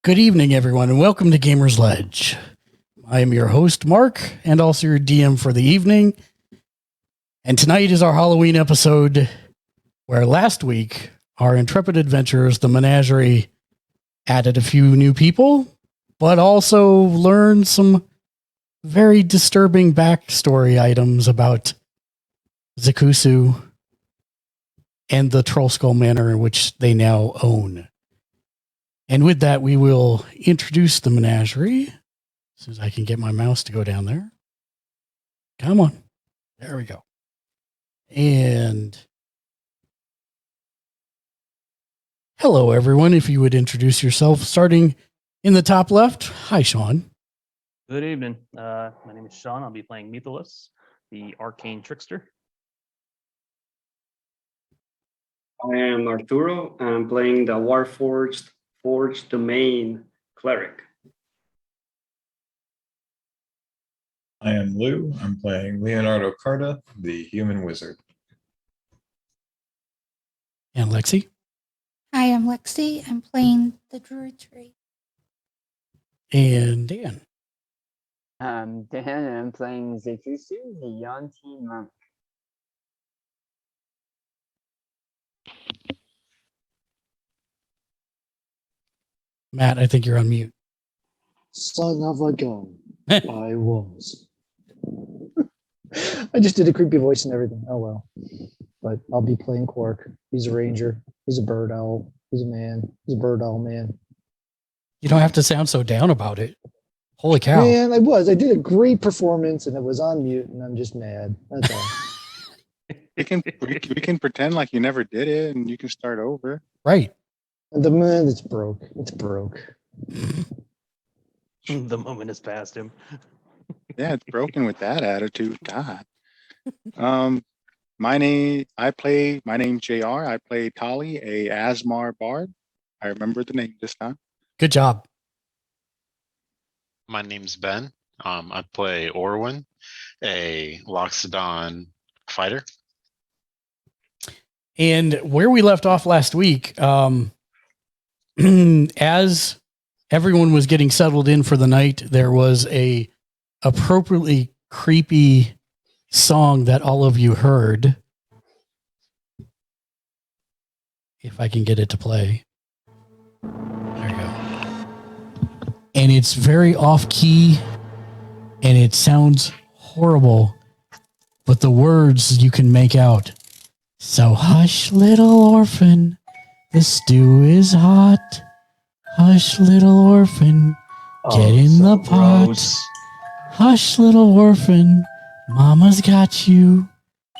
Good evening, everyone, and welcome to Gamer's Ledge. I am your host, Mark, and also your DM for the evening. And tonight is our Halloween episode, where last week, our intrepid adventurers, the Menagerie, added a few new people, but also learned some very disturbing backstory items about Zakusu and the Trollskull Manor, which they now own. And with that, we will introduce the Menagerie. As soon as I can get my mouse to go down there. Come on. There we go. And hello, everyone. If you would introduce yourself, starting in the top left. Hi, Sean. Good evening. My name is Sean. I'll be playing Mythilus, the arcane trickster. I am Arturo. I'm playing the Warforged Domain Cleric. I am Lou. I'm playing Leonardo Carta, the Human Wizard. And Lexi. Hi, I'm Lexi. I'm playing the Druidry. And Dan. I'm Dan, and I'm playing Zakusu, the Yanti monk. Matt, I think you're on mute. Son of a gun. I was. I just did a creepy voice and everything. Oh, well. But I'll be playing Quark. He's a ranger. He's a bird owl. He's a man. He's a bird owl man. You don't have to sound so down about it. Holy cow. Man, I was. I did a great performance and it was on mute and I'm just mad. That's all. we can pretend like you never did it and you can start over. Right. The man, it's broke. It's broke. The moment has passed him. Yeah, it's broken with that attitude. God. My name's JR. I play Tali, a Asmar bard. I remember the name this time. Good job. My name's Ben. I play Orwin, a Loxodon fighter. And where we left off last week, as everyone was getting settled in for the night, there was a appropriately creepy song that all of you heard. If I can get it to play. There you go. And it's very off key and it sounds horrible, but the words you can make out. So hush, little orphan, the stew is hot. Hush, little orphan, get in the pot. Gross. Hush, little orphan, mama's got you.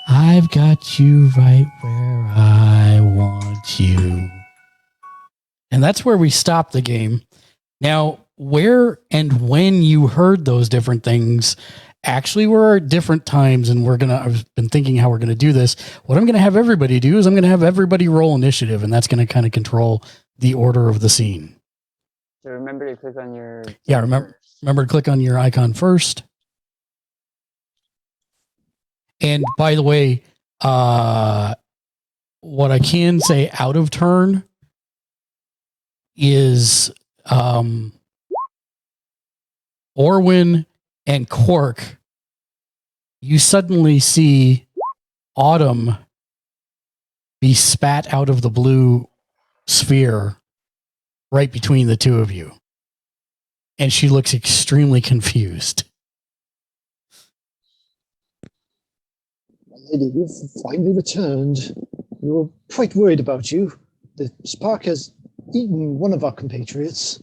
I've got you right where I want you. And that's where we stopped the game. Now, where and when you heard those different things actually were at different times, and I've been thinking how we're going to do this. What I'm going to have everybody do is I'm going to have everybody roll initiative, and that's going to kind of control the order of the scene. So remember to click on your... Yeah, remember to click on your icon first. And by the way, what I can say out of turn is Orwin and Quark, you suddenly see autumn be spat out of the blue sphere right between the two of you. And she looks extremely confused. My lady, you've finally returned. We were quite worried about you. The spark has eaten one of our compatriots.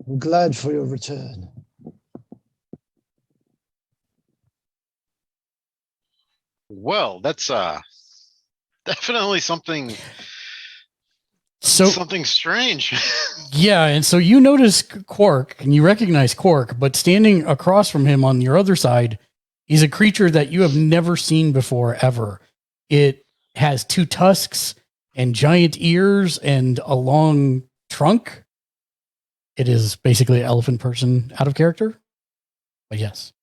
I'm glad for your return. Well, that's definitely something So something strange. yeah, and so you notice Quark and you recognize Quark, but standing across from him on your other side is a creature that you have never seen before ever. It has 2 tusks and giant ears and a long trunk. It is basically an elephant person out of character. But yes.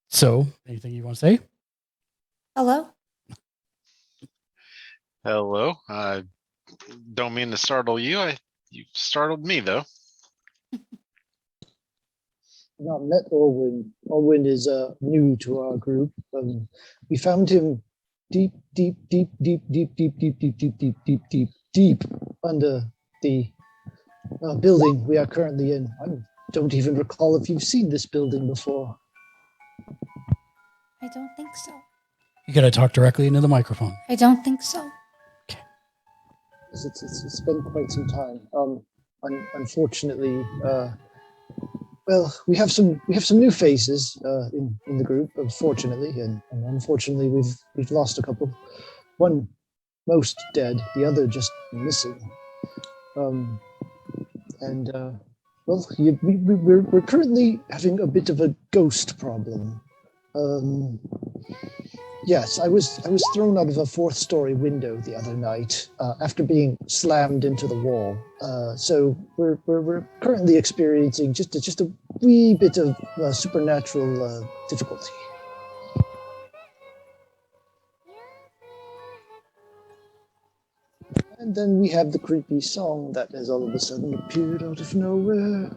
So, anything you want to say? Hello? Hello. I don't mean to startle you. You startled me though. Not met Orwin. Orwin is new to our group. We found him deep under the building we are currently in. I don't even recall if you've seen this building before. I don't think so. You got to talk directly into the microphone. I don't think so. It's been quite some time. Unfortunately, well, we have some new faces in the group. Fortunately, and unfortunately, we've lost a couple. One most dead, the other just missing. Well, we're currently having a bit of a ghost problem. Yes, I was thrown out of a 4th-story window the other night after being slammed into the wall. So we're currently experiencing just a wee bit of supernatural difficulty. And then we have the creepy song that has all of a sudden appeared out of nowhere.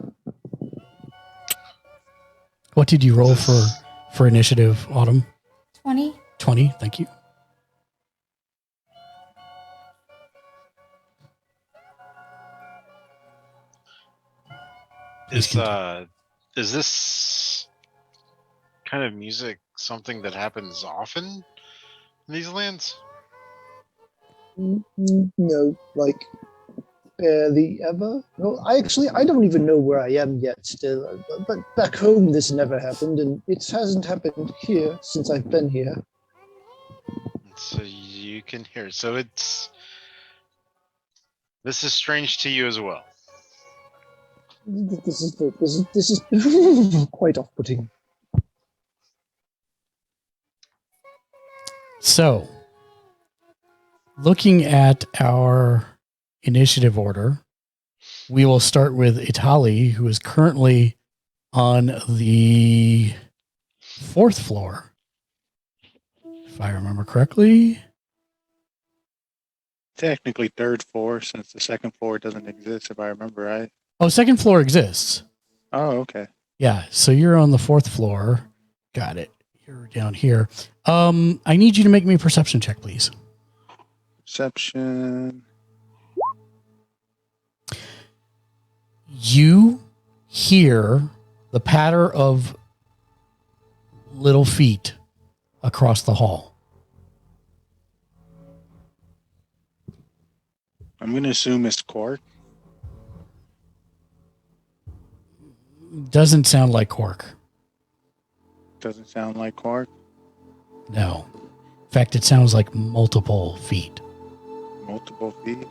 What did you roll for initiative, Autumn? 20? 20, thank you. Is this kind of music something that happens often in these lands? No, like barely ever. No, I don't even know where I am yet still. But back home this never happened, and it hasn't happened here since I've been here. So you can hear it. So this is strange to you as well. This is quite off-putting. So, looking at our initiative order, we will start with Itali, who is currently on the 4th floor. If I remember correctly. Technically 3rd floor, since the 2nd floor doesn't exist, if I remember right. Oh, 2nd floor exists. Oh, okay. Yeah, so you're on the 4th floor. Got it. You're down here. I need you to make me a perception check, please. Perception. You hear the patter of little feet across the hall. I'm going to assume it's Quark. Doesn't sound like Quark. Doesn't sound like Quark. No. In fact, it sounds like multiple feet. Multiple feet.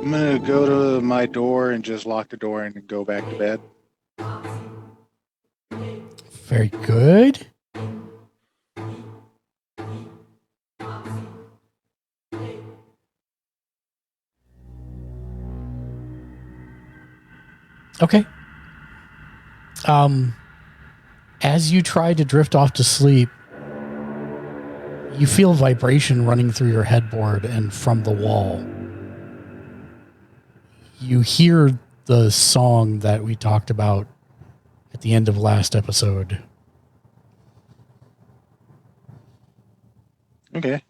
I'm going to go to my door and just lock the door and go back to bed. Very good. Okay. As you try to drift off to sleep, you feel vibration running through your headboard and from the wall. You hear the song that we talked about the end of last episode. Okay.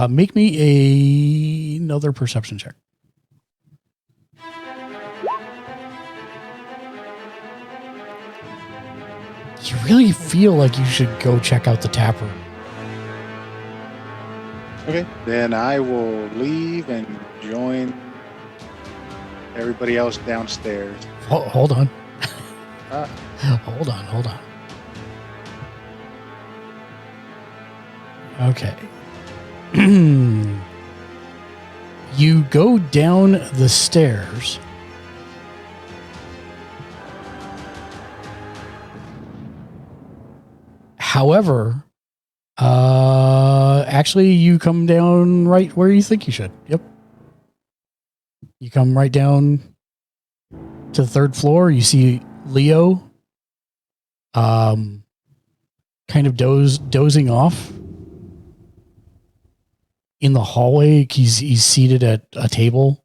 Make me another perception check. You really feel like you should go check out the tap room. Okay. Then I will leave and join everybody else downstairs. Hold on. Ah. Hold on. Okay. You go down the stairs. However, actually, you come down right where you think you should. Yep. You come right down to the third floor. You see Leo, kind of dozing off in the hallway. He's seated at a table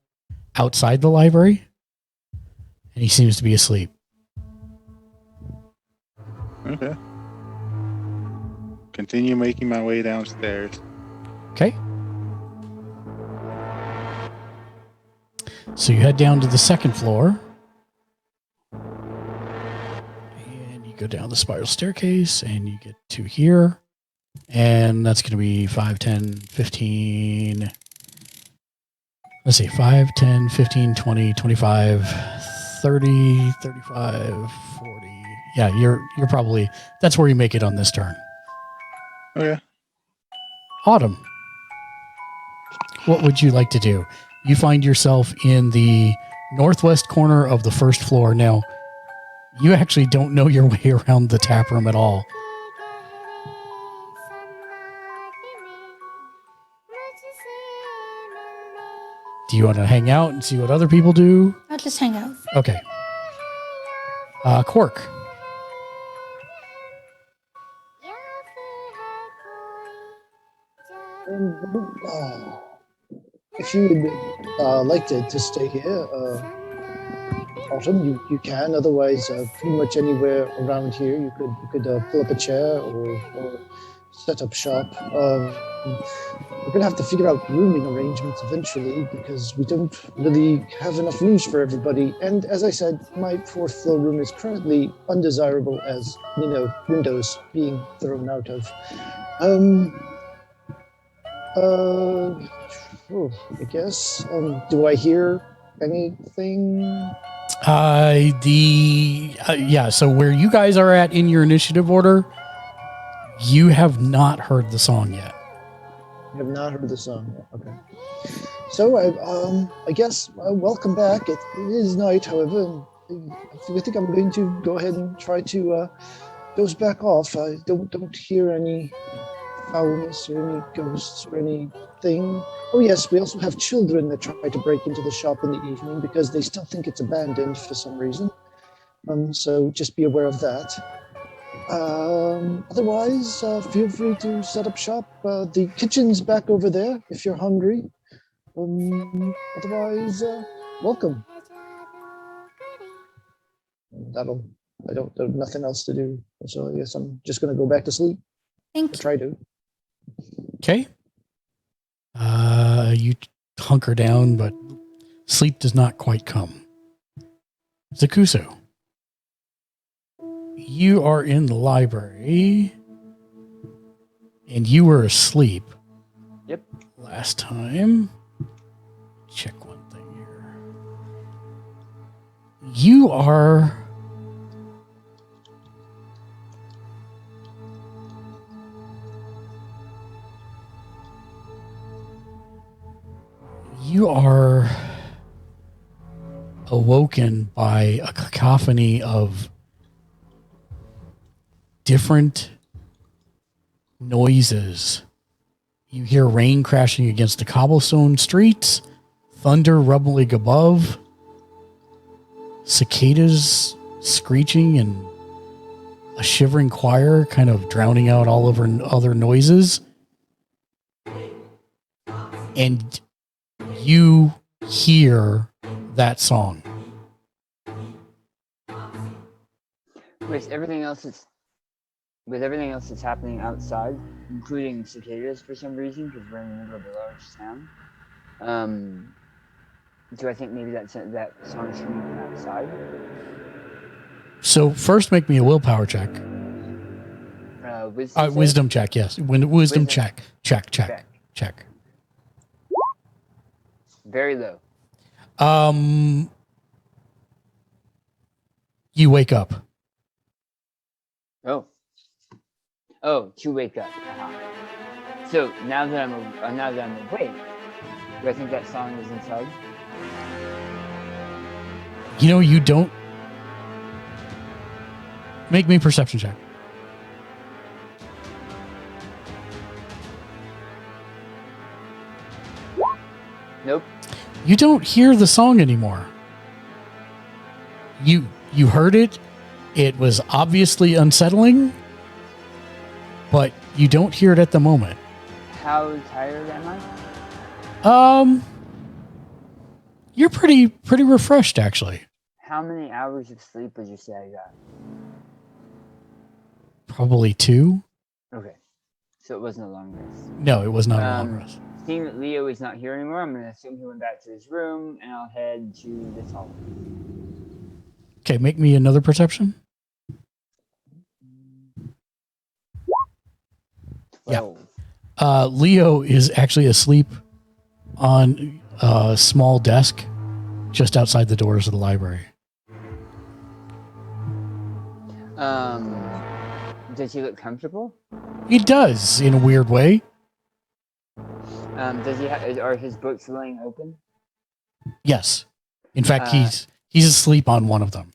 outside the library, and he seems to be asleep. Okay. Continue making my way downstairs. Okay. So you head down to the second floor. And you go down the spiral staircase and you get to here. And that's going to be 5, 10, 15. Let's see, 5, 10, 15, 20, 25, 30, 35, 40. Yeah, you're probably, that's where you make it on this turn. Okay. Autumn. What would you like to do? You find yourself in the northwest corner of the first floor. Now, you actually don't know your way around the tap room at all. Do you want to hang out and see what other people do? I'll just hang out. Okay. Quark. If you would like to stay here, Autumn, you can. Otherwise, pretty much anywhere around here, you could pull up a chair or set up shop. We're gonna have to figure out rooming arrangements eventually because we don't really have enough rooms for everybody. And as I said, my fourth floor room is currently undesirable as windows being thrown out of. I guess. Do I hear anything? Yeah, so where you guys are at in your initiative order, you have not heard the song yet. You have not heard the song yet. Okay. So I guess welcome back. It is night, however. I think I'm going to go ahead and try to doze back off. I don't hear any foulness or any ghosts or anything. Oh yes, we also have children that try to break into the shop in the evening because they still think it's abandoned for some reason. So just be aware of that. Otherwise, feel free to set up shop. The kitchen's back over there if you're hungry. Otherwise, welcome. I don't have nothing else to do. So I guess I'm just going to go back to sleep. Thank you. Try to. Okay. You hunker down, but sleep does not quite come. Zakuso, you are in the library, and you were asleep. Yep. Last time. Check one thing here. You are... You are awoken by a cacophony of different noises. You hear rain crashing against the cobblestone streets, thunder rumbling above, cicadas screeching, and a shivering choir kind of drowning out all over other noises. And you hear that song. with everything else that's happening outside, including cicadas for some reason, because we're in the middle of a large town. Do I think maybe that song's coming from outside? So first, make me a willpower check. Wisdom. Wisdom check. Yes, wisdom check. Check. Very low. You wake up. Oh, to wake up. So now that I'm awake, do I think that song is inside? You know, you don't. Make me a perception check. Nope. You don't hear the song anymore. You heard it. It was obviously unsettling, but you don't hear it at the moment. How tired am I? You're pretty refreshed, actually. How many hours of sleep would you say I got? Probably 2. Okay. So it wasn't a long rest. No, it was not a long rest. Seeing that Leo is not here anymore, I'm going to assume he went back to his room, and I'll head to this hall. Okay, make me another perception. 12. Yeah. Leo is actually asleep on a small desk just outside the doors of the library. Does he look comfortable? He does, in a weird way. Does he are his books laying open? Yes. In fact, he's asleep on one of them.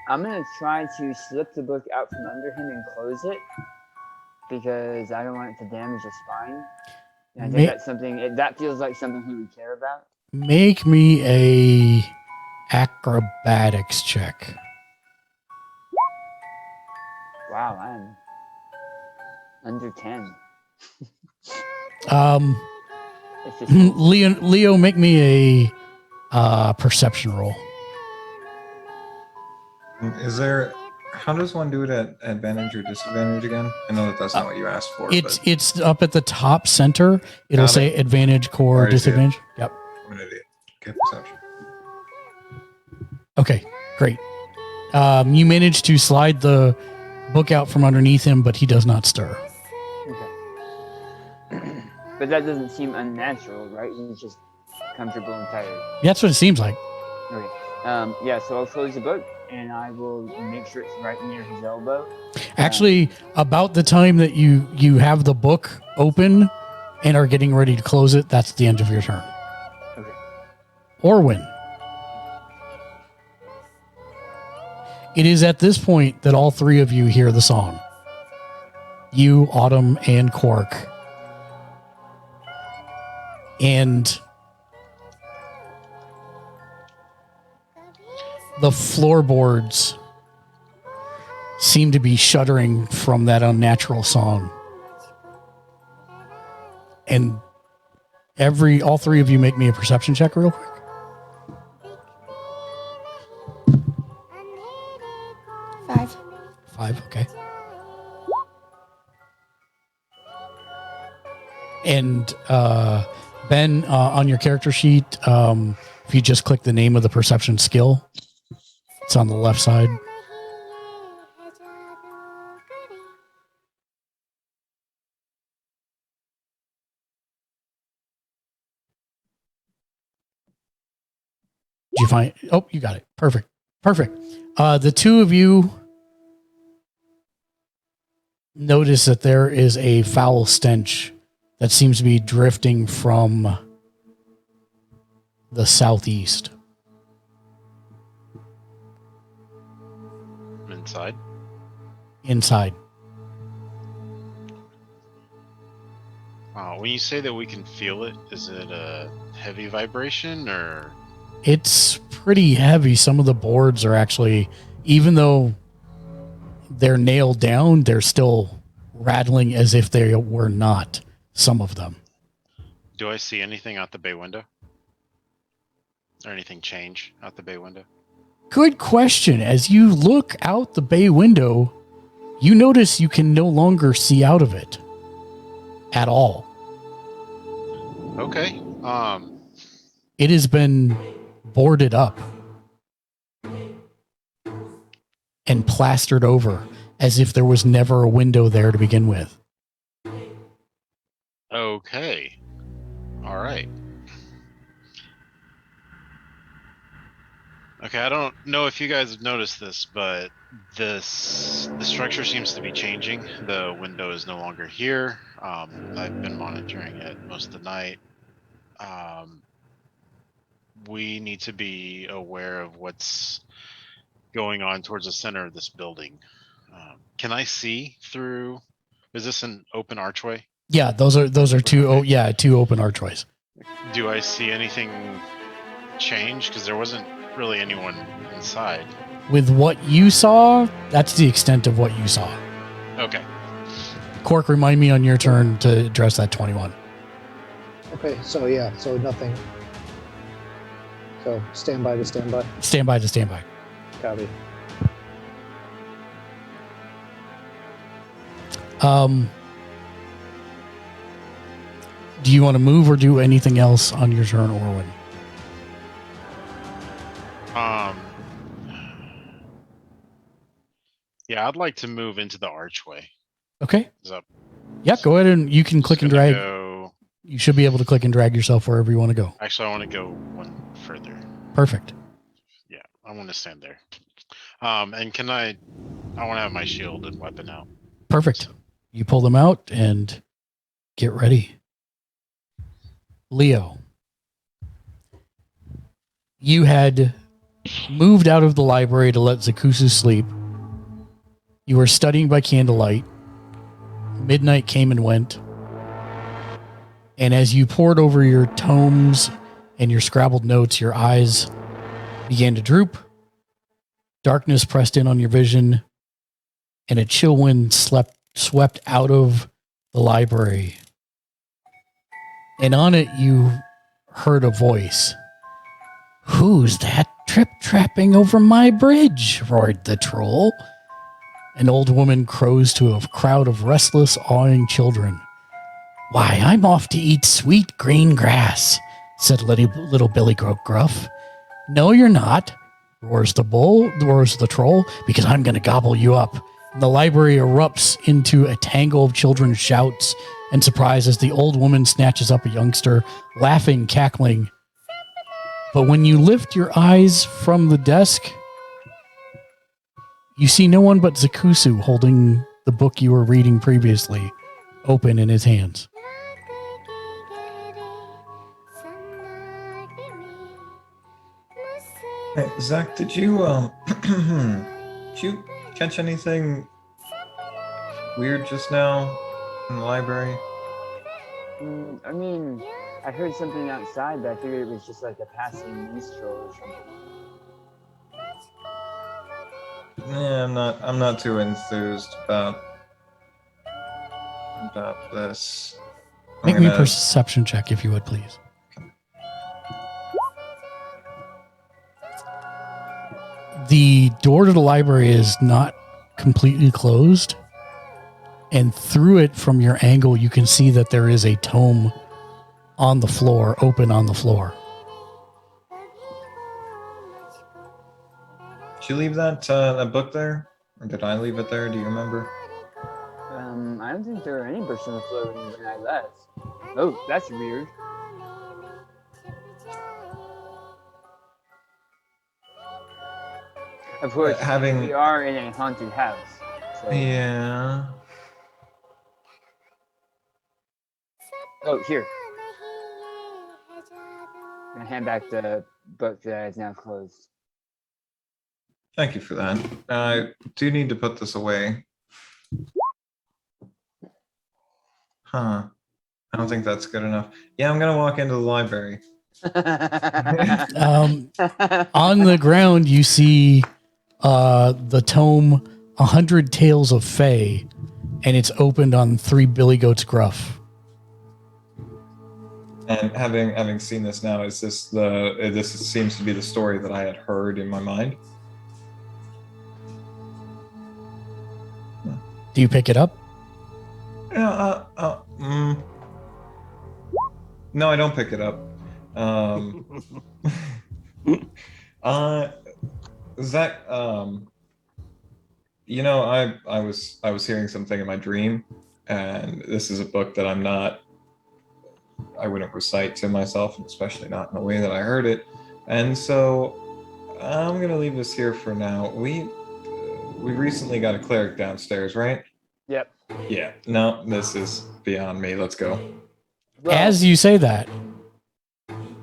I'm gonna try to slip the book out from under him and close it because I don't want it to damage his spine. And I think that's something that feels like something he would care about. Make me a acrobatics check. Wow, I'm under 10. Leo, make me a perception roll. How does one do it at advantage or disadvantage again? I know that's not what you asked for. It's up at the top center. It'll say advantage, core, disadvantage. Yep. I'm an idiot. Okay, perception. Okay, great. You managed to slide the book out from underneath him, but he does not stir. Okay. But that doesn't seem unnatural, right? He's just comfortable and tired. That's what it seems like. Okay. Yeah, so I'll close the book and I will make sure it's right near his elbow. Actually, about the time that you have the book open and are getting ready to close it, that's the end of your turn. Okay. Orwin. It is at this point that all three of you hear the song. You, Autumn, and Quark. And the floorboards seem to be shuddering from that unnatural song. And all three of you make me a perception check real quick. 5. 5, okay. And Ben, on your character sheet, if you just click the name of the perception skill, it's on the left side. Did you find? Oh, you got it. Perfect. The two of you notice that there is a foul stench that seems to be drifting from the southeast. Inside. When you say that we can feel it, is it a heavy vibration or? It's pretty heavy. Some of the boards are actually, even though they're nailed down, they're still rattling as if they were not, some of them. Do I see anything out the bay window? Or anything change out the bay window? Good question. As you look out the bay window, you notice you can no longer see out of it at all. Okay. It has been boarded up and plastered over as if there was never a window there to begin with. Okay. All right. Okay, I don't know if you guys have noticed this, but the structure seems to be changing. The window is no longer here. I've been monitoring it most of the night. We need to be aware of what's going on towards the center of this building. Can I see through? Is this an open archway? Yeah, those are two open archways. Do I see anything change? Because there wasn't really anyone inside. With what you saw, that's the extent of what you saw. Okay. Cork, remind me on your turn to address that 21. Okay, so nothing. So standby to standby. Standby to standby. Copy. Do you want to move or do anything else on your turn, Orwin? Yeah, I'd like to move into the archway. Okay. Is that Yeah, go ahead and you can click and drag. You should be able to click and drag yourself wherever you want to go. Actually, I want to go one further. Perfect. Yeah, I want to stand there. And can I want to have my shield and weapon out. Perfect. You pull them out and get ready. Leo, you had moved out of the library to let Zakusu sleep. You were studying by candlelight. Midnight came and went. And as you pored over your tomes and your scrabbled notes, your eyes began to droop. Darkness pressed in on your vision, and a chill wind swept out of the library. And on it, you heard a voice. "Who's that trip-trapping over my bridge?" roared the troll. An old woman crows to a crowd of restless, awing children. "Why, I'm off to eat sweet green grass," said little Billy Gruff. "No, you're not," roars the troll, "because I'm going to gobble you up." The library erupts into a tangle of children's shouts and surprise as the old woman snatches up a youngster, laughing, cackling. But when you lift your eyes from the desk, you see no one but Zakusu holding the book you were reading previously, open in his hands. Hey, Zach, did you did you catch anything weird just now in the library? I mean, I heard something outside, but I figured it was just like a passing minstrel or something. Yeah, I'm not too enthused about this. Make me a perception check, if you would, please. The door to the library is not completely closed, and through it from your angle, you can see that there is a tome on the floor, open on the floor. Did you leave that book there? Or did I leave it there? Do you remember? I don't think there were any books on the floor when I left. Oh, that's weird. Of course, we are in a haunted house. So. Yeah. Oh, here. I'm gonna hand back the book that is now closed. Thank you for that. I do need to put this away. Huh. I don't think that's good enough. Yeah, I'm gonna walk into the library. On the ground, you see the tome 100 Tales of Fae, and it's opened on 3 Billy Goats Gruff. And having seen this now, is this this seems to be the story that I had heard in my mind? Do you pick it up? Yeah. No, I don't pick it up. Zach, you know, I was hearing something in my dream, and this is a book that I wouldn't recite to myself, especially not in the way that I heard it. And so I'm gonna leave this here for now. We recently got a cleric downstairs, right? Yep. Yeah. No, this is beyond me. Let's go. Well, As you say that,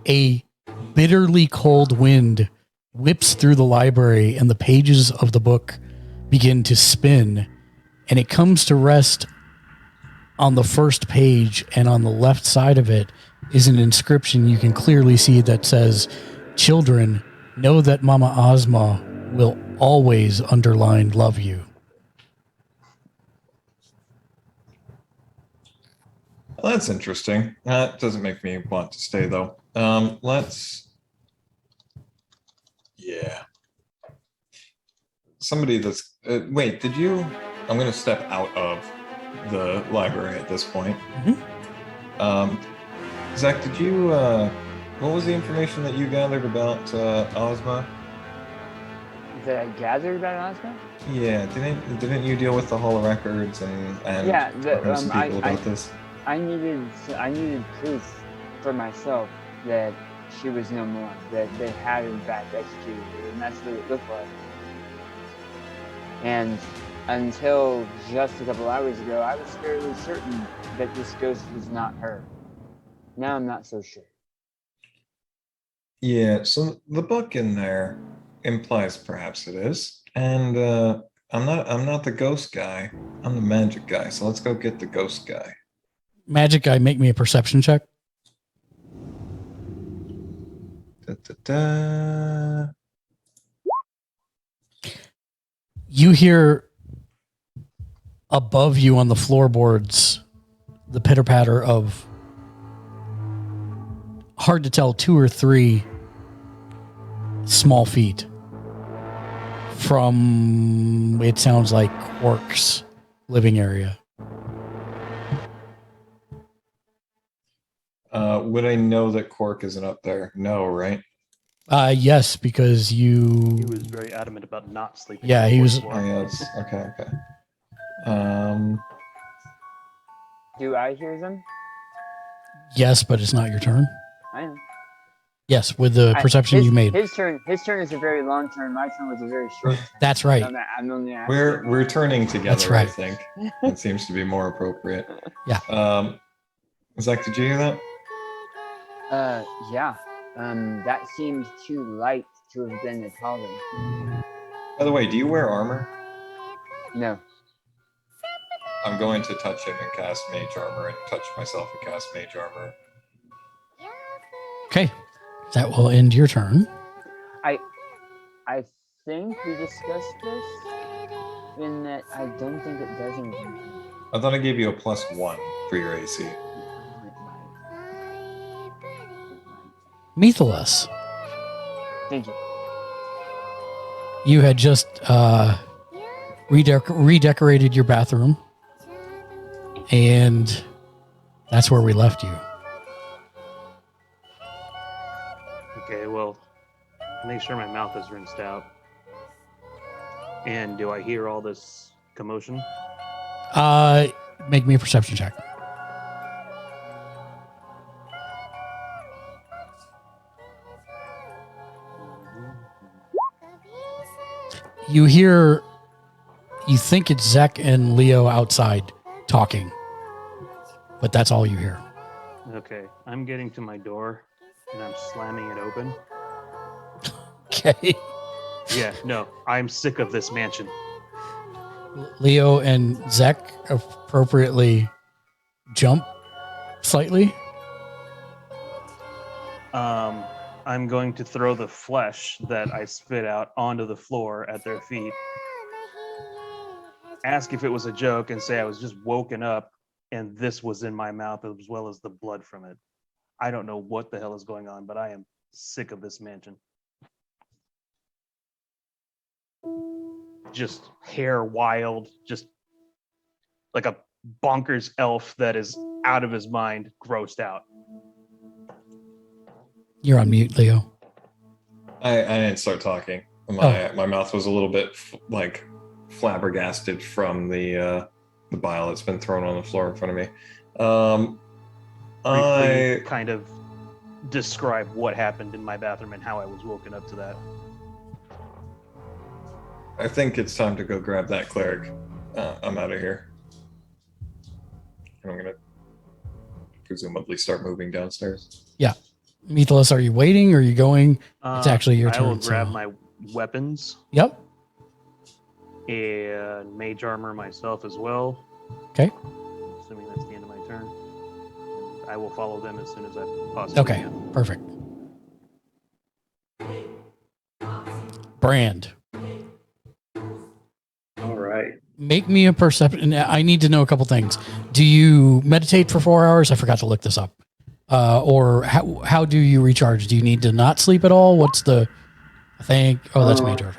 a bitterly cold wind whips through the library and the pages of the book begin to spin, and it comes to rest on the first page, and on the left side of it is an inscription you can clearly see that says, "Children, know that Mama Ozma will always underline love you." Well, that's interesting. That doesn't make me want to stay though. Yeah. Somebody that's wait, did you? I'm gonna step out of the library at this point. Zach, did you? What was the information that you gathered about Ozma? that I gathered about Ozma? Yeah, didn't you deal with the Hall of Records and Yeah, talk to some people about this? I needed proof for myself that she was no more, that they had in fact executed her, and that's what it looked like. And until just a couple hours ago, I was fairly certain that this ghost was not her. Now I'm not so sure. Yeah, so the book in there implies perhaps it is, and I'm not the ghost guy. I'm the magic guy. So let's go get the ghost guy. Magic guy, make me a perception check. Da, da, da. You hear above you on the floorboards the pitter patter of, hard to tell, 2 or 3 small feet from, it sounds like, Quark's living area. Would I know that Quark isn't up there? No, right? Yes, because you. He was very adamant about not sleeping. Yeah, on the he fourth was- floor. Oh, yes. Okay. Do I hear them? Yes, but it's not your turn. I know. Yes, with the perception you made. His turn is a very long turn. My turn was a very short turn. That's right. I'm only asking. We're turning together. That's right. I think it seems to be more appropriate. Yeah. Zach, did you hear that? Yeah. That seemed too light to have been a Talon. By the way, do you wear armor? No. I'm going to touch him and cast mage armor, and touch myself and cast mage armor. Okay. That will end your turn. I think we discussed this in that I don't think it does anything. I thought I gave you a +1 for your AC. Methelus, Thank you. you had just redecorated your bathroom, and that's where we left you. Okay, well, make sure my mouth is rinsed out. And do I hear all this commotion? Make me a perception check. You think it's Zek and Leo outside talking, but that's all you hear. Okay, I'm getting to my door and I'm slamming it open. Okay. Yeah, no, I'm sick of this mansion. Leo and Zek appropriately jump slightly. I'm going to throw the flesh that I spit out onto the floor at their feet. Ask if it was a joke and say I was just woken up and this was in my mouth as well as the blood from it. I don't know what the hell is going on, but I am sick of this mansion. Just hair wild, just like a bonkers elf that is out of his mind, grossed out. You're on mute, Leo. I didn't start talking. My mouth was a little bit like flabbergasted from the bile that's been thrown on the floor in front of me. Briefly kind of describe what happened in my bathroom and how I was woken up to that. I think it's time to go grab that cleric. I'm out of here. And I'm gonna presumably start moving downstairs. Yeah. Mythos, are you waiting or are you going? It's actually your turn. I will grab so- my weapons Yep. and mage armor myself as well. Okay. Assuming that's the end of my turn. I will follow them as soon as I possibly Okay. can. Perfect. Brand. All right. Make me a perception. I need to know a couple things. Do you meditate for 4 hours? I forgot to look this up. Or how do you recharge? Do you need to not sleep at all? What's the thing? Oh, that's mage order.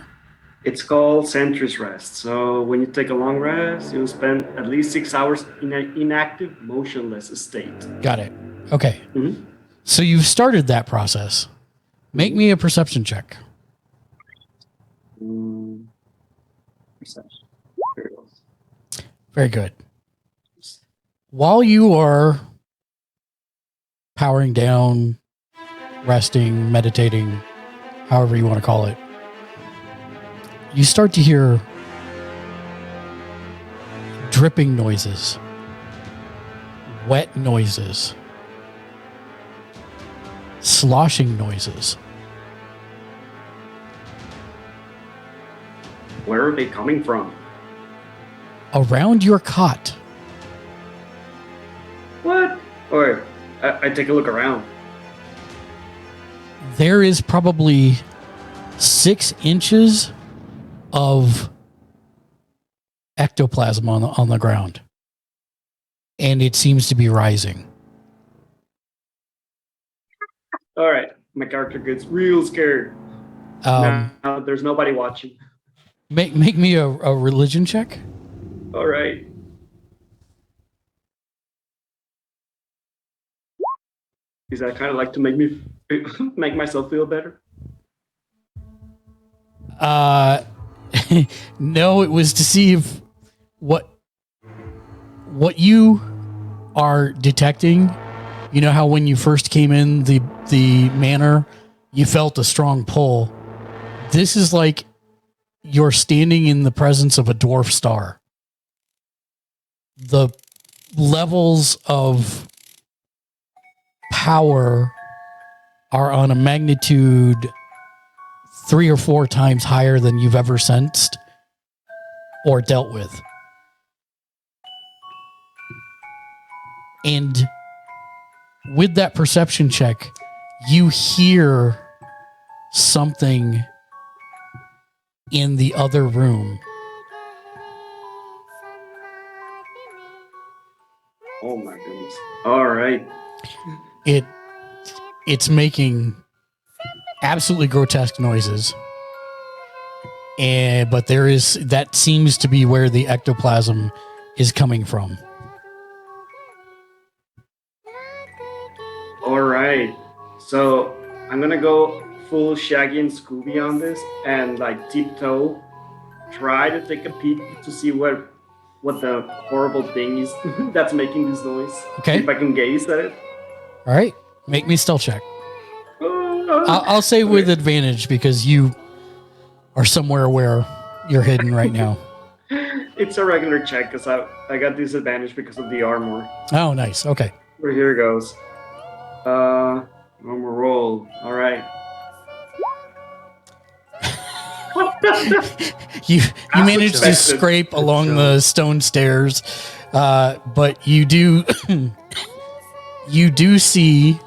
It's called Sentry's Rest. So when you take a long rest, you'll spend at least 6 hours in an inactive, motionless state. Got it. Okay. Mhm. So you've started that process. Make me a perception check. Perception. There it goes. Very good. While you are powering down, resting, meditating, however you want to call it, you start to hear dripping noises, wet noises, sloshing noises. Where are they coming from? Around your cot. What? All right. I take a look around. There is probably 6 inches of ectoplasm on the ground, and it seems to be rising. All right. My character gets real scared. Now there's nobody watching. Make me a religion check. All right. Is that kind of like to make me make myself feel better? No, it was to see if what you are detecting. You know how when you first came in the manor, you felt a strong pull. This is like you're standing in the presence of a dwarf star. The levels of power are on a magnitude 3 or 4 times higher than you've ever sensed or dealt with. And with that perception check, you hear something in the other room. Oh my goodness. All right. It's making absolutely grotesque noises. But that seems to be where the ectoplasm is coming from. All right. So I'm gonna go full Shaggy and Scooby on this and like tiptoe, try to take a peek to see what the horrible thing is that's making this noise. Okay. See if I can gaze at it. All right. Make me stealth check. I'll say with advantage because you are somewhere where you're hidden right now. It's a regular check because I got disadvantage because of the armor. Oh, nice. Okay. Well, here it goes. Normal roll. All right. You As managed to expected. scrape along the stone stairs, but you do you do see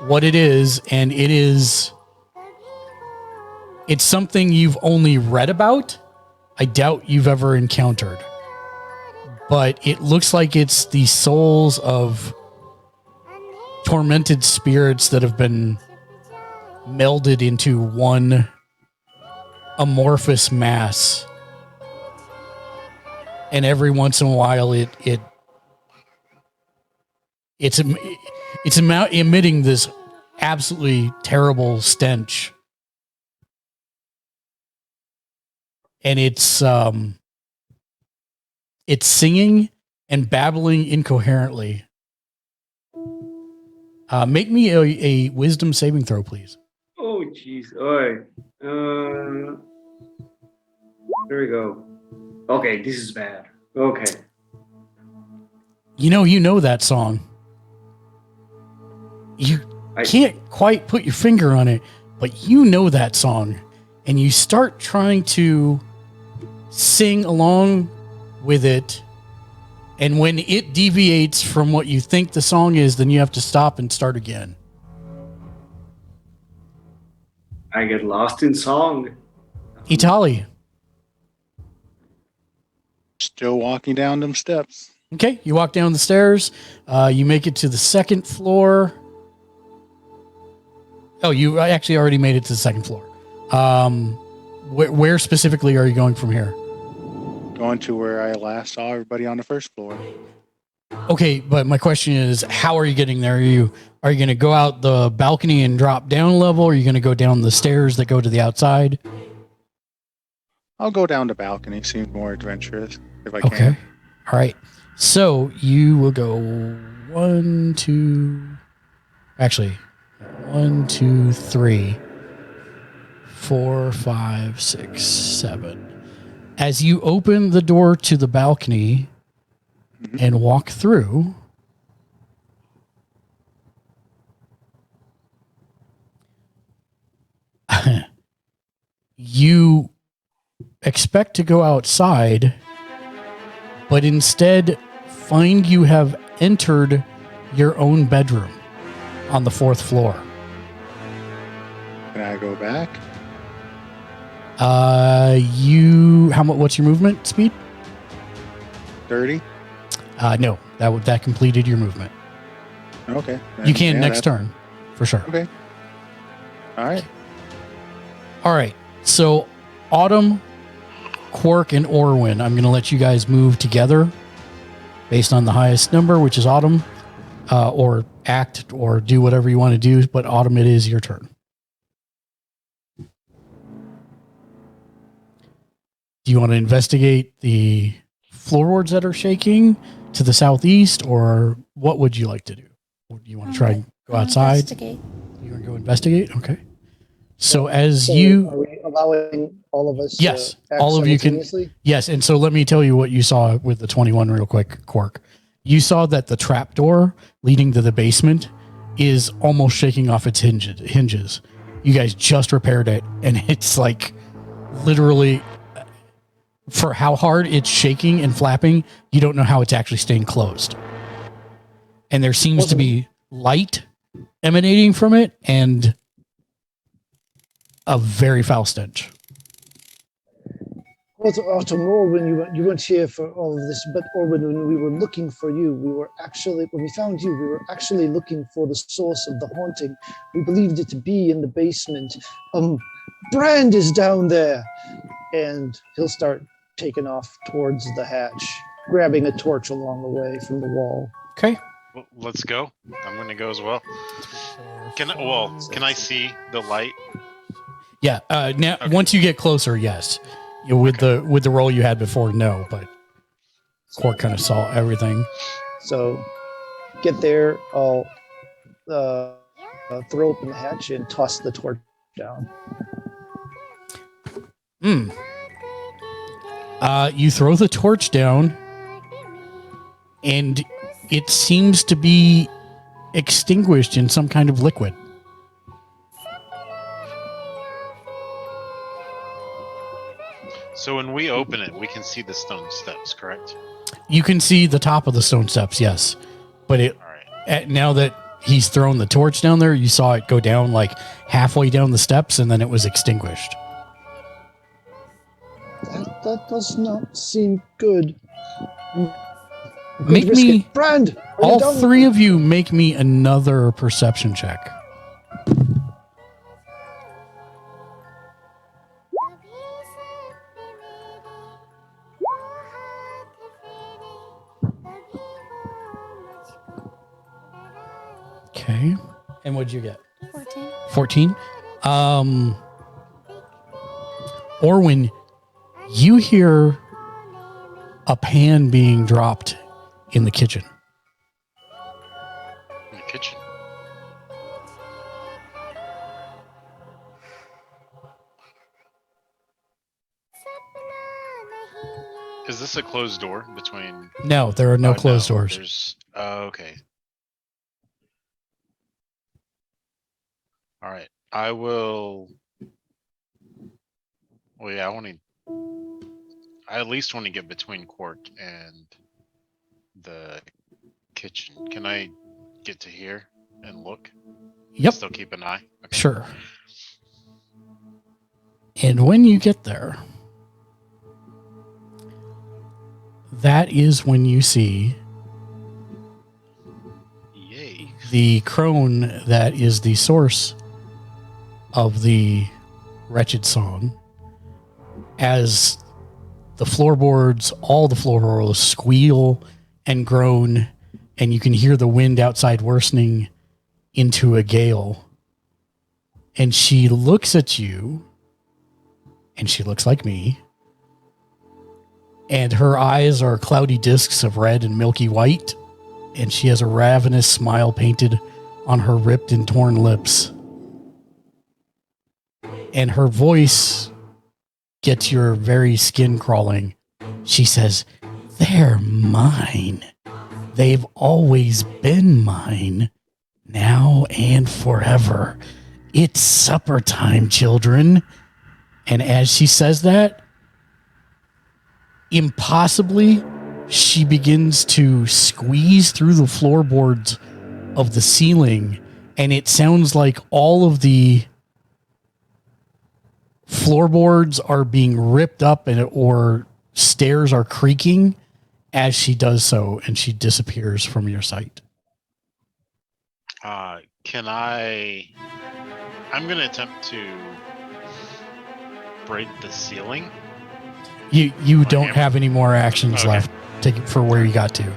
what it is, and it's something you've only read about. I doubt you've ever encountered, but it looks like it's the souls of tormented spirits that have been melded into one amorphous mass. And every once in a while it's emitting this absolutely terrible stench. And it's singing and babbling incoherently. Make me a wisdom saving throw, please. Oh, jeez. All right. There we go. Okay, this is bad. Okay. You know that song. You can't quite put your finger on it, but you know that song. And you start trying to sing along with it. And when it deviates from what you think the song is, then you have to stop and start again. I get lost in song. Itali. Still walking down them steps. Okay, you walk down the stairs. You make it to the second floor. Oh, you actually already made it to the second floor. Where specifically are you going from here? Going to where I last saw everybody on the first floor. Okay, but my question is, how are you getting there? Are you going to go out the balcony and drop down a level? Or are you going to go down the stairs that go to the outside? I'll go down the balcony. Seems more adventurous if I Okay. can. All right. So you will go 1, 2, 3, 4, 5, 6, 7. As you open the door to the balcony and walk through, you expect to go outside, but instead find you have entered your own bedroom on the 4th floor. Can I go back? What's your movement speed? 30? No, that completed your movement. Okay. You can next turn, for sure. Okay. All right. All right. So, Autumn, Quark, and Orwin, I'm going to let you guys move together based on the highest number, which is Autumn, or act or do whatever you want to do. But Autumn, it is your turn. Do you want to investigate the floorboards that are shaking to the southeast, or what would you like to do? Or do you want to try and go outside? Investigate. You want to go investigate? Okay. So are we allowing all of us? Yes, act all of you can. simultaneously? Yes, and so let me tell you what you saw with the 21 real quick, Quark. You saw that the trap door leading to the basement is almost shaking off its hinges. You guys just repaired it, and it's like literally, for how hard it's shaking and flapping, you don't know how it's actually staying closed. And there seems to be light emanating from it and a very foul stench. Well, Autumn, Orwin, you weren't here for all of this, but Orwin, when we were looking for you, when we found you, we were actually looking for the source of the haunting. We believed it to be in the basement. Brand is down there. And he'll start taking off towards the hatch, grabbing a torch along the way from the wall. Okay. Well, let's go. I'm going to go as well. Can I see the light? Yeah. Now, once you get closer, yes. With the roll you had before, no. But Quark kind of saw everything. So, get there. I'll throw open the hatch and toss the torch down. You throw the torch down, and it seems to be extinguished in some kind of liquid. So when we open it, we can see the stone steps, correct? You can see the top of the stone steps, yes. But now that he's thrown the torch down there, you saw it go down like halfway down the steps, and then it was extinguished. That does not seem good. Make me, Brand. all three of you make me another perception check. Okay. And what'd you get? 14. 14. Orwin, you hear a pan being dropped in the kitchen. In the kitchen. Is this a closed door between? No, there are no closed doors. There's. Okay. All right. I will. Well, yeah. I at least want to get between Court and the kitchen. Can I get to here and look? Yep. Still keep an eye. Okay. Sure. And when you get there, that is when you see Yay. the crone that is the source of the wretched song, as the floorboards, all the floorboards squeal and groan, and you can hear the wind outside worsening into a gale. And she looks at you, and she looks like me, and her eyes are cloudy discs of red and milky white, and she has a ravenous smile painted on her ripped and torn lips. And her voice gets your very skin crawling. She says, "They're mine. They've always been mine, now and forever. It's supper time, children." And as she says that, impossibly, she begins to squeeze through the floorboards of the ceiling, and it sounds like all of the floorboards are being ripped up or stairs are creaking as she does so, and she disappears from your sight. Can I? I'm gonna attempt to break the ceiling. You don't have any more actions Okay. left for where you got to.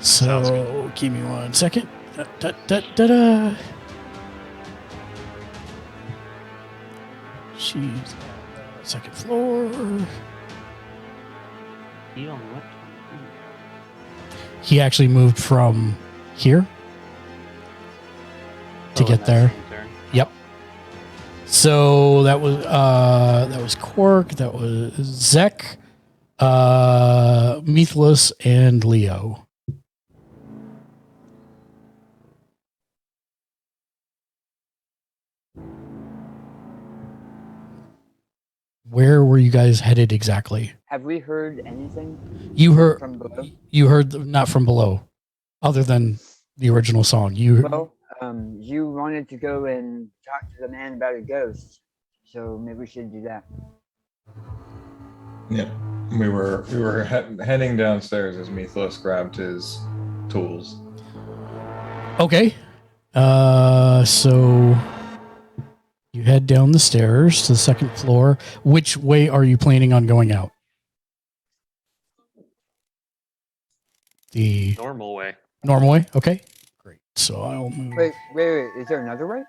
Sounds So give me 1 second. Da. She's on the second floor. He on what? He actually moved from here to get there. Yep. So that was Quark, that was Zek, Methlus, and Leo. Where were you guys headed exactly? Have we heard anything You heard from below? not from below, other than the original song. Well, you wanted to go and talk to the man about a ghost, so maybe we should do that. Yeah, we were heading downstairs as Methlus grabbed his tools. Okay. So you head down the stairs to the second floor. Which way are you planning on going out? The Normal way. normal way? Okay. Great. So I'll move. Wait. Is there another way?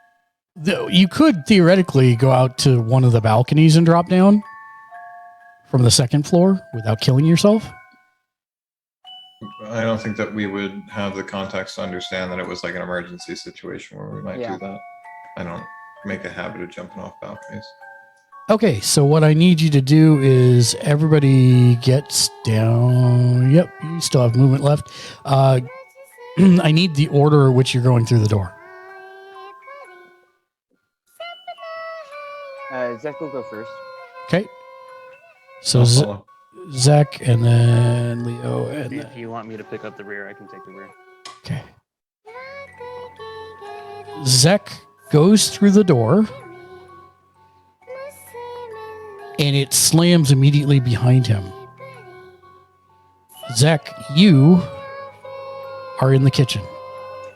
You could theoretically go out to one of the balconies and drop down from the second floor without killing yourself. I don't think that we would have the context to understand that it was like an emergency situation where we might Yeah. do that. I don't make a habit of jumping off balconies. Okay, so what I need you to do is everybody gets down. Yep, you still have movement left. I need the order at which you're going through the door. Zach will go first. Okay. So I'll follow. Zach and then Leo and If you want me to pick up the rear, I can take the rear. okay. Zach goes through the door and it slams immediately behind him. Zek, you are in the kitchen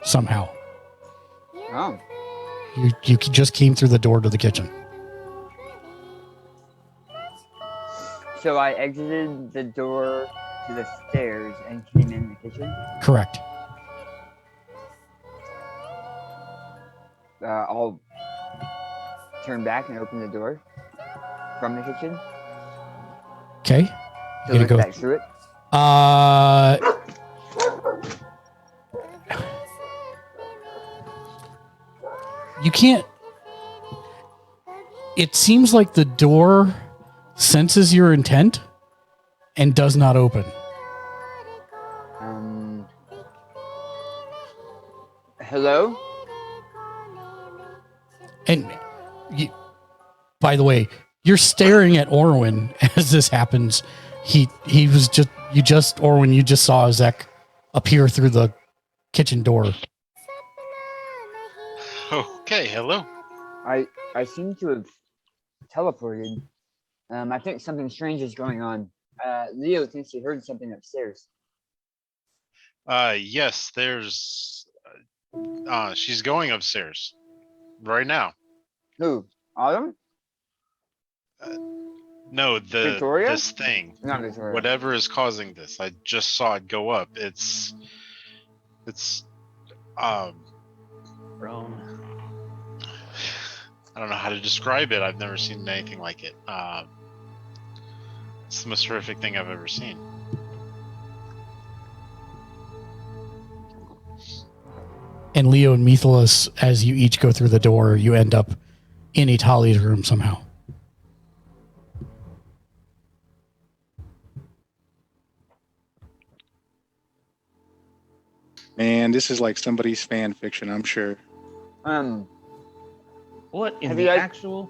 somehow. Oh. You just came through the door to the kitchen. So I exited the door to the stairs and came in the kitchen. Correct. I'll turn back and open the door from the kitchen. Okay. So You look gonna back through it. go? You can't. It seems like the door senses your intent and does not open. Hello? And by the way, you're staring at Orwin as this happens. He was just Orwin, you just saw Zek appear through the kitchen door. Okay, hello. I seem to have teleported. I think something strange is going on. Leo thinks he heard something upstairs. Yes, there's she's going upstairs right now. Who? Autumn? No, Victoria? this thing. Not Victoria. Whatever is causing this. I just saw it go up. It's Brown. I don't know how to describe it. I've never seen anything like it. It's the most horrific thing I've ever seen. And Leo and Mythilus, as you each go through the door, you end up in Itali's room somehow. Man, this is like somebody's fan fiction, I'm sure. What in Have the you guys- actual?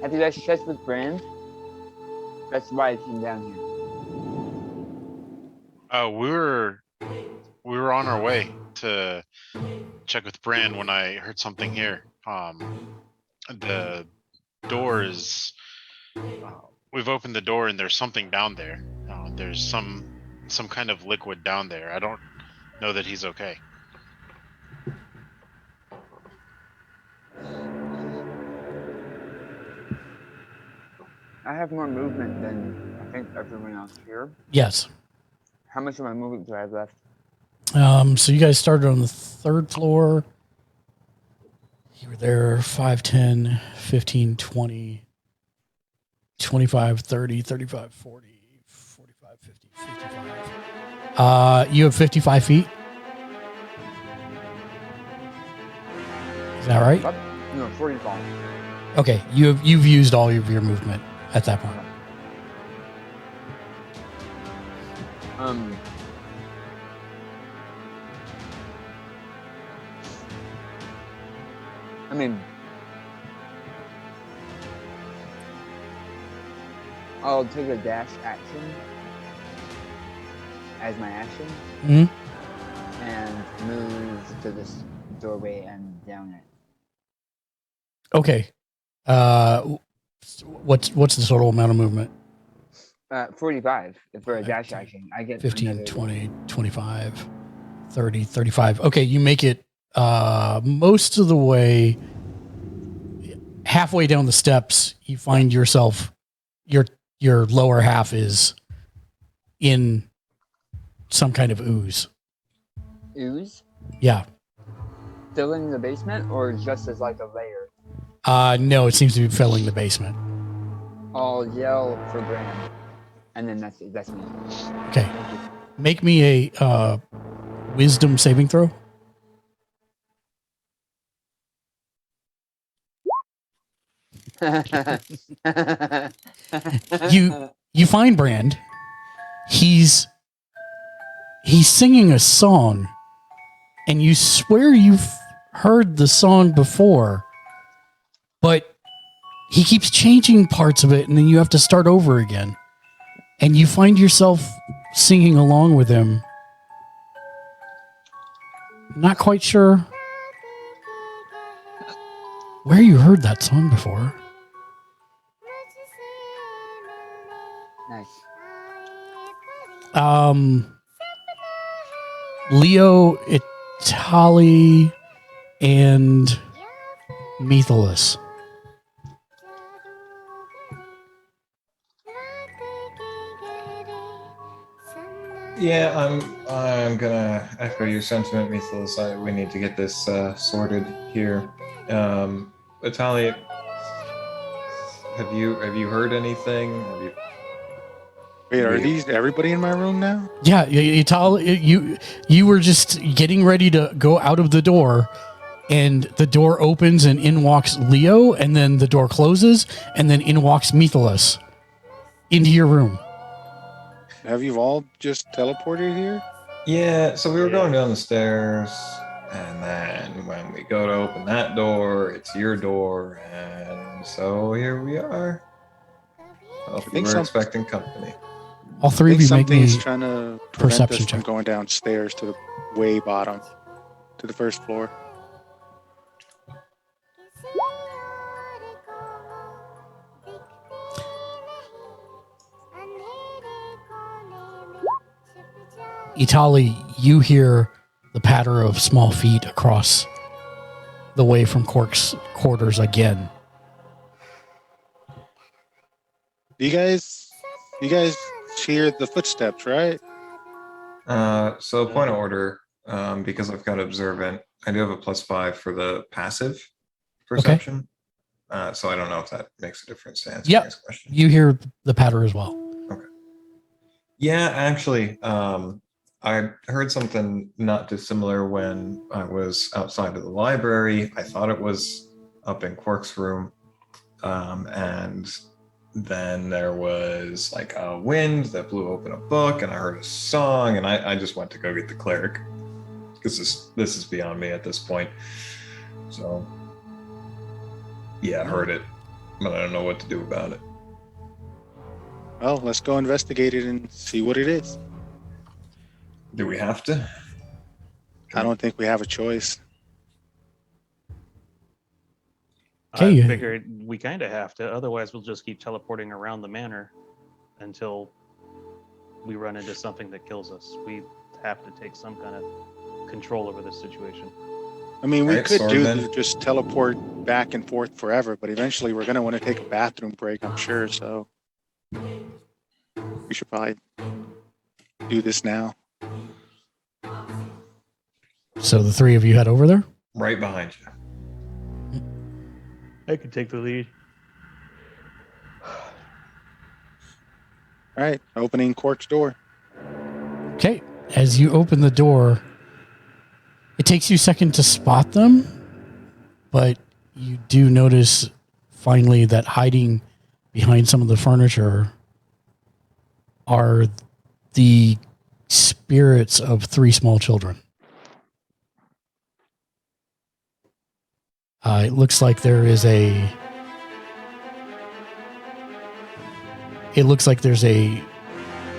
Have you guys checked with Brand? That's why I came down here. We were on our way to check with Bran when I heard something here. The door is. We've opened the door and there's something down there. There's some kind of liquid down there. I don't know that he's okay. I have more movement than I think everyone else here. Yes. How much of my movement do I have left? So you guys started on the 3rd floor. You were there 5, 10, 15, 20, 25, 30, 35, 40, 45, 50, 55. You have 55 feet. Is that right? What? No, 45. Okay, you've used all of your movement at that point. I mean, I'll take a dash action as my action and move to this doorway and down it. Okay. What's the total amount of movement? 45 for a dash action. I get 15, another 20, 25, 30, 35. Okay, you make it most of the way. Halfway down the steps, you find yourself, your lower half is in some kind of ooze. ooze Yeah. filling the basement, or just as like a layer. No, it seems to be filling the basement. I'll yell for Brand, and then that's me. Okay. Make me a wisdom saving throw. You find Brand. He's singing a song, and you swear you've heard the song before, but he keeps changing parts of it, and then you have to start over again. And you find yourself singing along with him. Not quite sure where you heard that song before. Nice. Leo, Itali, and Methalus. Yeah, I'm gonna echo your sentiment, Mythos. We need to get this sorted here. Italia, have you heard anything? Wait, are these everybody in my room now? Yeah, you were just getting ready to go out of the door, and the door opens and in walks Leo, and then the door closes, and then in walks Methalus into your room. Have you all just teleported here? Yeah, so we were going down the stairs, and then when we go to open that door, it's your door, and so here we are. Well, we were expecting company. All three of you make me something's trying to prevent perception us from check. going downstairs to the way bottom, to the first floor. Itali, you hear the patter of small feet across the way from Cork's quarters again. You guys hear the footsteps, right? So point of order, because I've got observant, I do have a +5 for the passive perception. So I don't know if that makes a difference to answer this question. You hear the patter as well. Okay. Yeah, actually, I heard something not dissimilar when I was outside of the library. I thought it was up in Quark's room. And then there was like a wind that blew open a book, and I heard a song, and I just went to go get the cleric. Because this is beyond me at this point. So, yeah, I heard it, but I don't know what to do about it. Well, let's go investigate it and see what it is. Do we have to? I don't think we have a choice. Okay. I figured we kind of have to. Otherwise, we'll just keep teleporting around the manor until we run into something that kills us. We have to take some kind of control over this situation. I mean, we Right, could Swordman. just teleport back and forth forever, but eventually we're going to want to take a bathroom break, I'm sure. So we should probably do this now. So the three of you head over there? Right behind you. I can take the lead. All right, opening Quark's door. Okay. As you open the door, it takes you a second to spot them, but you do notice finally that hiding behind some of the furniture are the spirits of three small children. It looks like there's a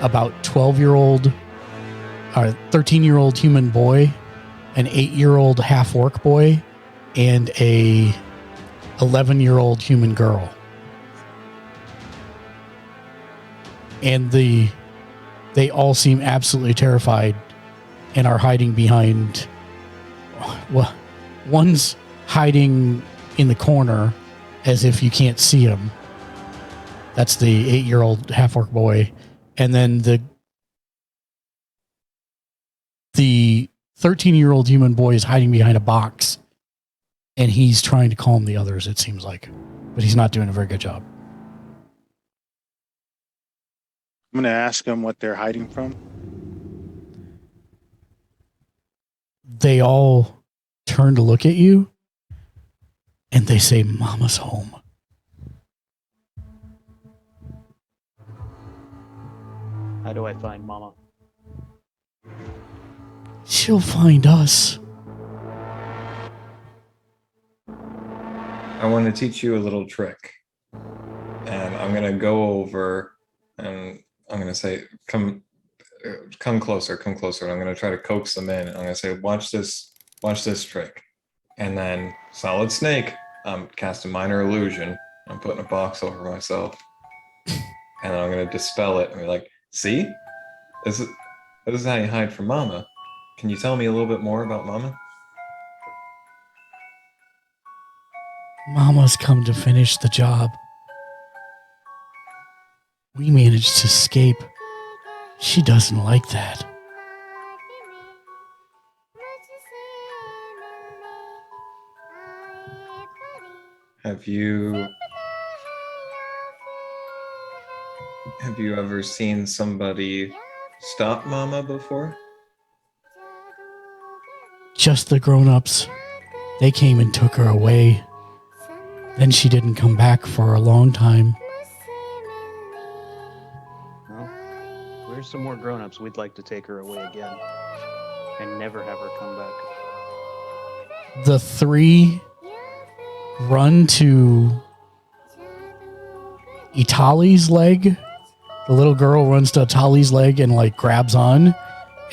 about 12-year-old or 13-year-old human boy, an 8-year-old half-orc boy, and a 11-year-old human girl. And they all seem absolutely terrified and are hiding behind. Well, one's hiding in the corner as if you can't see him. That's the 8-year-old half-orc boy. And then the 13-year-old human boy is hiding behind a box, and he's trying to calm the others, it seems like. But he's not doing a very good job. I'm going to ask them what they're hiding from. They all turn to look at you, and they say, "Mama's home." How do I find Mama? She'll find us. I want to teach you a little trick. And I'm going to go over and I'm going to say, come closer. And I'm going to try to coax them in. I'm going to say, watch this trick. And then Solid Snake, cast a minor illusion. I'm putting a box over myself. And then I'm going to dispel it and be like, see? This is how you hide from Mama. Can you tell me a little bit more about Mama? Mama's come to finish the job. We managed to escape. She doesn't like that. Have you ever seen somebody stop Mama before? Just the grown-ups. They came and took her away. Then she didn't come back for a long time. Well, there's some more grown-ups we'd like to take her away again and never have her come back. The three run to Itali's leg. The little girl runs to Itali's leg and like grabs on,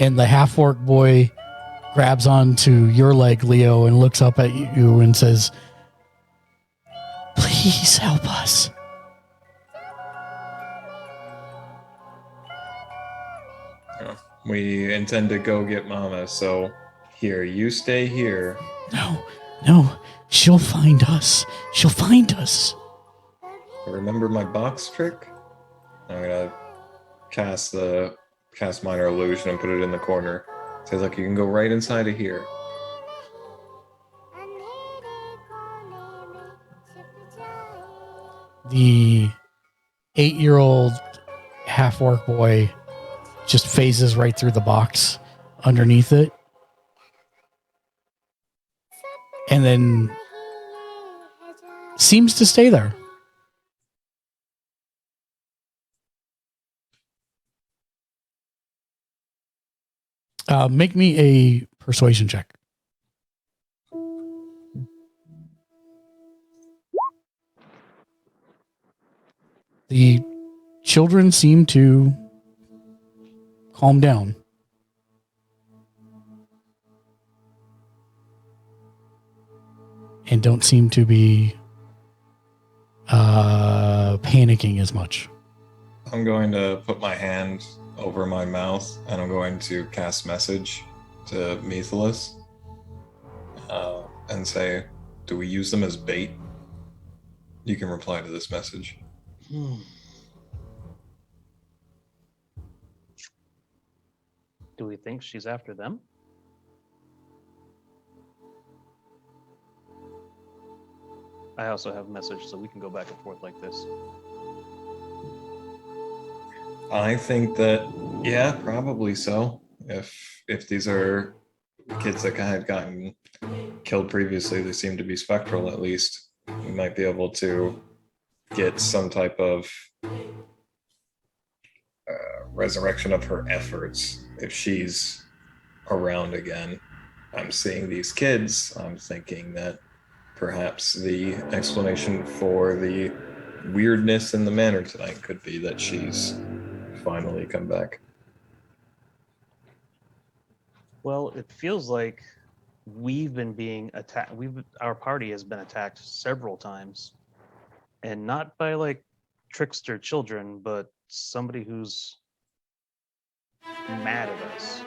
and the half-orc boy grabs onto your leg, Leo, and looks up at you and says, "Please help us." We intend to go get Mama, so here, you stay here. No, she'll find us. She'll find us. Remember my box trick? I'm gonna cast minor illusion and put it in the corner. Says like you can go right inside of here. The 8-year-old half-orc boy just phases right through the box underneath it. And then seems to stay there. Make me a persuasion check. The children seem to calm down. And don't seem to be panicking as much. I'm going to put my hand over my mouth and I'm going to cast message to Methelus and say, do we use them as bait? You can reply to this message. Do we think she's after them? I also have message, so we can go back and forth like this. I think that, yeah, probably so. If these are kids that had gotten killed previously, they seem to be spectral at least. We might be able to get some type of resurrection of her efforts if she's around again. I'm seeing these kids. I'm thinking that perhaps the explanation for the weirdness in the manor tonight could be that she's finally come back. Well, it feels like we've been being attacked. Our party has been attacked several times, and not by like trickster children, but somebody who's mad at us.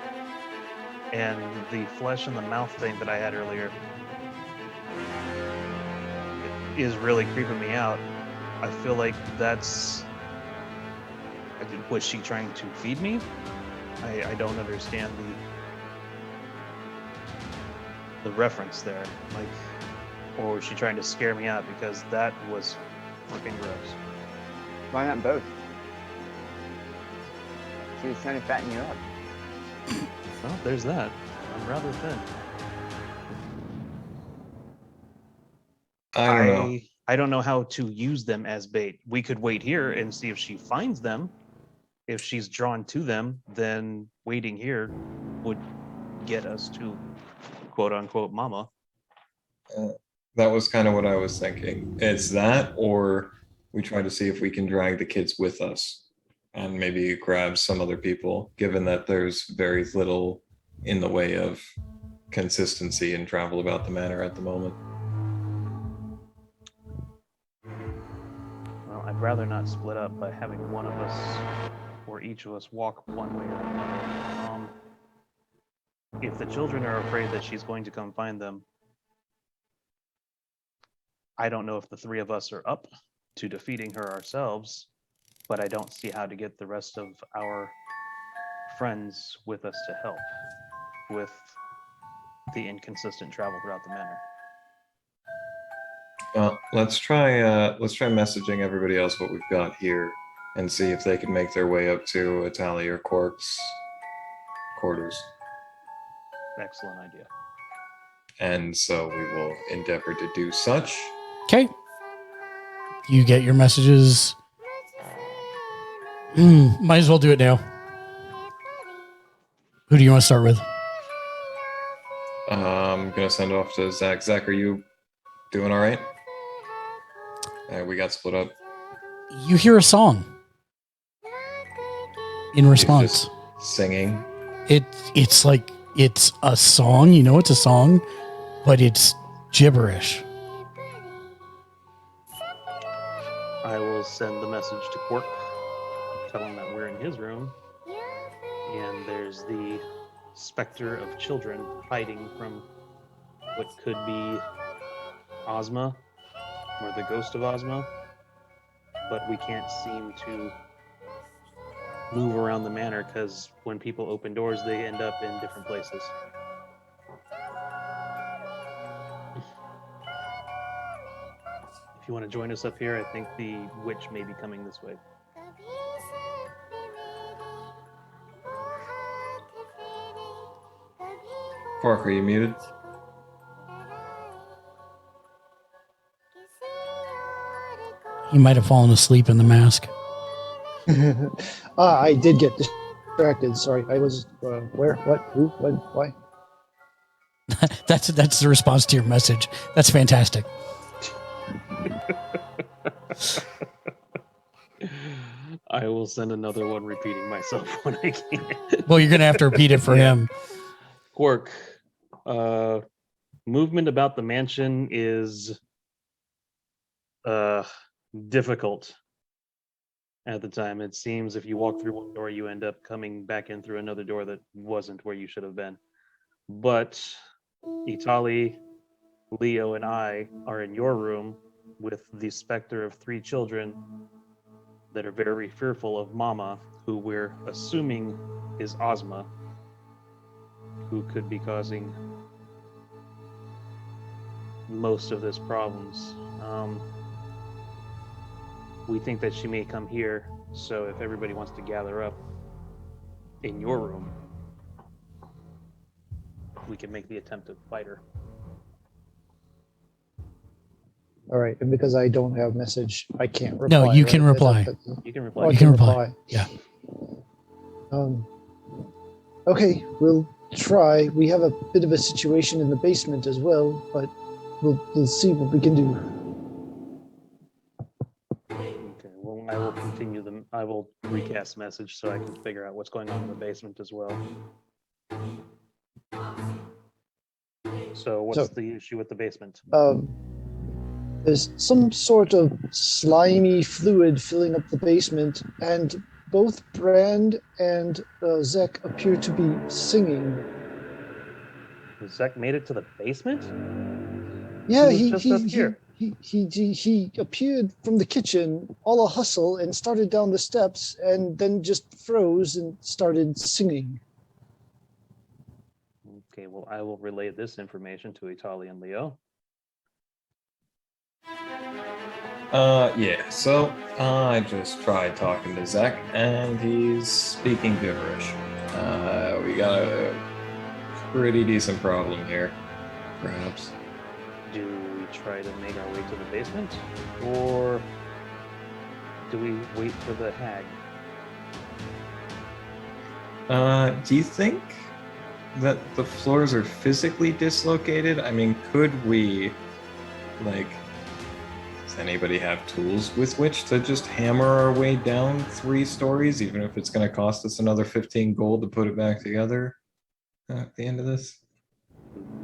And the flesh in the mouth thing that I had earlier is really creeping me out. I feel like that's... Was she trying to feed me? I don't understand the reference there. Like, or was she trying to scare me out? Because that was freaking gross. Why not both? She was trying to fatten you up. Well, there's that. I'm rather thin. I don't know. I don't know how to use them as bait. We could wait here and see if she finds them. If she's drawn to them, then waiting here would get us to quote unquote mama. That was kind of what I was thinking. It's that, or we try to see if we can drag the kids with us and maybe grab some other people, given that there's very little in the way of consistency and travel about the manor at the moment. Well, I'd rather not split up by having one of us or each of us walk one way or another. if the children are afraid that she's going to come find them, I don't know if the three of us are up to defeating her ourselves, but I don't see how to get the rest of our friends with us to help with the inconsistent travel throughout the manor. Well, let's try messaging everybody else what we've got here and see if they can make their way up to Italy or Quark's quarters. Excellent idea. And so we will endeavor to do such. Okay. You get your messages. Might as well do it now. Who do you want to start with? I'm gonna send off to Zach. Zach, are you doing all right? We got split up. You hear a song in response. Just singing. It's like it's a song. You know it's a song, but it's gibberish. I will send the message to Quark, tell him that we're in his room, and there's the specter of children hiding from what could be Ozma or the ghost of Ozma, but we can't seem to move around the manor because when people open doors, they end up in different places. If you want to join us up here, I think the witch may be coming this way. Quark, are you muted? He might have fallen asleep in the mask. I did get distracted. Sorry, I was where, what, who, when, why? That's the response to your message. That's fantastic. I will send another one repeating myself when I can. Well, you're going to have to repeat it for him. Quark, movement about the mansion is difficult at the time. It seems if you walk through one door, you end up coming back in through another door that wasn't where you should have been. But Itali, Leo, and I are in your room with the specter of three children that are very fearful of Mama, who we're assuming is Ozma, who could be causing most of this problems. We think that she may come here, so if everybody wants to gather up in your room, we can make the attempt to fight her. All right, and because I don't have message, I can't reply. No, you can reply. You can Oh, reply. I You can reply. Yeah. Okay, we'll try. We have a bit of a situation in the basement as well, but we'll see what we can do. Okay, well, I will continue them. I will recast message so I can figure out what's going on in the basement as well. So what's the issue with the basement? There's some sort of slimy fluid filling up the basement, and both Brand and Zek appear to be singing. Zek made it to the basement? Yeah, He was just up here. he appeared from the kitchen, all a hustle, and started down the steps, and then just froze and started singing. Okay, well, I will relay this information to Itali and Leo. Yeah, so I just tried talking to Zach, and he's speaking gibberish. We got a pretty decent problem here, perhaps. Do we try to make our way to the basement? Or do we wait for the hag? Do you think that the floors are physically dislocated? I mean, could we, like, does anybody have tools with which to just hammer our way down 3 stories, even if it's going to cost us another 15 gold to put it back together at the end of this?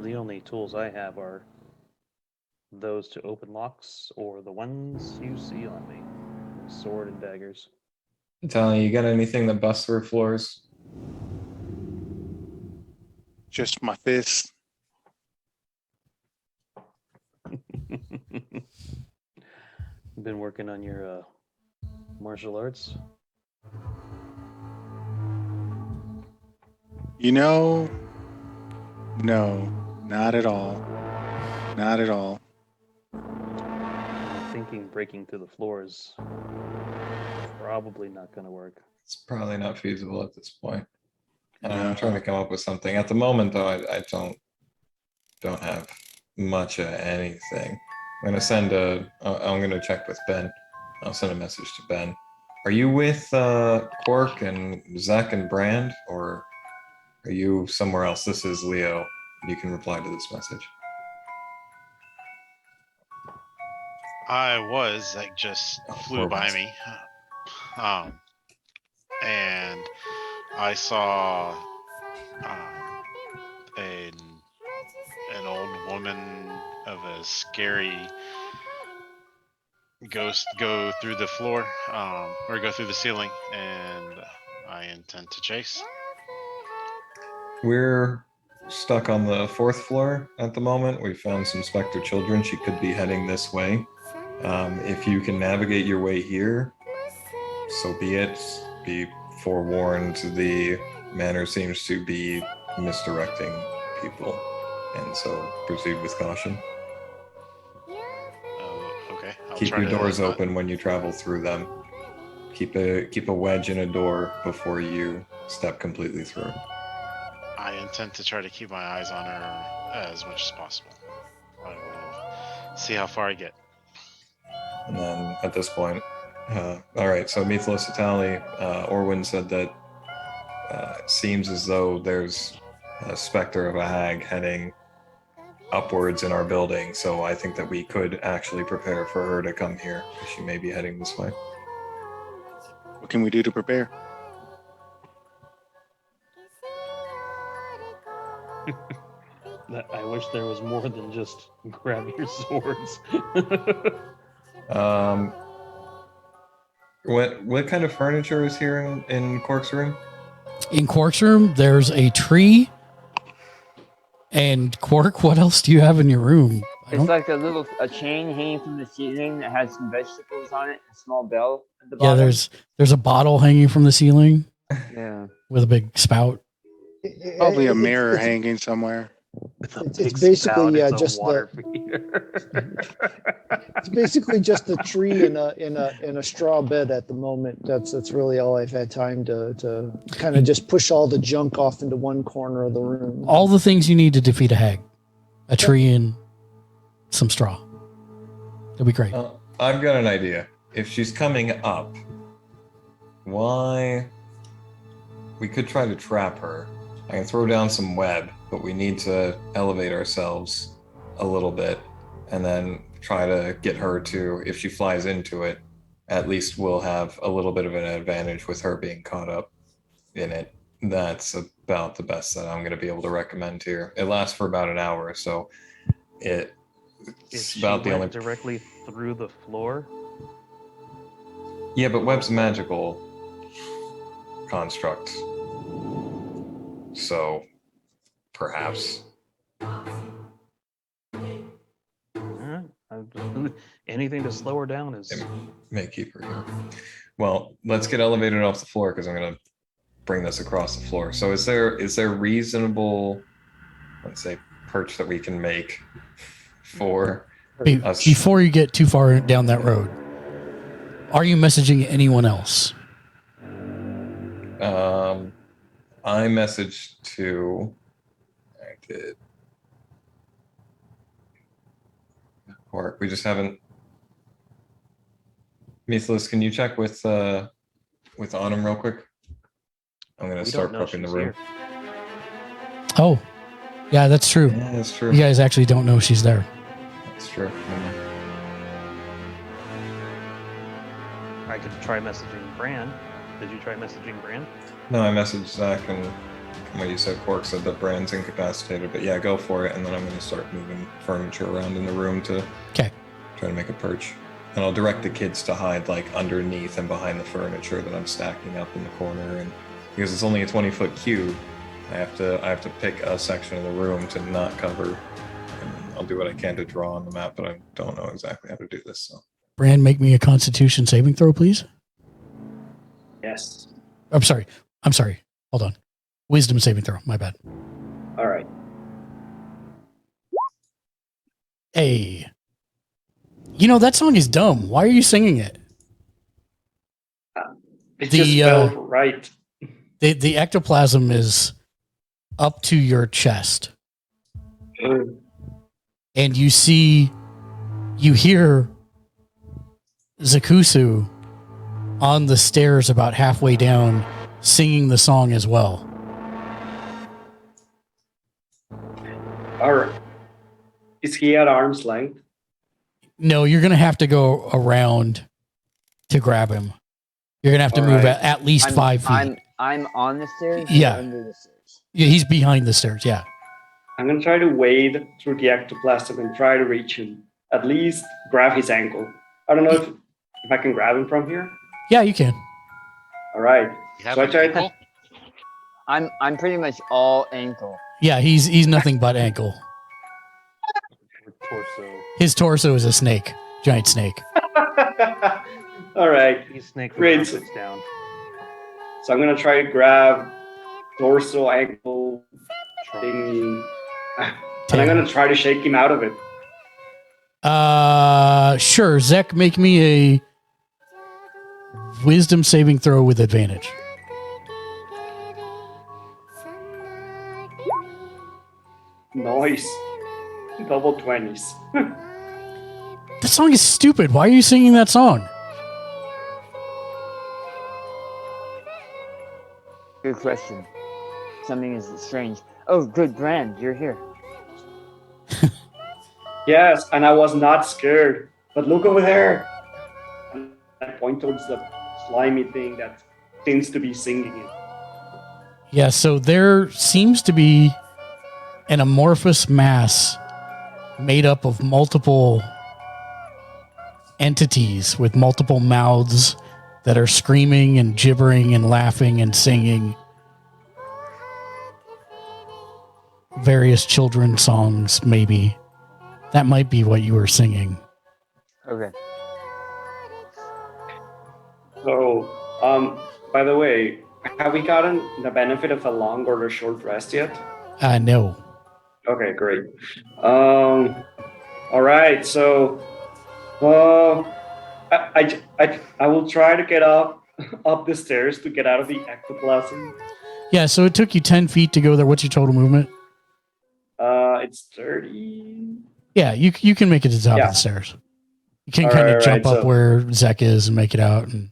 The only tools I have are those to open locks or the ones you see on me. Sword and daggers. Natalia, you got anything that busts through floors? just my fist. Been working on your martial arts? You know, no, not at all. Not at all. I'm thinking breaking through the floor is probably not going to work. It's probably not feasible at this point. I'm trying to come up with something. At the moment, though, I don't have much of anything. I'm gonna check with Ben. I'll send a message to Ben. Are you with Quark and Zach and Brand, or are you somewhere else? This is Leo. You can reply to this message. I was, that just flew by me. And I saw an old woman of a scary ghost go through the floor, or go through the ceiling, and I intend to chase. We're stuck on the 4th floor at the moment. We found some Spectre children. She could be heading this way. If you can navigate your way here, so be it. Be forewarned, the manor seems to be misdirecting people, and so proceed with caution. Okay. Keep your doors open when you travel through them. Keep a wedge in a door before you step completely through. I intend to try to keep my eyes on her as much as possible. I will see how far I get. And then at this point, all right, so Mythos Itali, Orwin said that it seems as though there's a specter of a hag heading upwards in our building, so I think that we could actually prepare for her to come here, because she may be heading this way. What can we do to prepare? I wish there was more than just grab your swords. What kind of furniture is here in Quark's room? In Quark's room, there's a tree. And Quark, what else do you have in your room? It's like a chain hanging from the ceiling that has some vegetables on it, a small bell at the bottom. Yeah, there's a bottle hanging from the ceiling. Yeah. With a big spout. Probably a mirror hanging somewhere. It's basically just water it's basically just a tree in a straw bed at the moment. That's really all I've had time to kind of just push all the junk off into one corner of the room. All the things you need to defeat a hag. A tree and some straw. That'd be great. I've got an idea. If she's coming up, why? We could try to trap her. I can throw down some web, but we need to elevate ourselves a little bit and then try to get her to, if she flies into it, at least we'll have a little bit of an advantage with her being caught up in it. That's about the best that I'm going to be able to recommend here. It lasts for about an hour, so it's about the only... directly through the floor? Yeah, but web's a magical construct. So, perhaps. Anything to slow her down is... It may keep her here. Well, let's get elevated off the floor, because I'm going to bring this across the floor. So is there reasonable, let's say, perch that we can make for us? Before you get too far down that road, are you messaging anyone else? I messaged to... I did. Or we just haven't... Mythos, can you check with Autumn real quick? I'm going to start prepping the room. Oh, yeah, that's true. Yeah, that's true. You guys actually don't know she's there. That's true. I could try messaging Bran. Did you try messaging Bran? No, I messaged Zach, and what you said, Quark said that Bran's incapacitated, but yeah, go for it, and then I'm going to start moving furniture around in the room to try to make a perch. And I'll direct the kids to hide like underneath and behind the furniture that I'm stacking up in the corner, and because it's only a 20-foot cube, I have to pick a section of the room to not cover. And I'll do what I can to draw on the map, but I don't know exactly how to do this. So, Brand, make me a Constitution saving throw, please. Yes. I'm sorry. Hold on. Wisdom saving throw. My bad. All right. Hey. You know, that song is dumb. Why are you singing it? It The, just felt right. The ectoplasm is up to your chest. And you hear Zakusu on the stairs about halfway down singing the song as well. All right. Is he at arm's length? No, you're going to have to go around to grab him. You're going to have to All move right. at least 5 feet. I'm on the stairs. Yeah. Or under the stairs. Yeah, he's behind the stairs. Yeah. I'm going to try to wade through the ectoplasm and try to reach him. At least grab his ankle. I don't know if I can grab him from here. Yeah, you can. All right. You have So I an tried. ankle? I'm pretty much all ankle. Yeah, he's nothing but ankle. Or torso. His torso is a snake, giant snake. All right. He's snake Great. from down. So I'm going to try to grab torso, ankle, thingy. And I'm going to try to shake him out of it. Sure. Zek, make me a wisdom saving throw with advantage. Nice. Double 20s. That song is stupid. Why are you singing that song? Good question. Something is strange. Oh, good, Brand, you're here. Yes, and I was not scared. But look over there. And I point towards the slimy thing that seems to be singing it. Yeah, so there seems to be an amorphous mass made up of multiple entities with multiple mouths that are screaming and gibbering and laughing and singing various children's songs, maybe. That might be what you were singing. Okay. So, by the way, have we gotten the benefit of a long or a short rest yet? No. Okay, great. All right, so I will try to get up the stairs to get out of the ectoplasm. Yeah, so it took you 10 feet to go there. What's your total movement? It's 30. Yeah, you can make it to the top Yeah. of the stairs. You can All kind of right, jump up so- where Zek is and make it out. And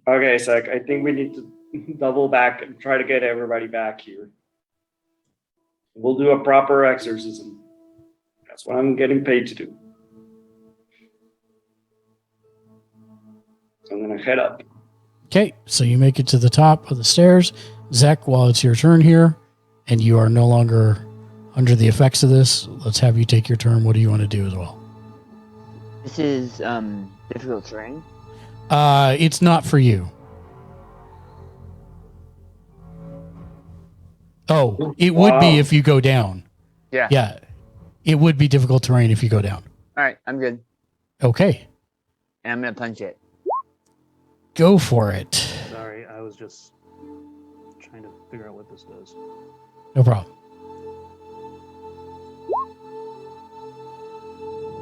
Okay, Zach, I think we need to double back and try to get everybody back here. We'll do a proper exorcism. That's what I'm getting paid to do. So I'm gonna head up. Okay, so you make it to the top of the stairs. Zek, while it's your turn here, and you are no longer under the effects of this, let's have you take your turn. What do you want to do as well? This is difficult terrain. It's not for you. Oh, it would be Wow. if you go down. Yeah. Yeah, it would be difficult terrain if you go down. All right, I'm good. Okay, And I'm gonna punch it. go for it. Sorry, I was just trying to figure out what this does. No problem.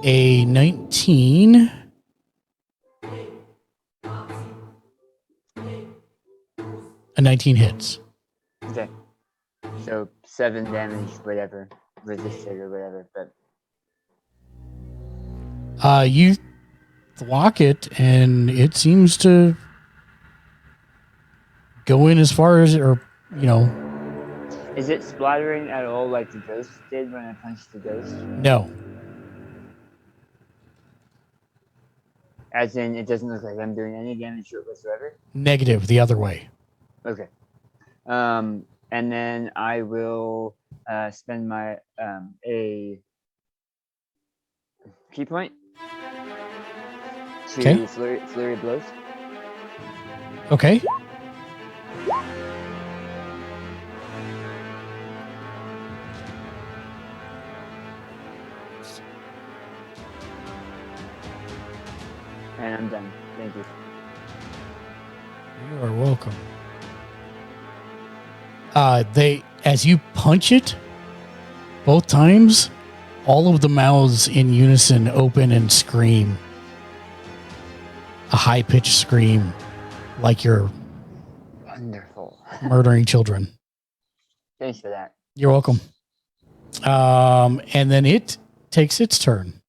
A 19. A 19 hits. Okay. So 7 damage, whatever, resisted or whatever. But You block it, and it seems to go in as far as, or, you know, is it splattering at all like the ghost did when I punched the ghost? no. As in, it doesn't look like I'm doing any damage to it whatsoever. Negative, the other way. Okay. And then I will spend my a key point to Okay. flurry blows. Okay. You are welcome. As you punch it, both times, all of the mouths in unison open and scream. A high-pitched scream, like you're Wonderful. murdering children. Thanks for that. You're welcome. And then it takes its turn.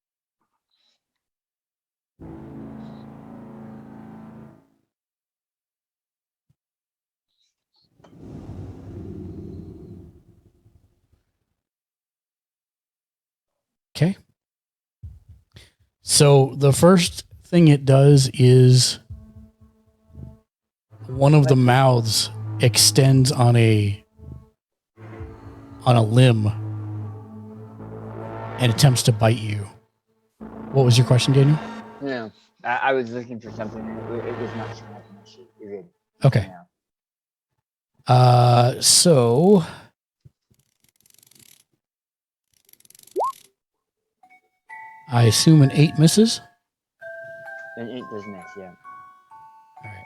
Okay. So the first thing it does is one of the mouths extends on a limb and attempts to bite you. What was your question, Daniel? No, I was looking for something. It was not showing up in my sheet. You're good. Okay. Now. So I assume an 8 misses. An 8 does miss, yeah. All right.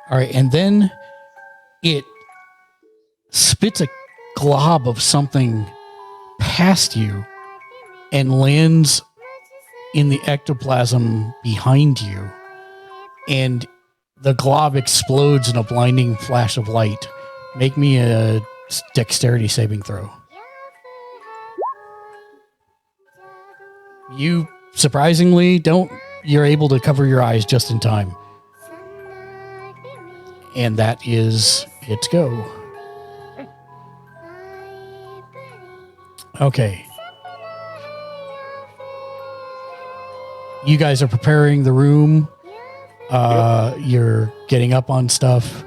All right, and then it spits a glob of something past you and lands in the ectoplasm behind you. And the glob explodes in a blinding flash of light. Make me a dexterity saving throw. You surprisingly you're able to cover your eyes just in time. And that is its go. Okay. You guys are preparing the room. You're getting up on stuff.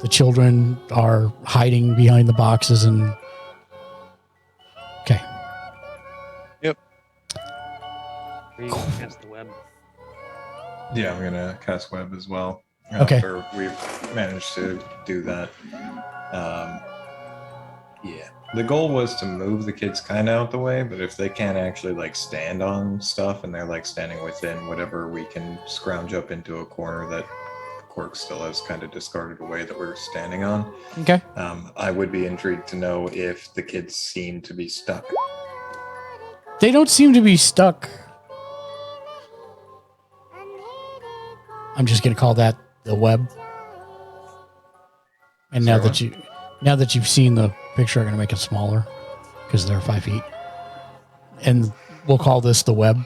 The children are hiding behind the boxes and... Okay. Yep. Are you going to cast the web? Yeah, I'm gonna cast web as well. Okay. After we've managed to do that. Yeah. The goal was to move the kids kind of out the way, but if they can't actually like stand on stuff and they're like standing within whatever we can scrounge up into a corner that Quark still has kind of discarded away that we're standing on. Okay. I would be intrigued to know if the kids seem to be stuck. They don't seem to be stuck. I'm just going to call that the web. And now that you've seen the picture, I'm going to make it smaller because they're 5 feet. And we'll call this the web.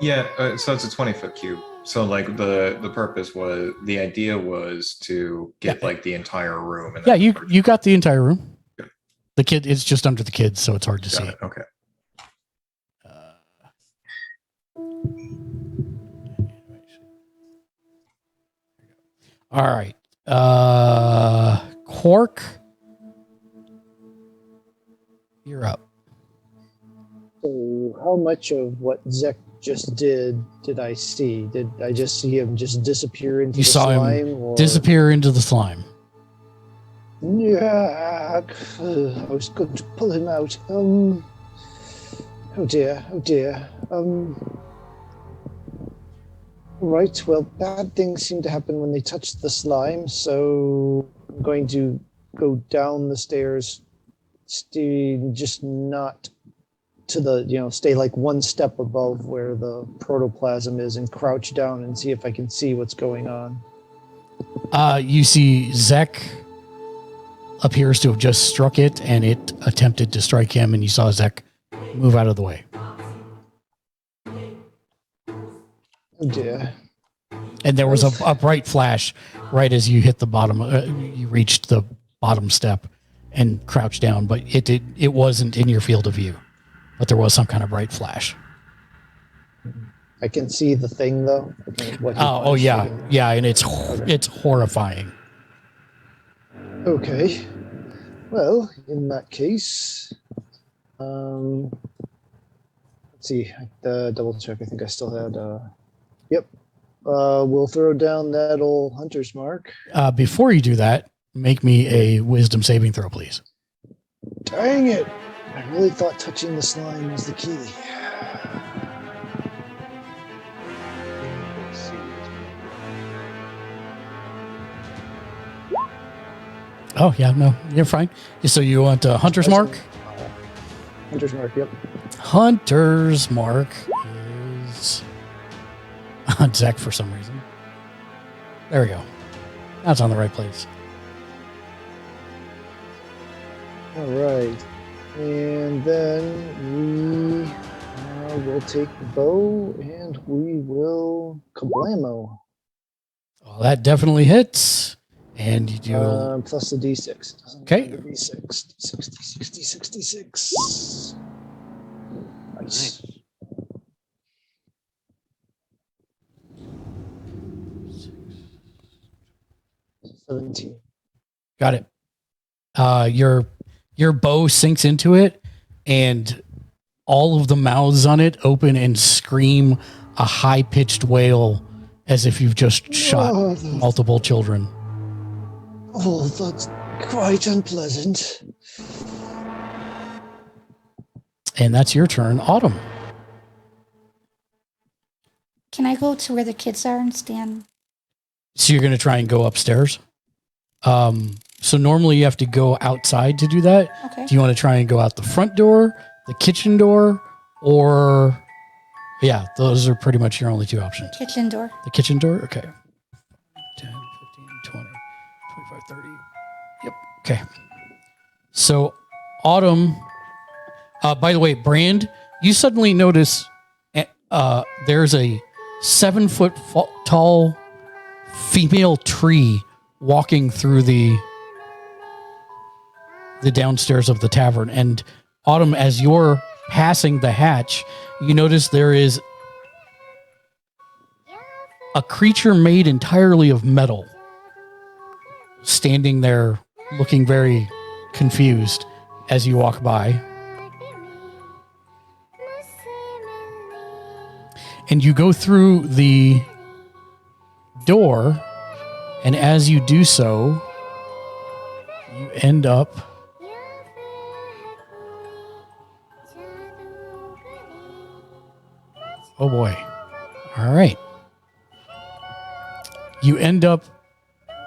Yeah, so it's a 20-foot cube. So like the purpose was, the idea was to get like the entire room. And yeah, you got the entire room. Good. The kid, it's just under the kids, so it's hard to Got see. it. Okay. All right. Quark, you're up. So, how much of what Zek just did I see? Did I just see him just disappear into You the saw slime? him or... disappear into the slime. Yeah, I was going to pull him out. Oh dear. Right, well, bad things seem to happen when they touch the slime, so I'm going to go down the stairs, just not to the, stay like one step above where the protoplasm is and crouch down and see if I can see what's going on. You see Zek appears to have just struck it, and it attempted to strike him, and you saw Zek move out of the way. Oh dear. And there was a bright flash right as you hit the bottom. You reached the bottom step and crouched down, but it wasn't in your field of view. But there was some kind of bright flash. I can see the thing though. Oh yeah, and it's horrifying. Okay. Well, in that case, let's see. Double check. I think I still had. Yep. We'll throw down that old hunter's mark. Before you do that, make me a wisdom saving throw, please. Dang it! I really thought touching the slime was the key. Let's see. Oh, yeah, no, you're fine. So you want Hunter's Mark? Hunter's Mark, yep. Hunter's Mark is on Zach for some reason. There we go. That's on the right place. All right. And then we will take the bow and we will kablamo. Well, that definitely hits. And you do. Plus the d6. Doesn't Okay. matter, d6. 66. Nice. 17. Got it. Your bow sinks into it, and all of the mouths on it open and scream a high-pitched wail as if you've just shot multiple children. Oh, that's quite unpleasant. And that's your turn, Autumn. Can I go to where the kids are and stand? So you're going to try and go upstairs. So normally you have to go outside to do that. Okay. Do you want to try and go out the front door, the kitchen door, or... Yeah, those are pretty much your only two options. Kitchen door. The kitchen door? Okay. 10, 15, 20, 25, 30. Yep. Okay. So, Autumn... by the way, Brand, you suddenly notice there's a 7-foot tall female tree walking through the downstairs of the tavern. And Autumn, as you're passing the hatch, you notice there is a creature made entirely of metal standing there looking very confused as you walk by. And you go through the door, and as you do so, you end up... Oh boy. All right. You end up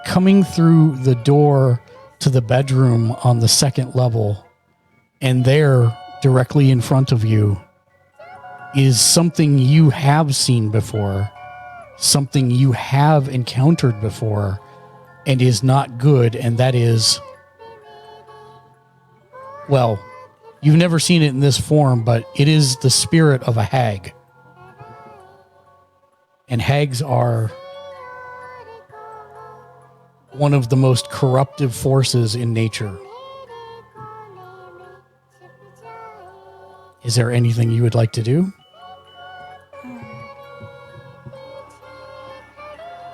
coming through the door to the bedroom on the second level, and there, directly in front of you, is something you have seen before, something you have encountered before, and is not good, and that is, well, you've never seen it in this form, but it is the spirit of a hag. And hags are one of the most corruptive forces in nature. Is there anything you would like to do?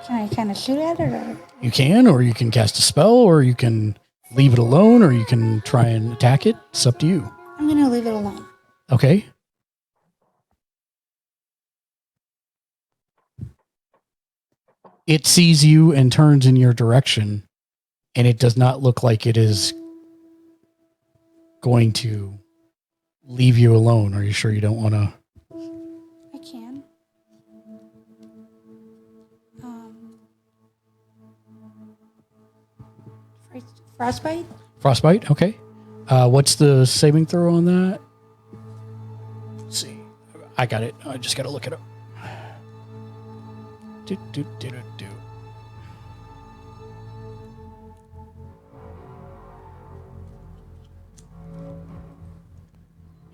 Can I kind of shoot at it? Or? You can, or you can cast a spell, or you can leave it alone, or you can try and attack it. It's up to you. I'm going to leave it alone. Okay. It sees you and turns in your direction, and it does not look like it is going to leave you alone. Are you sure you don't want to? I can. Frostbite? Frostbite, okay. What's the saving throw on that? Let's see. I got it. I just got to look it up.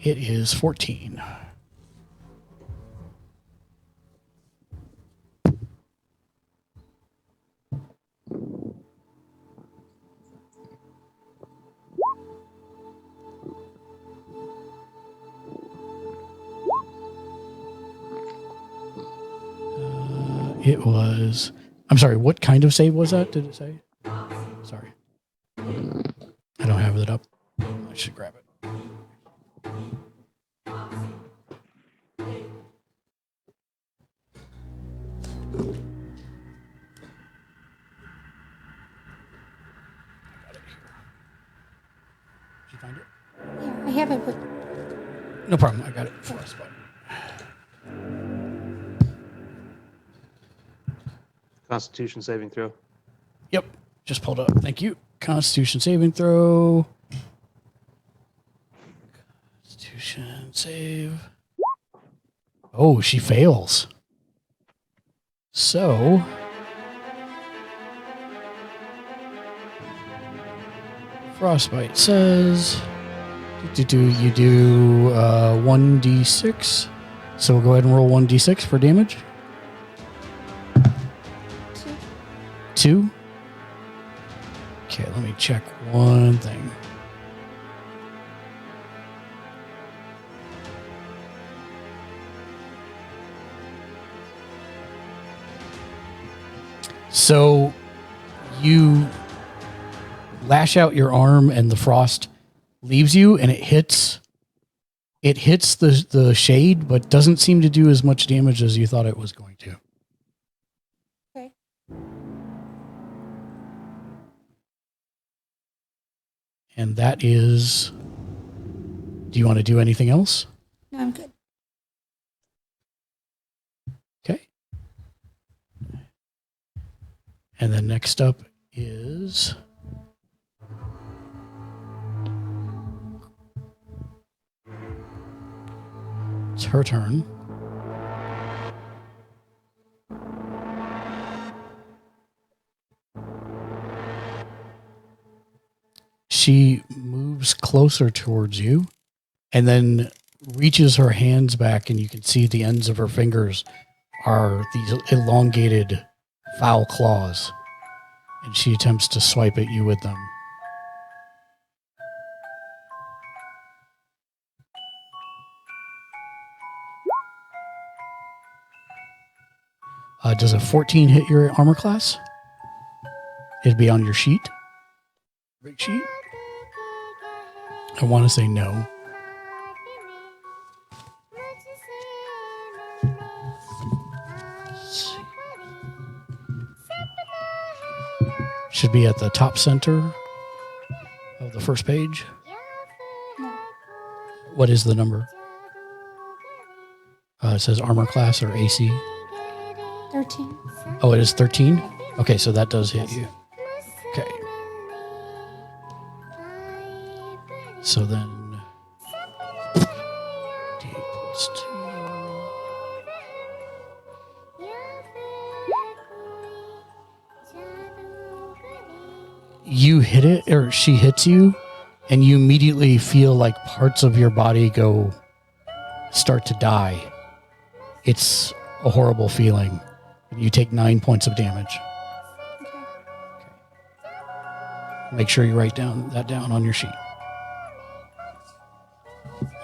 It is 14. It was... I'm sorry, what kind of save was that? Did it say? Sorry. I don't have it up. I should grab it. it here. Did you find it? Yeah, I have it, but No problem. I got it. Frostbite. Constitution saving throw. Yep. Just pulled up. Thank you. Constitution saving throw. Constitution save. Oh, she fails. So Frostbite says you do 1d6. So we'll go ahead and roll 1d6 for damage. 2. Okay, let me check one thing. So you lash out your arm and the frost leaves you and it hits the shade, but doesn't seem to do as much damage as you thought it was going to. okay. And that is, do you want to do anything else? No, I'm good. Okay. And then next up is it's her turn. She moves closer towards you and then reaches her hands back, and you can see the ends of her fingers are these elongated foul claws, and she attempts to swipe at you with them. Does a 14 hit your armor class? It'd be on your sheet. Break sheet. I want to say no. Should be at the top center of the first page. What is the number? It says armor class or AC. 13. Oh, it is 13? Okay, so that does hit you. Okay. So then D plus 2. You hit it, or she hits you, and you immediately feel like parts of your body start to die. It's a horrible feeling. You take 9 points of damage. Okay. Make sure you write that down on your sheet.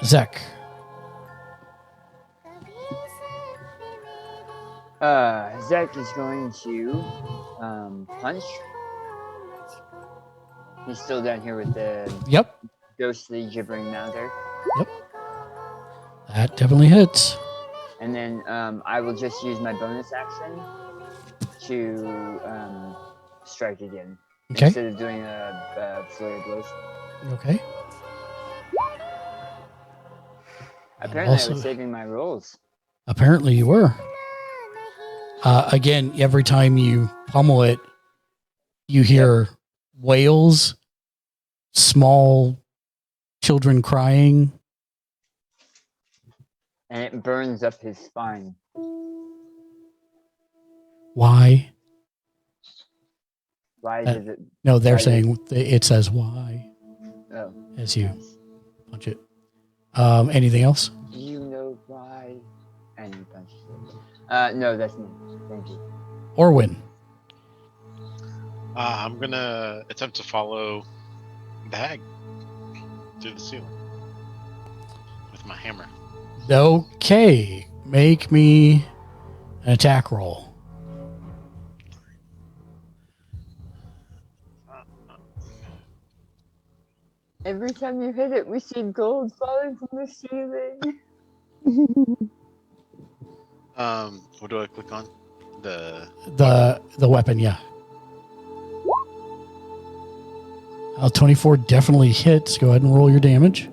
Zek. Zach is going to punch. He's still down here with the Yep. ghostly gibbering mouther. Yep. That definitely hits. And then I will just use my bonus action to strike again. Okay. Instead of doing a flurry of blows. Okay. Apparently also- I was saving my rolls. Apparently you were. Again, every time you pummel it, you hear wails, small children crying. And it burns up his spine. Why? Why does it? No, they're Why does- saying it says why Oh. as you punch it. Anything else? Do you know why? And you punch it. No, that's me. Thank you. Orwin. I'm gonna attempt to follow the hag through the ceiling with my hammer. Okay. Make me an attack roll. Every time you hit it, we see gold falling from the ceiling. What do I click on? The weapon, yeah. 24 definitely hits. Go ahead and roll your damage.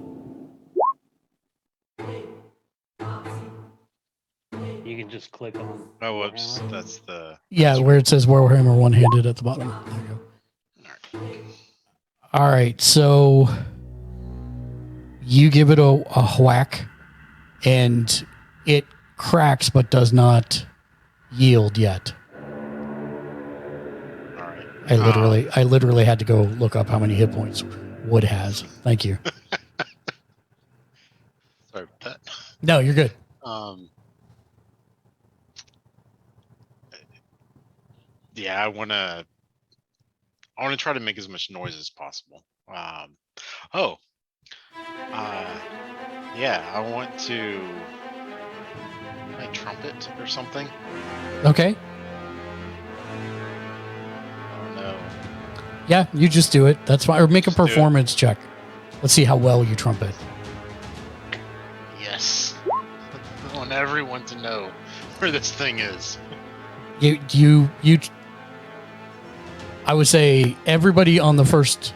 You can just click on. Oh, whoops. Warhammer. That's the. Yeah, where it says Warhammer one-handed at the bottom. There you go. Alright. All right, so you give it a whack, and it cracks but does not yield yet. Alright. I literally had to go look up how many hit points wood has. Thank you. Sorry about that. No, you're good. Yeah, I wanna try to make as much noise as possible. Yeah, I want to like trumpet or something. Okay. Oh no. Yeah, you just do it. That's fine. Or make a Just do it. performance check. Let's see how well you trumpet. Yes. I want everyone to know where this thing is. You I would say everybody on the first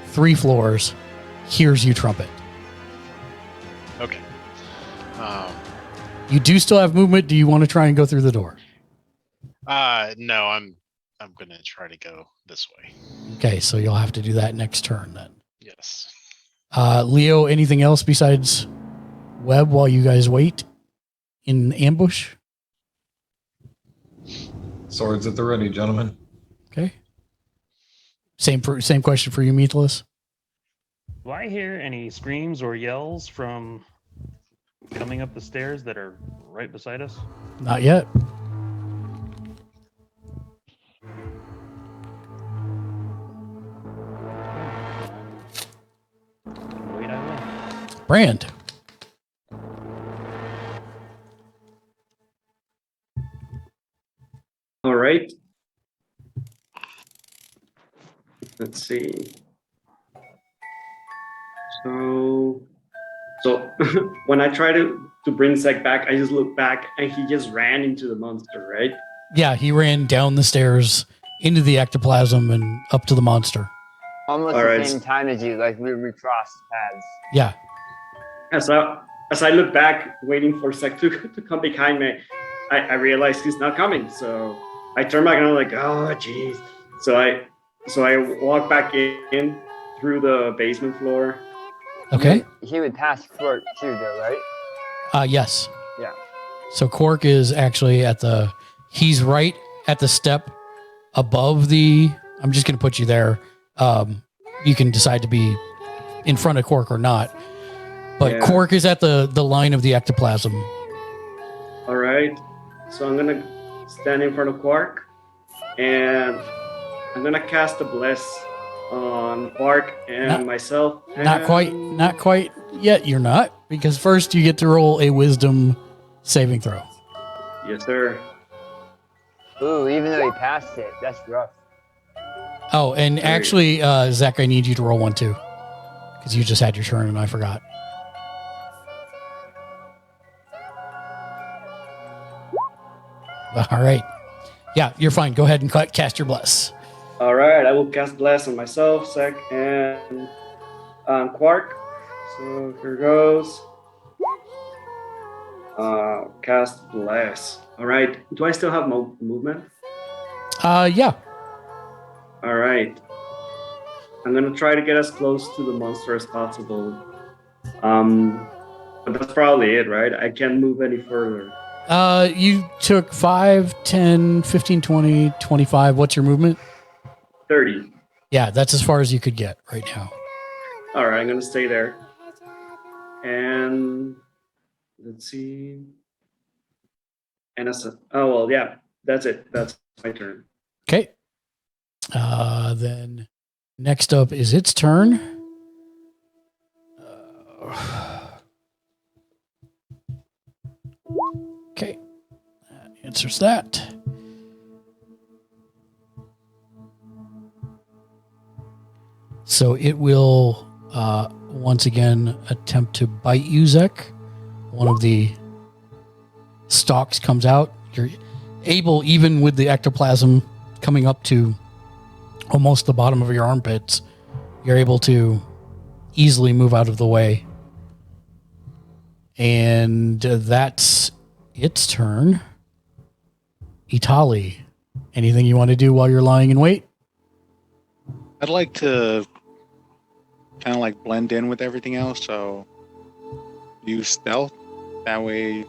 3 floors hears you trumpet. Okay. You do still have movement. Do you want to try and go through the door? No, I'm gonna try to go this way. Okay, so you'll have to do that next turn then. Yes. Leo, anything else besides web while you guys wait in ambush? Swords at the ready, gentlemen. Okay. Same question for you, Meathless. Do I hear any screams or yells from coming up the stairs that are right beside us? Not yet. Wait, I will. Brand. All right. Let's see. So when I try to bring Zach back, I just look back and he just ran into the monster, right? Yeah, he ran down the stairs into the ectoplasm and up to the monster. Almost All the right. same time as you, like we crossed paths. Yeah. As I look back, waiting for Zach to come behind me, I realize he's not coming. So I turn back and I'm like, oh, jeez. So I walk back in through the basement floor. Okay. He would pass Quark too, though, right? Yes. Yeah. So Quark is actually he's right at the step above I'm just going to put you there. You can decide to be in front of Quark or not. But Yeah. Quark is at the line of the ectoplasm. All right. So I'm going to stand in front of Quark and I'm going to cast a bless on Quark and myself. Not quite yet. You're not, because first you get to roll a wisdom saving throw. Yes, sir. Ooh, even though he passed it, that's rough. Oh, and actually, Zach, I need you to roll one too, because you just had your turn and I forgot. All right. Yeah, you're fine. Go ahead and cast your bless. All right. I will cast bless on myself, Zach, and Quark. So here goes. Cast bless. All right. Do I still have movement? Yeah. All right. I'm gonna try to get as close to the monster as possible. But that's probably it, right? I can't move any further. You took 5, 10, 15, 20, 25. What's your movement? 30. Yeah, that's as far as you could get right now. All right, I'm gonna stay there. And let's see. And yeah, that's it. That's my turn. Okay. Then next up is its turn. Okay. That answers that. So it will once again attempt to bite you, Zek. One of the stalks comes out. You're able, even with the ectoplasm coming up to almost the bottom of your armpits, You're able to easily move out of the way. And that's its turn. Itali, anything you want to do while you're lying in wait? I'd like to kind of like blend in with everything else, so use stealth. That way,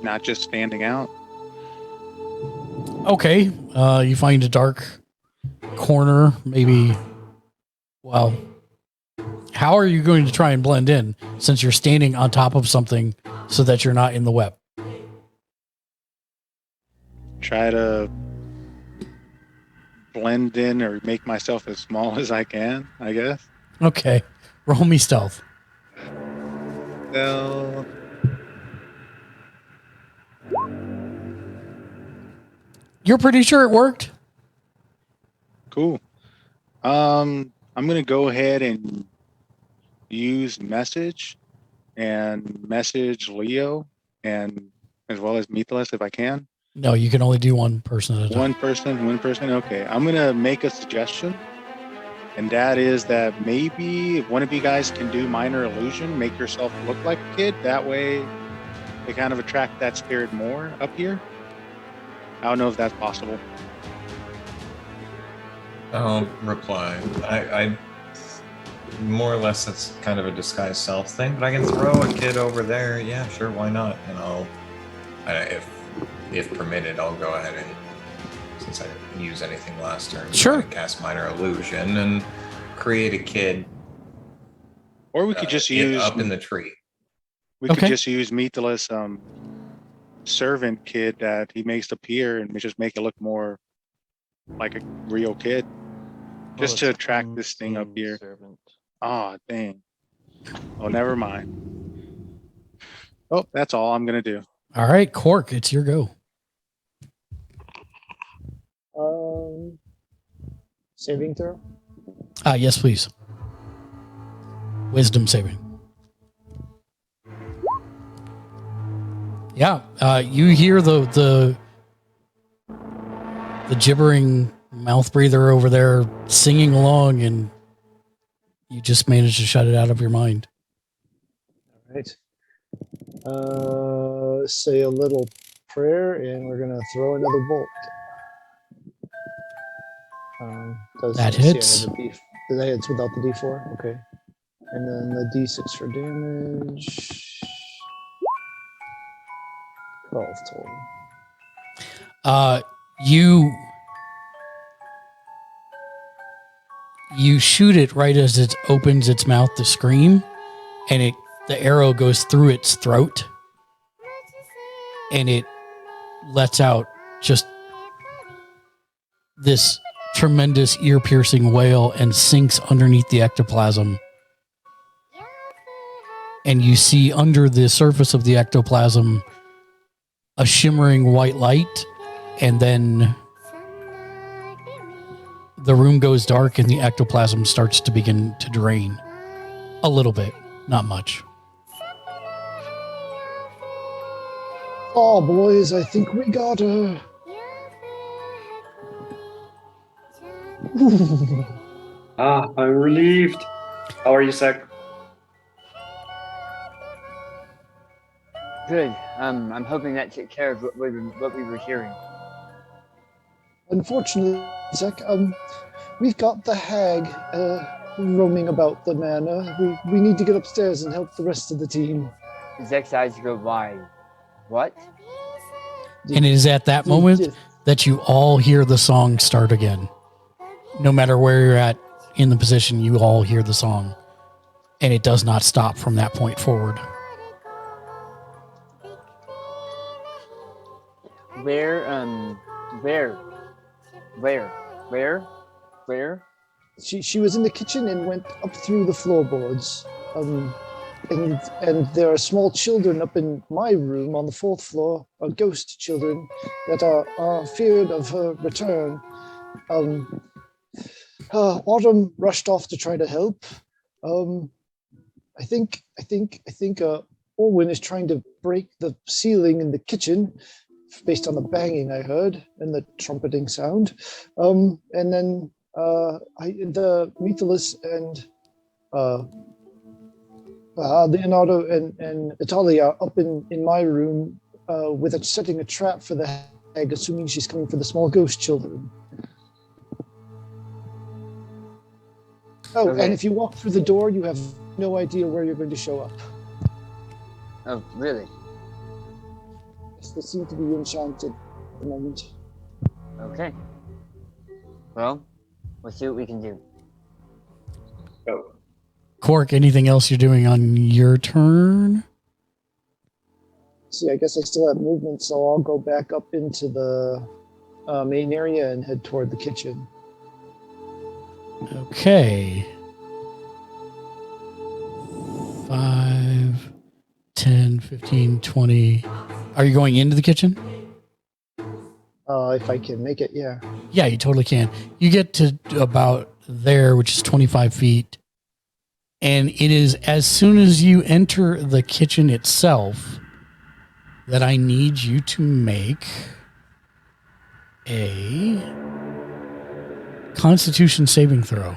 not just standing out. Okay. You find a dark corner, maybe. Well, how are you going to try and blend in since you're standing on top of something so that you're not in the web? Try to blend in or make myself as small as I can, I guess. Okay. Roll me stealth. Well, You're pretty sure it worked? cool. I'm gonna go ahead and use message and message Leo and as well as Mythos if I can. No, you can only do one person at a time. One person. Okay. I'm gonna make a suggestion. And that is that maybe if one of you guys can do minor illusion, make yourself look like a kid. That way they kind of attract that spirit more up here. I don't know if that's possible. I'll reply. I more or less that's kind of a disguised self thing, but I can throw a kid over there. Yeah, sure, why not? And if permitted, I'll go ahead and, since I didn't use anything last turn, Sure, cast minor illusion and create a kid. Or we could just use up in the tree. We could just use Mythos servant kid that he makes appear and we just make it look more like a real kid. Just to attract this thing up here. Servant. Oh, dang. Oh, never mind. Oh, that's all I'm going to do. All right, Cork, it's your go. Saving throw? Yes, please. Wisdom saving. Yeah, you hear the gibbering mouth breather over there singing along, and you just managed to shut it out of your mind. All right. Say a little prayer, and we're gonna throw another bolt. That hits. That hits without the D4. Okay. And then the D6 for damage. 12 total. You shoot it right as it opens its mouth to scream, and the arrow goes through its throat, and it lets out just this tremendous ear-piercing wail and sinks underneath the ectoplasm. And you see under the surface of the ectoplasm a shimmering white light, and then the room goes dark and the ectoplasm starts to begin to drain. A little bit, not much. Oh, boys, I think we got her. I'm relieved. How are you, Zach? Good. I'm hoping that took care of what we were hearing. Unfortunately, Zach, we've got the hag roaming about the manor. We need to get upstairs and help the rest of the team. Zek's eyes go wide. What? And it is at that moment that you all hear the song start again. No matter where you're at in the position, you all hear the song. And it does not stop from that point forward. Where? She was in the kitchen and went up through the floorboards. And there are small children up in my room on the 4th floor, ghost children that are feared of her return. Autumn rushed off to try to help. I think Orwin is trying to break the ceiling in the kitchen based on the banging I heard and the trumpeting sound. And then The Mythilus and Leonardo and Italia are up in my room setting a trap for the hag, assuming she's coming for the small ghost children. Oh, Okay. and if you walk through the door, you have no idea where you're going to show up. Oh, really? Yes, they seem to be enchanted at the moment. Okay. Well, we'll see what we can do. Oh, Cork, anything else you're doing on your turn? See, I guess I still have movement, so I'll go back up into the main area and head toward the kitchen. Okay. 5, 10, 15, 20. Are you going into the kitchen? If I can make it, yeah. Yeah, you totally can. You get to about there, which is 25 feet. And it is as soon as you enter the kitchen itself that I need you to make a Constitution saving throw.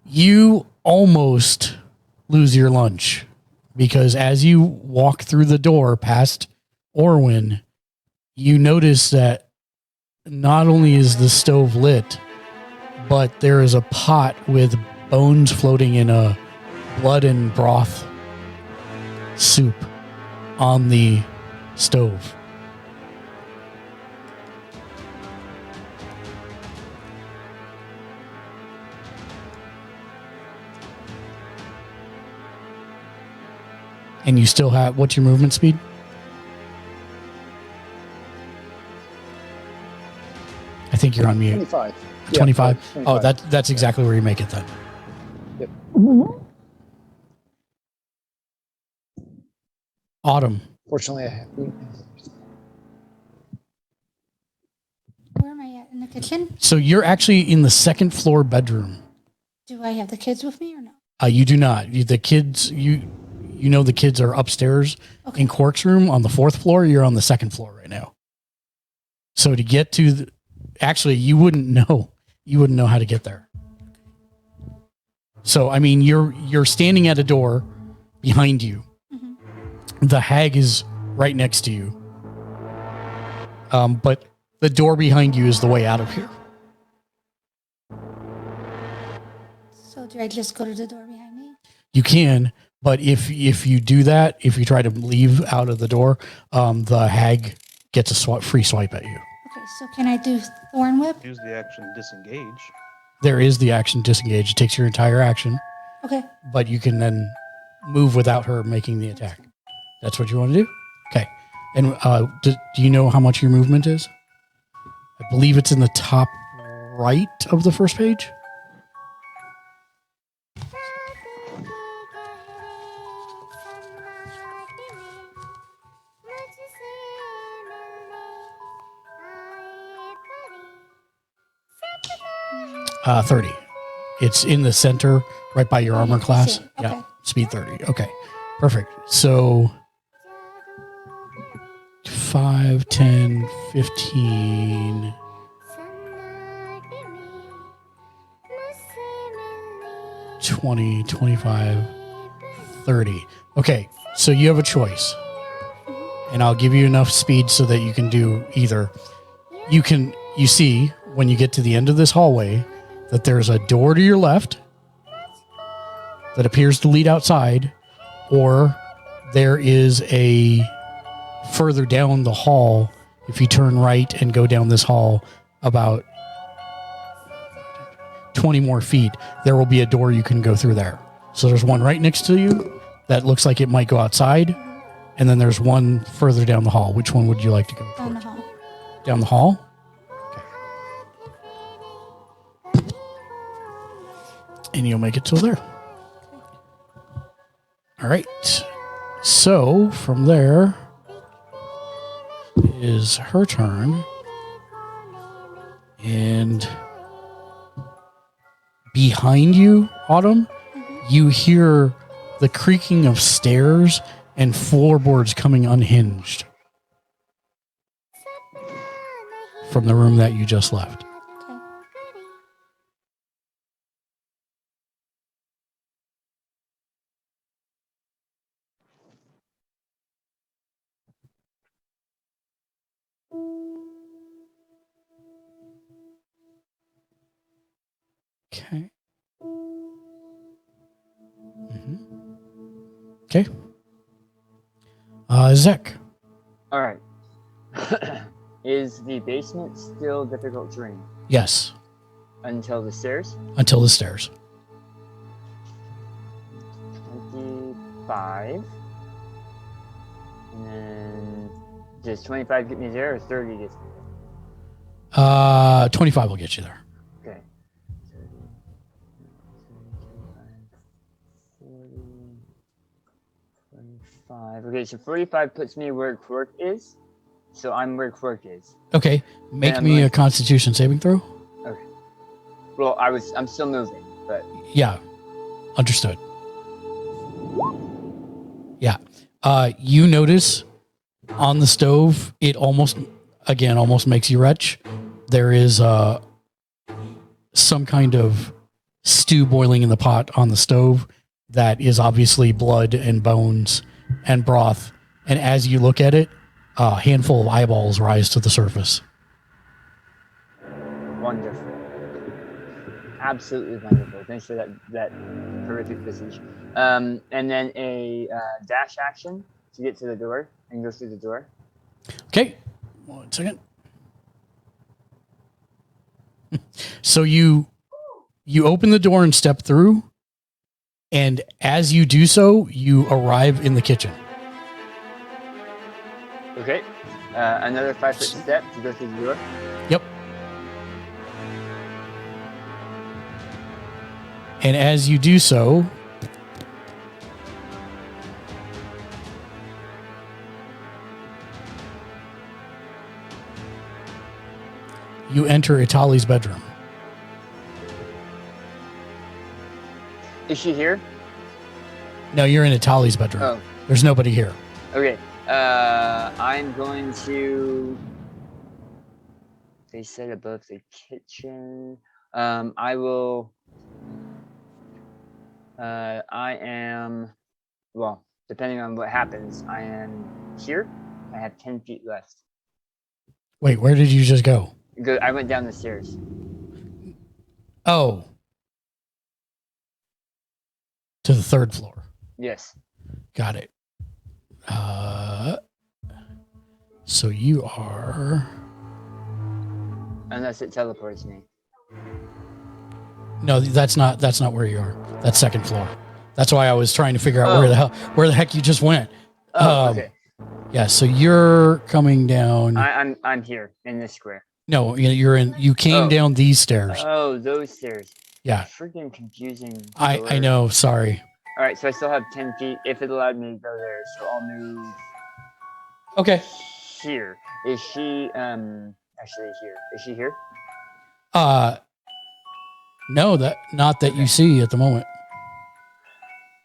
You almost lose your lunch because as you walk through the door past Orwin, you notice that not only is the stove lit, but there is a pot with bones floating in a blood and broth soup on the stove. And you still have, what's your movement speed? I think you're on mute. 25. 25? Yeah, Oh, that's exactly where you make it then. Yep. Autumn. Fortunately, I have. Where am I at? In the kitchen? So you're actually in the second floor bedroom. Do I have the kids with me or no? You do not. The kids, you know the kids are upstairs Okay. in Quark's room on the 4th floor. You're on the 2nd floor right now. So to get to the, actually, you wouldn't know how to get there. So, I mean, you're standing at a door behind you. Mm-hmm. The hag is right next to you. But the door behind you is the way out of here. So do I just go to the door behind me? You can, but if you do that, if you try to leave out of the door, the hag gets a free swipe at you. Okay, so can I do Thorn Whip? Use the action disengage. There is the action disengage. It takes your entire action, Okay. but you can then move without her making the attack. That's what you want to do? Okay. And do you know how much your movement is? I believe it's in the top right of the first page. Uh, 30. It's in the center, right by your armor class. Okay. Yeah, speed 30. Okay, perfect. So 5, 10, 15, 20, 25, 30. Okay, so you have a choice. And I'll give you enough speed so that you can do either. You see, when you get to the end of this hallway, that there's a door to your left that appears to lead outside, or there is a further down the hall. If you turn right and go down this hall about 20 more feet, there will be a door you can go through there. So there's one right next to you that looks like it might go outside, and then there's one further down the hall. Which one would you like to go Down the towards? hall. Down the hall? And you'll make it till there. All right. So from there is her turn. And behind you, Autumn, you hear the creaking of stairs and floorboards coming unhinged from the room that you just left. Okay. Okay. Okay. Zek. All right. Is the basement still difficult terrain Yes. until the stairs? Until the stairs. 25. And then does 25 get me there or 30 gets me there? 25 will get you there. Okay. 30, 40, 45. Okay, so 45 puts me where Quirk is. So I'm where Quirk is. Okay. Make And me I'm a Constitution saving throw. Okay. Well, I'm still moving, but Yeah. Understood. Yeah. You notice on the stove, it almost makes you retch. There is some kind of stew boiling in the pot on the stove that is obviously blood and bones and broth. And as you look at it, a handful of eyeballs rise to the surface. wonderful. Absolutely wonderful. Thanks for that horrific visage. And then a dash action to get to the door and go through the door. Okay. 1 second. So you open the door and step through, and as you do so, you arrive in the kitchen. Okay. Another 5-foot step to go through the door. Yep. And as you do so, you enter Itali's bedroom. Is she here? No, you're in Itali's bedroom. Oh. There's nobody here. Okay. I'm going to. They said above the kitchen. I will. I am. Well, depending on what happens, I am here. I have 10 feet left. Wait, where did you just go? I went down the stairs. Oh. To the third floor. Yes. Got it. So you are. Unless it teleports me. No, that's not where you are. That's second floor. That's why I was trying to figure out where the heck you just went. Oh, okay. Yeah, so you're coming down. I'm here in this square. No, you're in. You came down these stairs. Oh, those stairs. Yeah. Freaking confusing. I know. Sorry. All right, so I still have 10 feet if it allowed me to go there. So I'll move. Okay. Here. Is she actually here? Is she here? No, not that you see at the moment.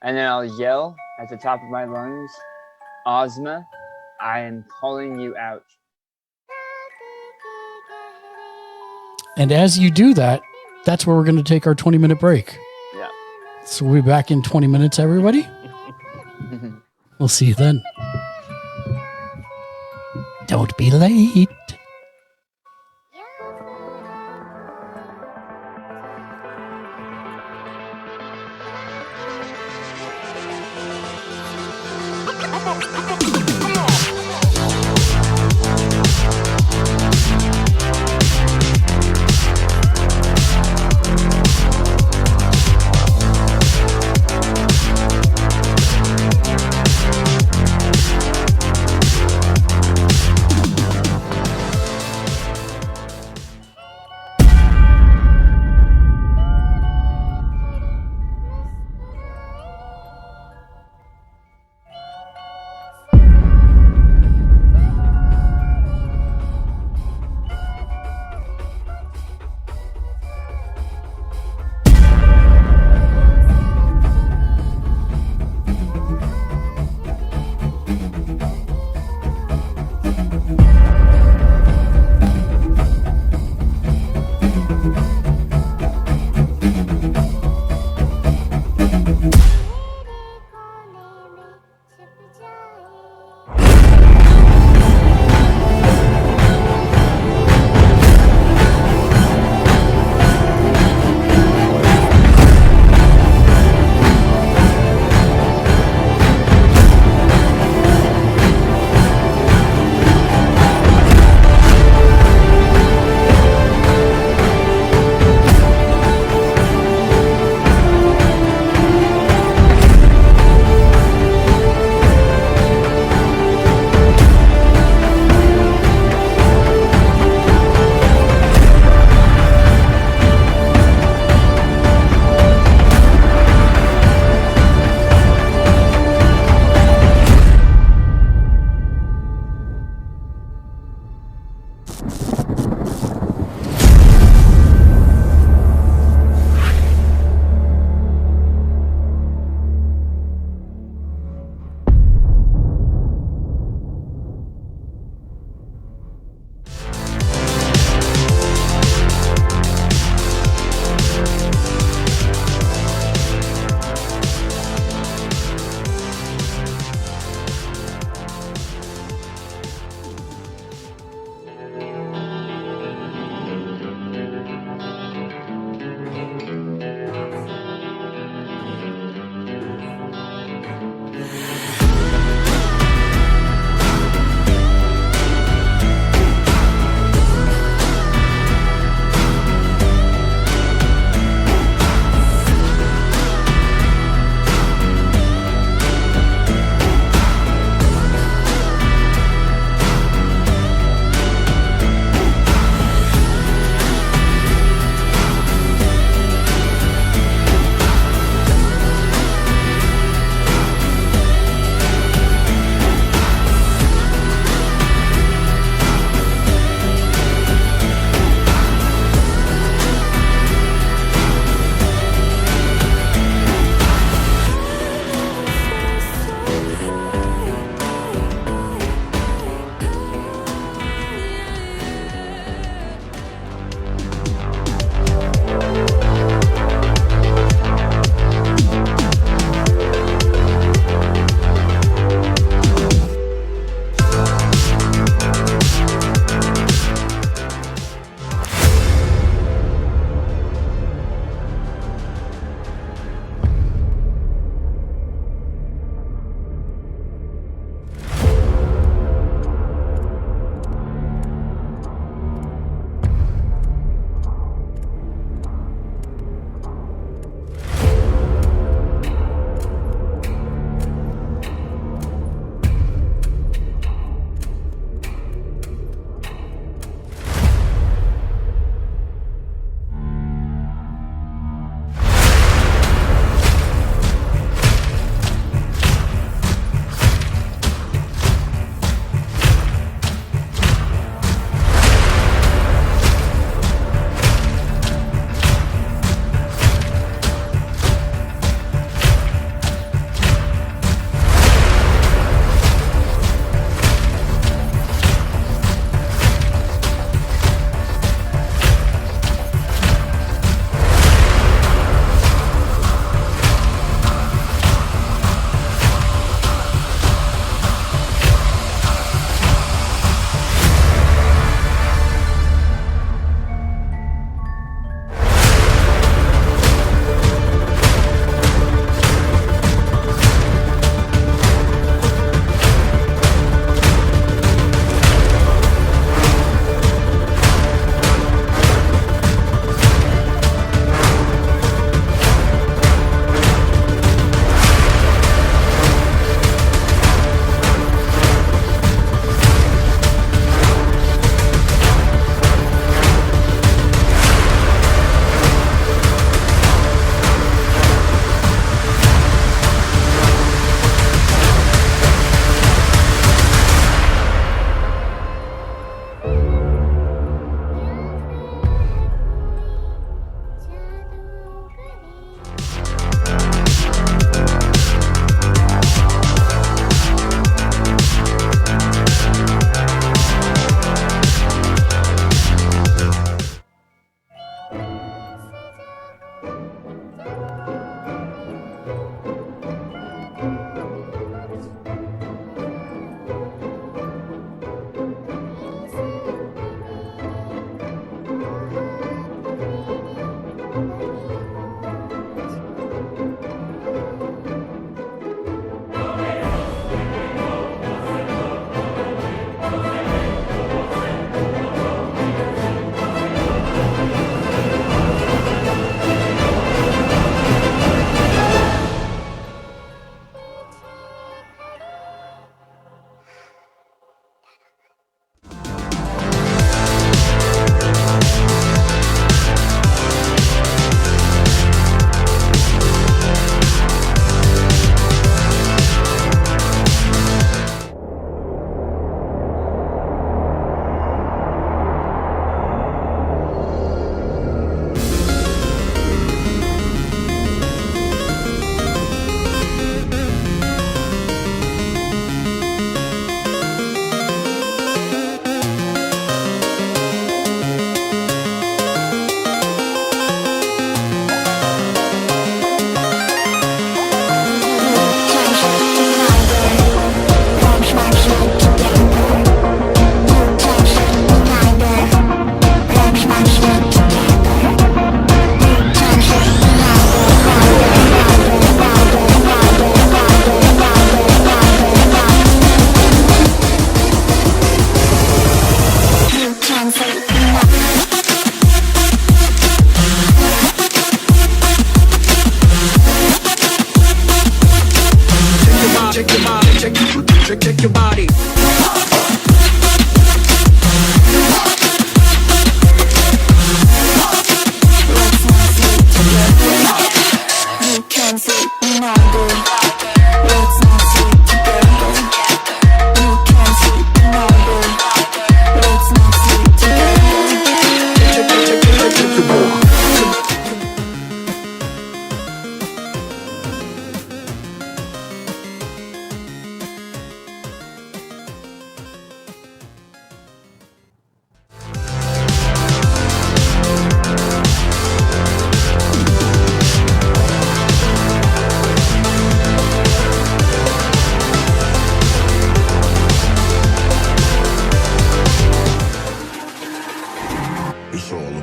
And then I'll yell at the top of my lungs, Ozma, I am calling you out. And as you do that, that's where we're going to take our 20-minute break. Yeah. So we'll be back in 20 minutes, everybody. We'll see you then. Don't be late.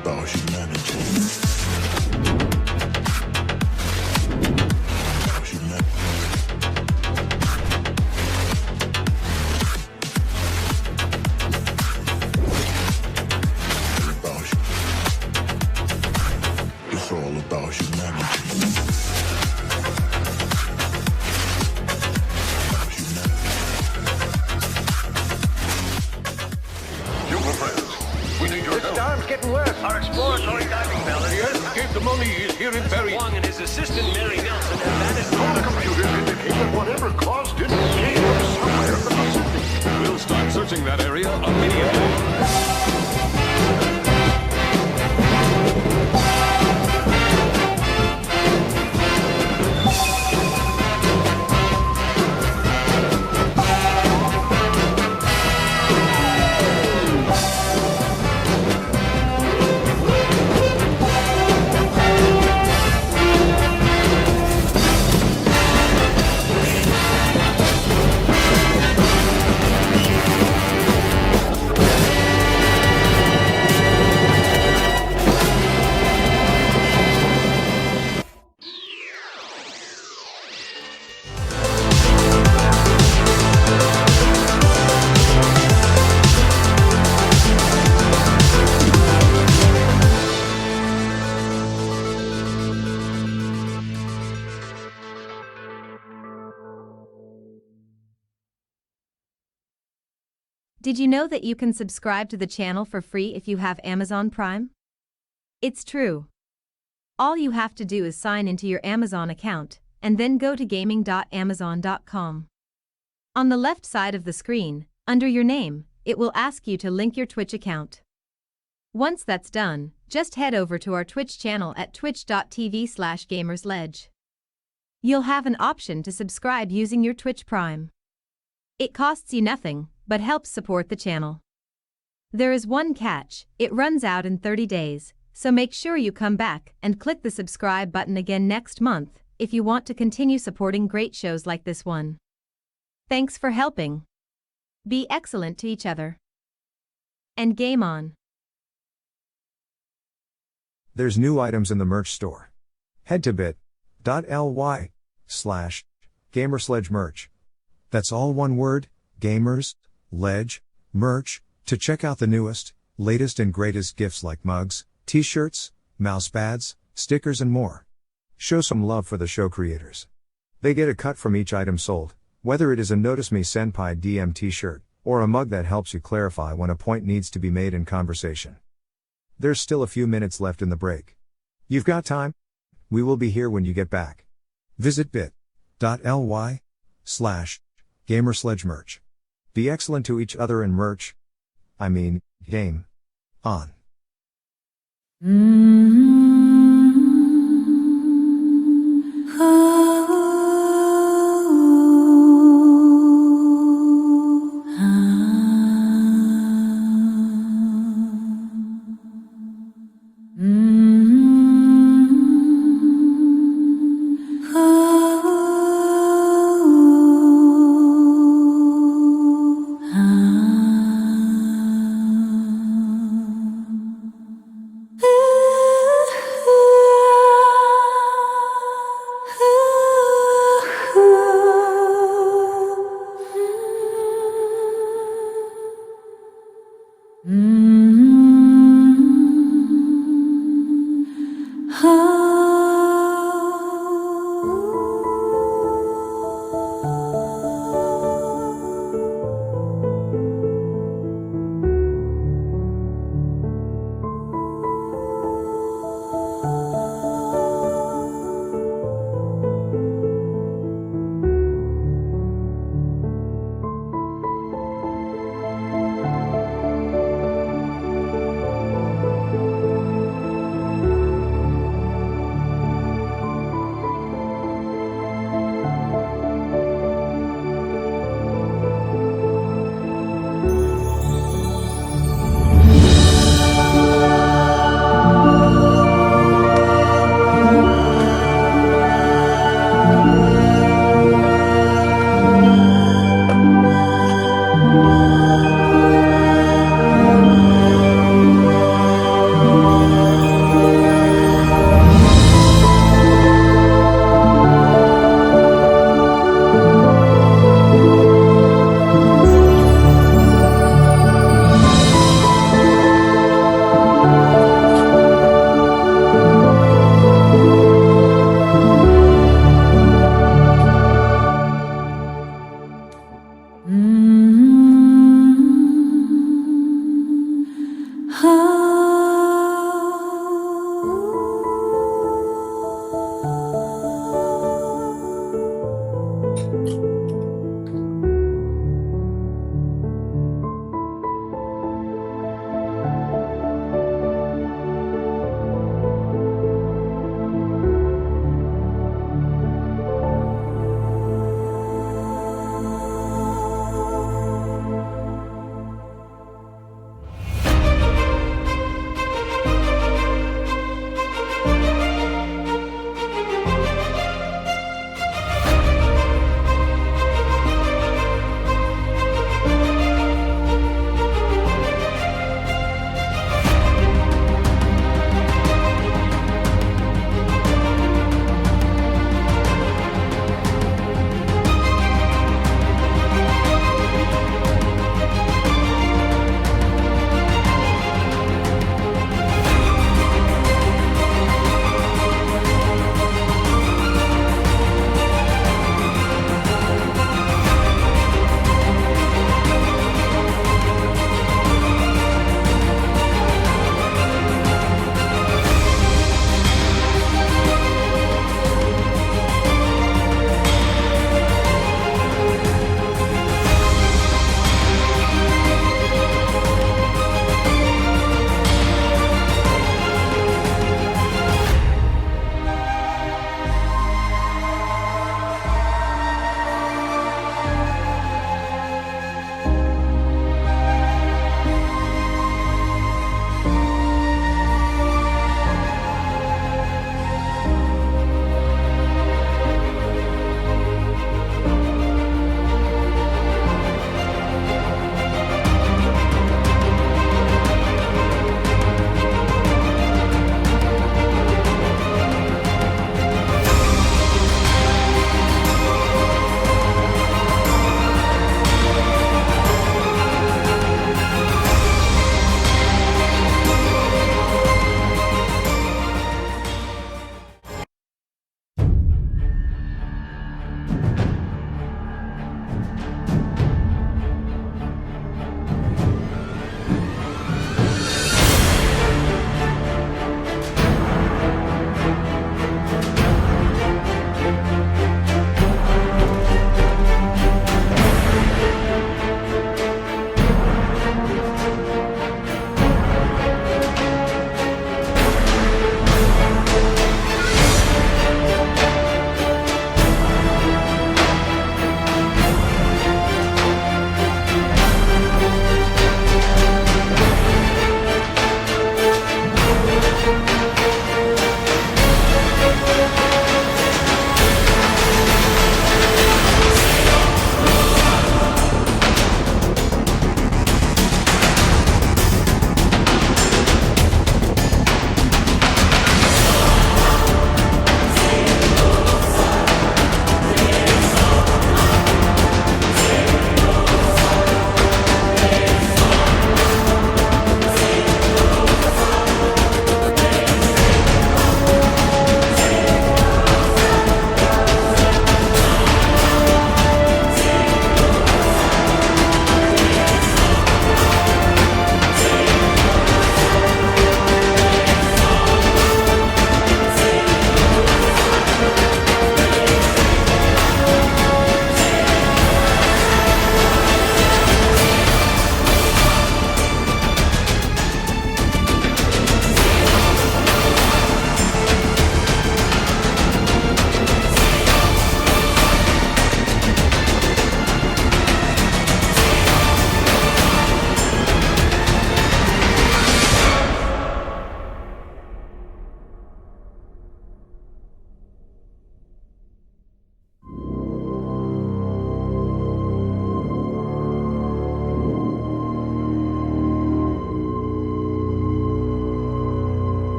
about humanity. It's all about humanity. Storm's getting worse. Our exploratory diving bell. The escape the money is here in Barry. Wong and his assistant Mary Nelson have vanished. All the computers indicate that whatever caused it came from somewhere in the Pacific. We'll start searching that area immediately. Did you know that you can subscribe to the channel for free if you have Amazon Prime? It's true. All you have to do is sign into your Amazon account, and then go to gaming.amazon.com. On the left side of the screen, under your name, it will ask you to link your Twitch account. Once that's done, just head over to our Twitch channel at twitch.tv/gamersledge. You'll have an option to subscribe using your Twitch Prime. It costs you nothing, but helps support the channel. There is one catch: it runs out in 30 days, so make sure you come back and click the subscribe button again next month if you want to continue supporting great shows like this one. Thanks for helping. Be excellent to each other. And game on. There's new items in the merch store. Head to bit.ly/gamersledge-merch. That's all one word, Gamers, Ledge, Merch, to check out the newest, latest and greatest gifts like mugs, t-shirts, mouse pads, stickers and more. Show some love for the show creators. They get a cut from each item sold, whether it is a Notice Me Senpai DM t-shirt, or a mug that helps you clarify when a point needs to be made in conversation. There's still a few minutes left in the break. You've got time? We will be here when you get back. Visit bit.ly/gamersledge-merch. Be excellent to each other and merch. I mean, game on.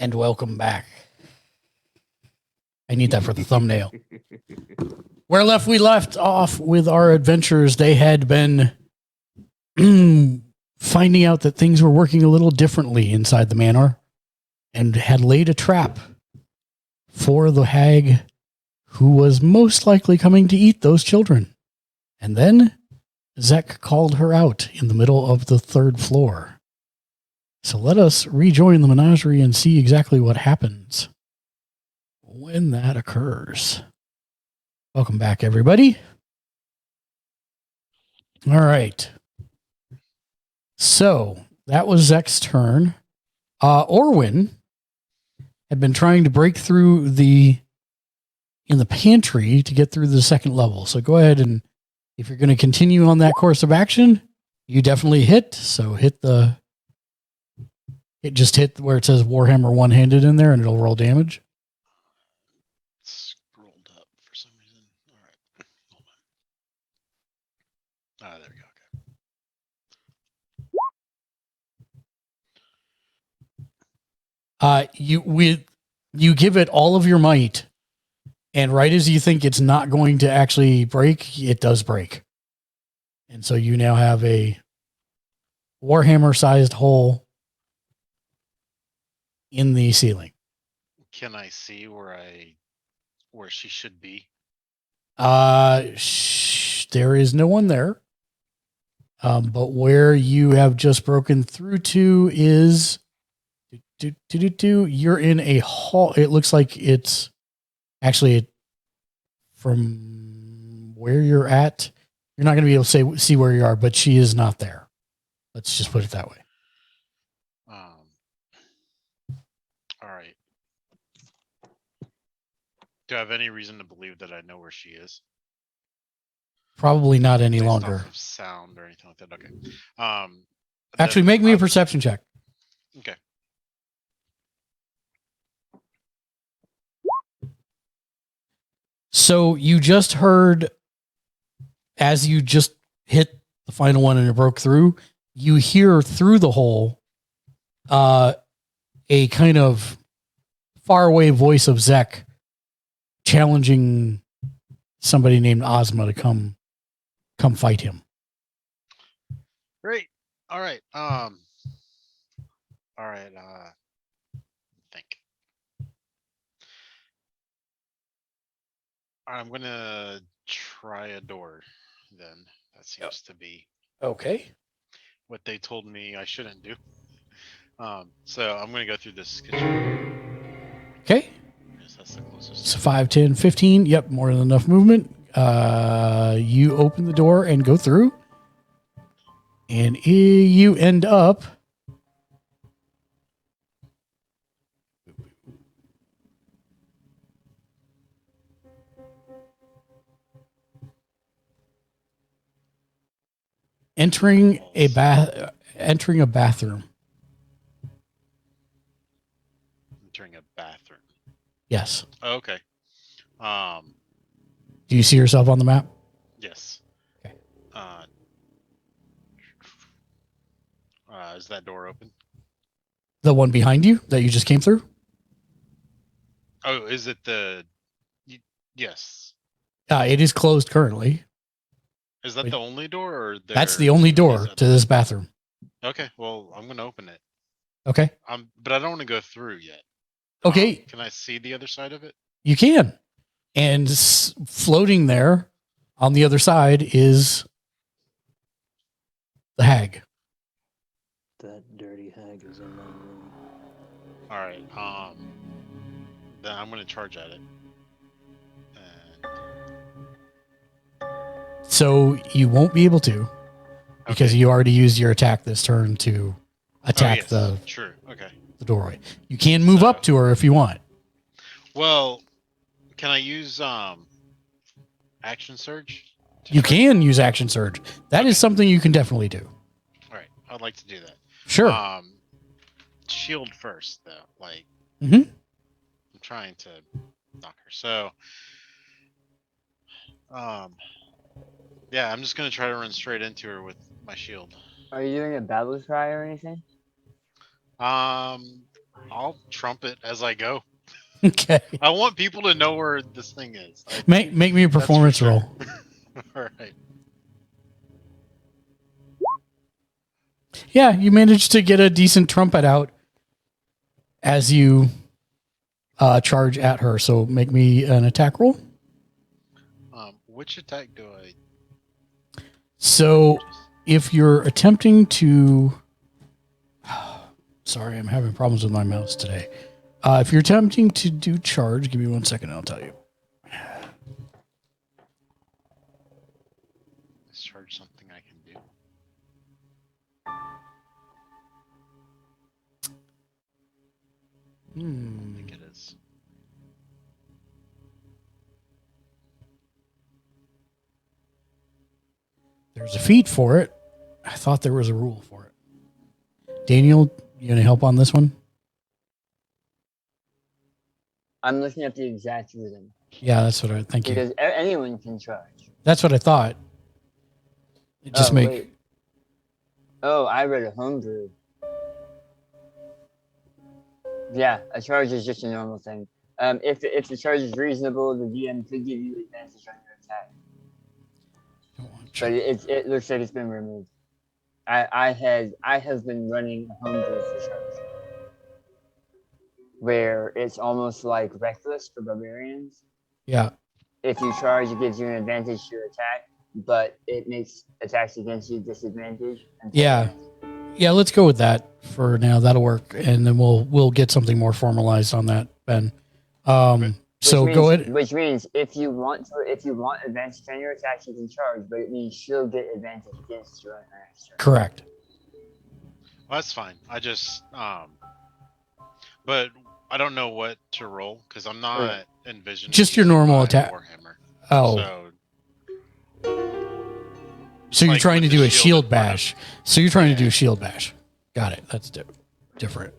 And welcome back. I need that for the thumbnail. Where we left off with our adventurers, they had been finding out that things were working a little differently inside the manor and had laid a trap for the hag who was most likely coming to eat those children. And then Zek called her out in the middle of the 3rd floor. So let us rejoin the menagerie and see exactly what happens when that occurs. Welcome back, everybody. All right. So that was Zek's turn. Orwin had been trying to break through in the pantry to get through the 2nd level. So go ahead, and if you're going to continue on that course of action, you definitely hit. So just hit where it says Warhammer one-handed in there, and it'll roll damage. Scrolled up for some reason. All right. Hold on. There we go. Okay. You give it all of your might, and right as you think it's not going to actually break, it does break. And so you now have a Warhammer-sized hole in the ceiling. Can I see where she should be? There is no one there. But where you have just broken through to is you're in a hall. It looks like it's actually from where you're at. You're not going to be able to see where you are, but she is not there. Let's just put it that way. All right. Do I have any reason to believe that I know where she is? Probably not any Based longer. off of sound or anything like that. Okay. Actually, make me a perception check. Okay. So you just heard, as you just hit the final one and it broke through, you hear through the hole a kind of faraway voice of Zek challenging somebody named Ozma to come fight him. Great. All right. All right. Think. All right, I'm gonna try a door. Then that seems to be okay. What they told me I shouldn't do. So I'm gonna go through this kitchen. Okay. Yes, that's the closest. So 5, 10, 15. Yep, more than enough movement. You open the door and go through. And you end up entering a bathroom. Entering a bathroom. Yes. Oh, okay. Do you see yourself on the map? Yes. Okay. Is that door open? The one behind you that you just came through? Oh, is it the? Yes. It is closed currently. Is that the only door, or that's the only door to this bathroom? Okay. Well, I'm gonna open it. Okay. But I don't want to go through yet. Okay. Can I see the other side of it? You can. And floating there on the other side is the hag. That dirty hag is in my room. All right. Then I'm gonna charge at it. So you won't be able to, because you already used your attack this turn to attack the doorway. You can move up to her if you want. Well, can I use action surge? You can use action surge. That is something you can definitely do. All right, I'd like to do that. Sure. Shield first, though. Like, I'm trying to knock her. So, yeah, I'm just gonna try to run straight into her with my shield. Are you doing a battle cry or anything? I'll trumpet as I go. Okay. I want people to know where this thing is. Make me a That's for performance sure. roll. All right. Yeah, you managed to get a decent trumpet out as you charge at her. So make me an attack roll. Which attack do I? So if you're attempting to... Sorry, I'm having problems with my mouse today. If you're attempting to do charge, give me 1 second and I'll tell you. Is charge something I can do? I don't think it is. There's a feat for it. I thought there was a rule for it. Daniel, you gonna help on this one? I'm looking at the exact rhythm. Yeah, that's what I thank you. Because anyone can charge. That's what I thought. Wait. Oh, I read a homebrew. Yeah, a charge is just a normal thing. If the charge is reasonable, the DM could give you advantage on your attack. But it looks like it's been removed. I have been running a homebrew for charge, where it's almost like reckless for barbarians. Yeah. If you charge, it gives you an advantage to your attack, but it makes attacks against you disadvantage. Yeah. Yeah, let's go with that for now. That'll work. And then we'll get something more formalized on that, Ben. So go ahead. Which means if you want advantage on your attacks, you can charge, but it means she'll get advantage against you on her next turn. Correct. Well, that's fine. I just but I don't know what to roll because I'm not envisioning Just your normal attack. Warhammer. Oh. So you're trying to do a shield bash. So you're trying to do a shield bash. Got it. That's different.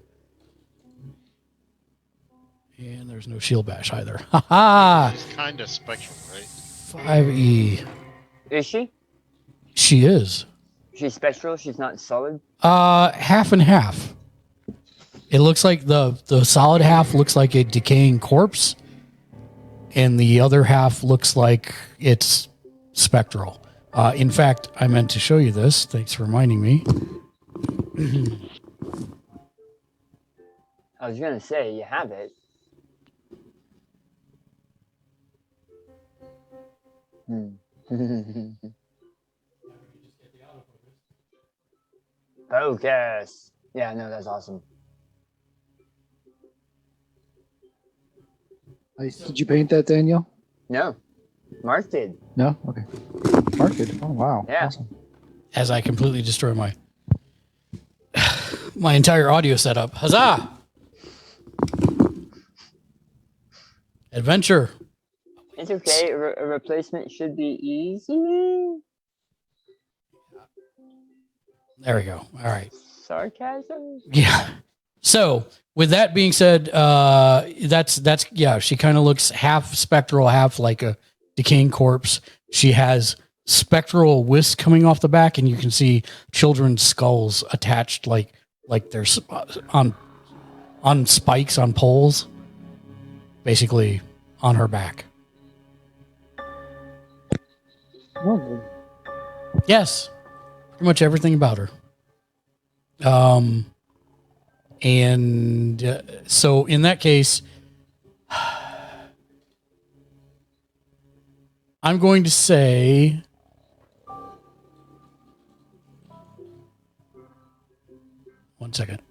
And there's no shield bash either. Ha ha! She's kind of spectral, right? 5e. Is she? She is. She's spectral. She's not solid. Half and half. It looks like the solid half looks like a decaying corpse, and the other half looks like it's spectral. In fact, I meant to show you this. Thanks for reminding me. I was gonna say you have it. Focus. Yeah, no, that's awesome. Nice. Did you paint that, Daniel? No, Mark did. No? Okay. Mark did. Oh, wow. Yeah. Awesome. As I completely destroy my entire audio setup. Huzzah! Adventure. It's okay. A replacement should be easy. There we go. All right. Sarcasm. Yeah. So with that being said, that's yeah. She kind of looks half spectral, half like a decaying corpse. She has spectral wisps coming off the back, and you can see children's skulls attached like they're on spikes on poles, basically on her back. Lovely. Yes, pretty much everything about her. And so in that case, I'm going to say one second.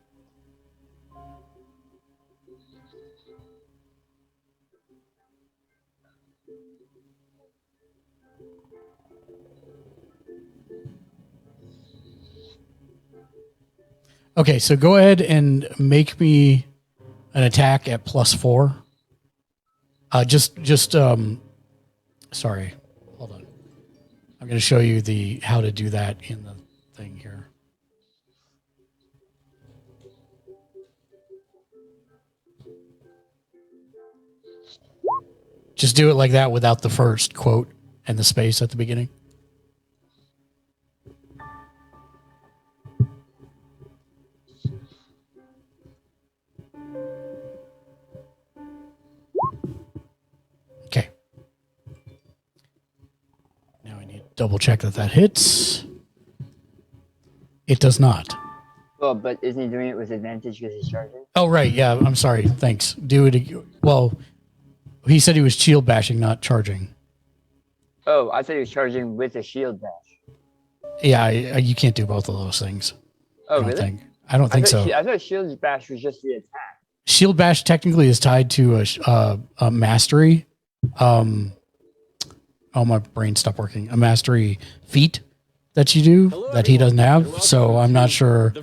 Okay, so go ahead and make me an attack at +4. Sorry, hold on. I'm going to show you how to do that in the thing here. Just do it like that without the first quote and the space at the beginning. double check that hits. It does not. Well, but isn't he doing it with advantage because he's charging? Oh, right. Yeah, I'm sorry. Thanks. Do it. Well, he said he was shield bashing, not charging. Oh, I thought he was charging with a shield bash. Yeah, you can't do both of those things. Oh, I don't really? think. I don't think so. I thought shield bash was just the attack. Shield bash technically is tied to a mastery. Oh, my brain stopped working. A mastery feat that you do that he doesn't have. So I'm not sure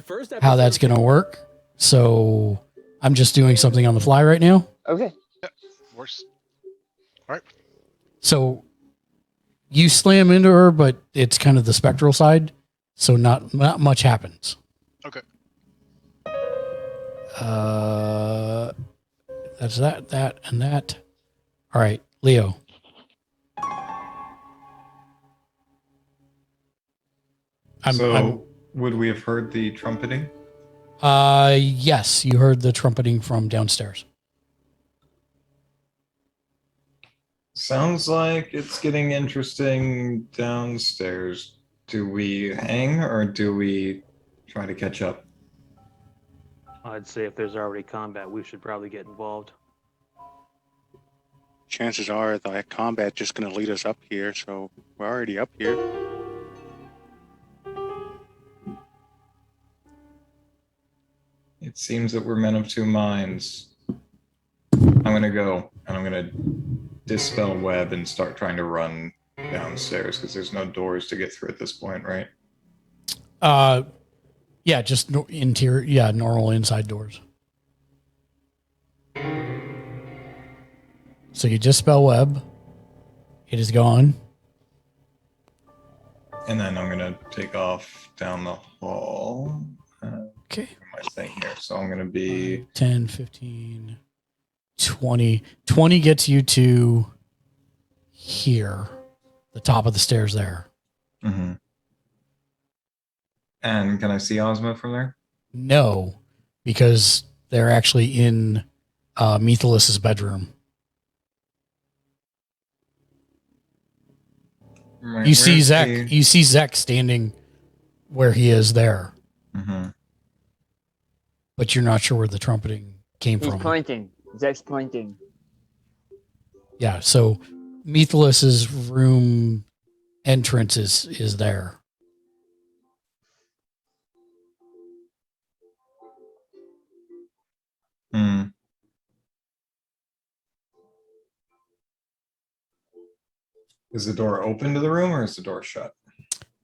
how that's going to work. So I'm just doing something on the fly right now. Okay. Yeah, works. All right. So you slam into her, but it's kind of the spectral side. So not much happens. Okay. That's that, and that. All right, Leo. Would we have heard the trumpeting? Yes, you heard the trumpeting from downstairs. Sounds like it's getting interesting downstairs. Do we hang or do we try to catch up? I'd say if there's already combat, we should probably get involved. Chances are that combat just going to lead us up here, so we're already up here. It seems that we're men of two minds. I'm going to go and I'm going to dispel web and start trying to run downstairs because there's no doors to get through at this point, right? Yeah, just interior. Yeah, normal inside doors. So you dispel web. It is gone. And then I'm going to take off down the hall. Okay. My thing here. So I'm going to be 10, 15, 20. 20 gets you to here, the top of the stairs there. Mm-hmm. And can I see Ozma from there? No, because they're actually in Methuselah's bedroom. Right, You see where's Zek. the- You see Zek standing where he is there, Mm-hmm. but you're not sure where the trumpeting came He's from. pointing. Zek's pointing. Yeah, so Methuselah's room entrance is there. Hmm. Is the door open to the room or is the door shut?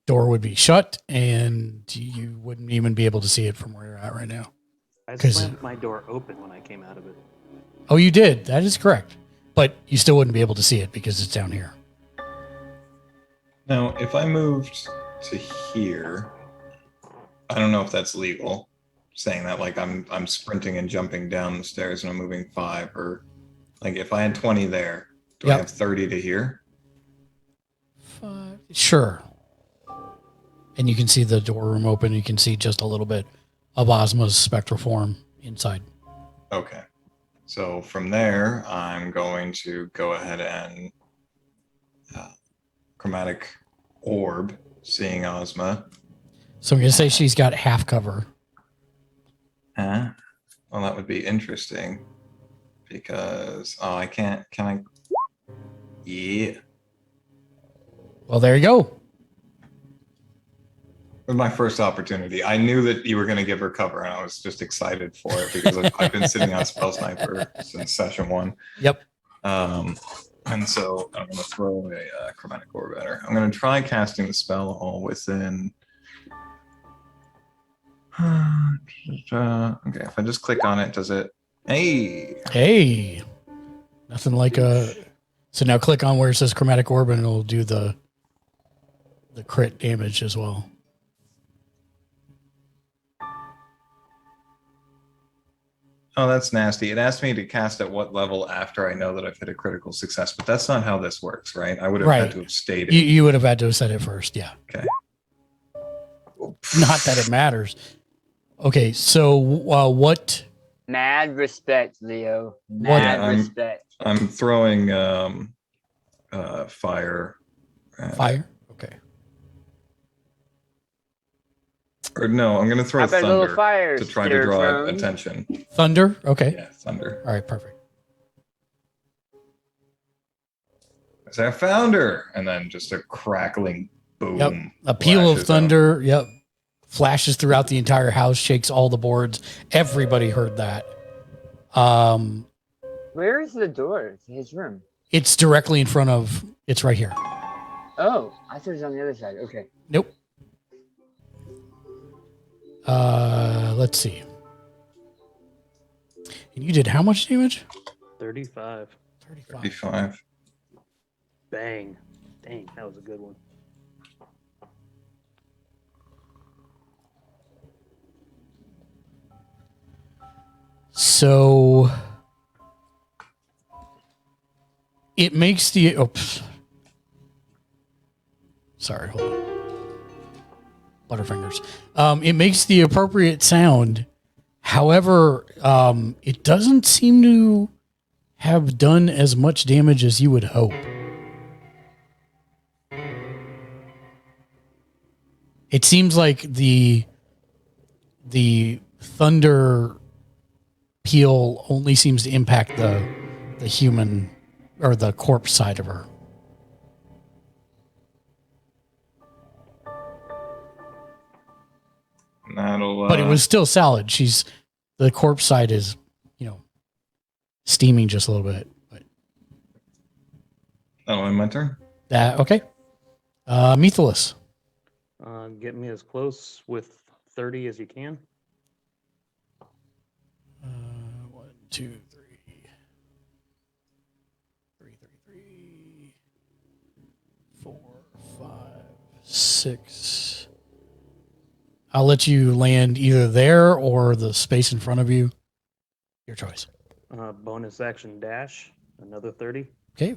Door would be shut, and you wouldn't even be able to see it from where you're at right now. I 'Cause- slammed my door open when I came out of it. Oh, you did. That is correct. But you still wouldn't be able to see it because it's down here. Now, if I moved to here, I don't know if that's legal. Saying that like I'm sprinting and jumping down the stairs and I'm moving 5, or like if I had 20 there, do I Yep. have 30 to here? Sure. And you can see the door room open. You can see just a little bit of Ozma's spectral form inside. Okay. So from there, I'm going to go ahead and chromatic orb, seeing Ozma. So I'm going to say she's got half cover. Huh? Well, that would be interesting because I can't. Can I? Yeah. Well, there you go. It was my first opportunity. I knew that you were going to give her cover, and I was just excited for it because I've been sitting on Spell Sniper since session 1. Yep. And so I'm going to throw a chromatic orb at her. I'm going to try casting the spell all within. Okay, if I just click on it, does it? Hey, Nothing like a. So now click on where it says chromatic orb, and it'll do the crit damage as well. Oh, that's nasty. It asked me to cast at what level after I know that I've hit a critical success, but that's not how this works, right? I would have had to have stated. You would have had to have said it first, yeah. Okay. Not that it matters. Okay, so what? Mad respect, Leo. Mad respect. I'm throwing fire. Fire? Okay. Or no, I'm going to throw How about a little thunder fire to try to spirit draw drone? attention. Thunder? Okay. Yeah, thunder. All right, perfect. I say, I found her! And then just a crackling boom. Yep. A peal of flashes out. thunder. Yep. Flashes throughout the entire house, shakes all the boards. Everybody heard that. Where is the door to his room? It's directly in front of. It's right here. Oh, I thought it was on the other side. Okay. Nope. Let's see. And you did how much damage? 35. 35. Bang. Dang, that was a good one. So it makes the. Oops. Sorry, hold on. Butterfingers. It makes the appropriate sound. However, it doesn't seem to have done as much damage as you would hope. It seems like the thunder peal only seems to impact the human or the corpse side of her. That'll, But it was still solid. The corpse side is, steaming just a little bit. But that'll end my turn. that okay. Methalus. Get me as close with 30 as you can. 1, 2, 3. 3, 4, 5, 6. I'll let you land either there or the space in front of you. Your choice. Bonus action dash, another 30. Okay.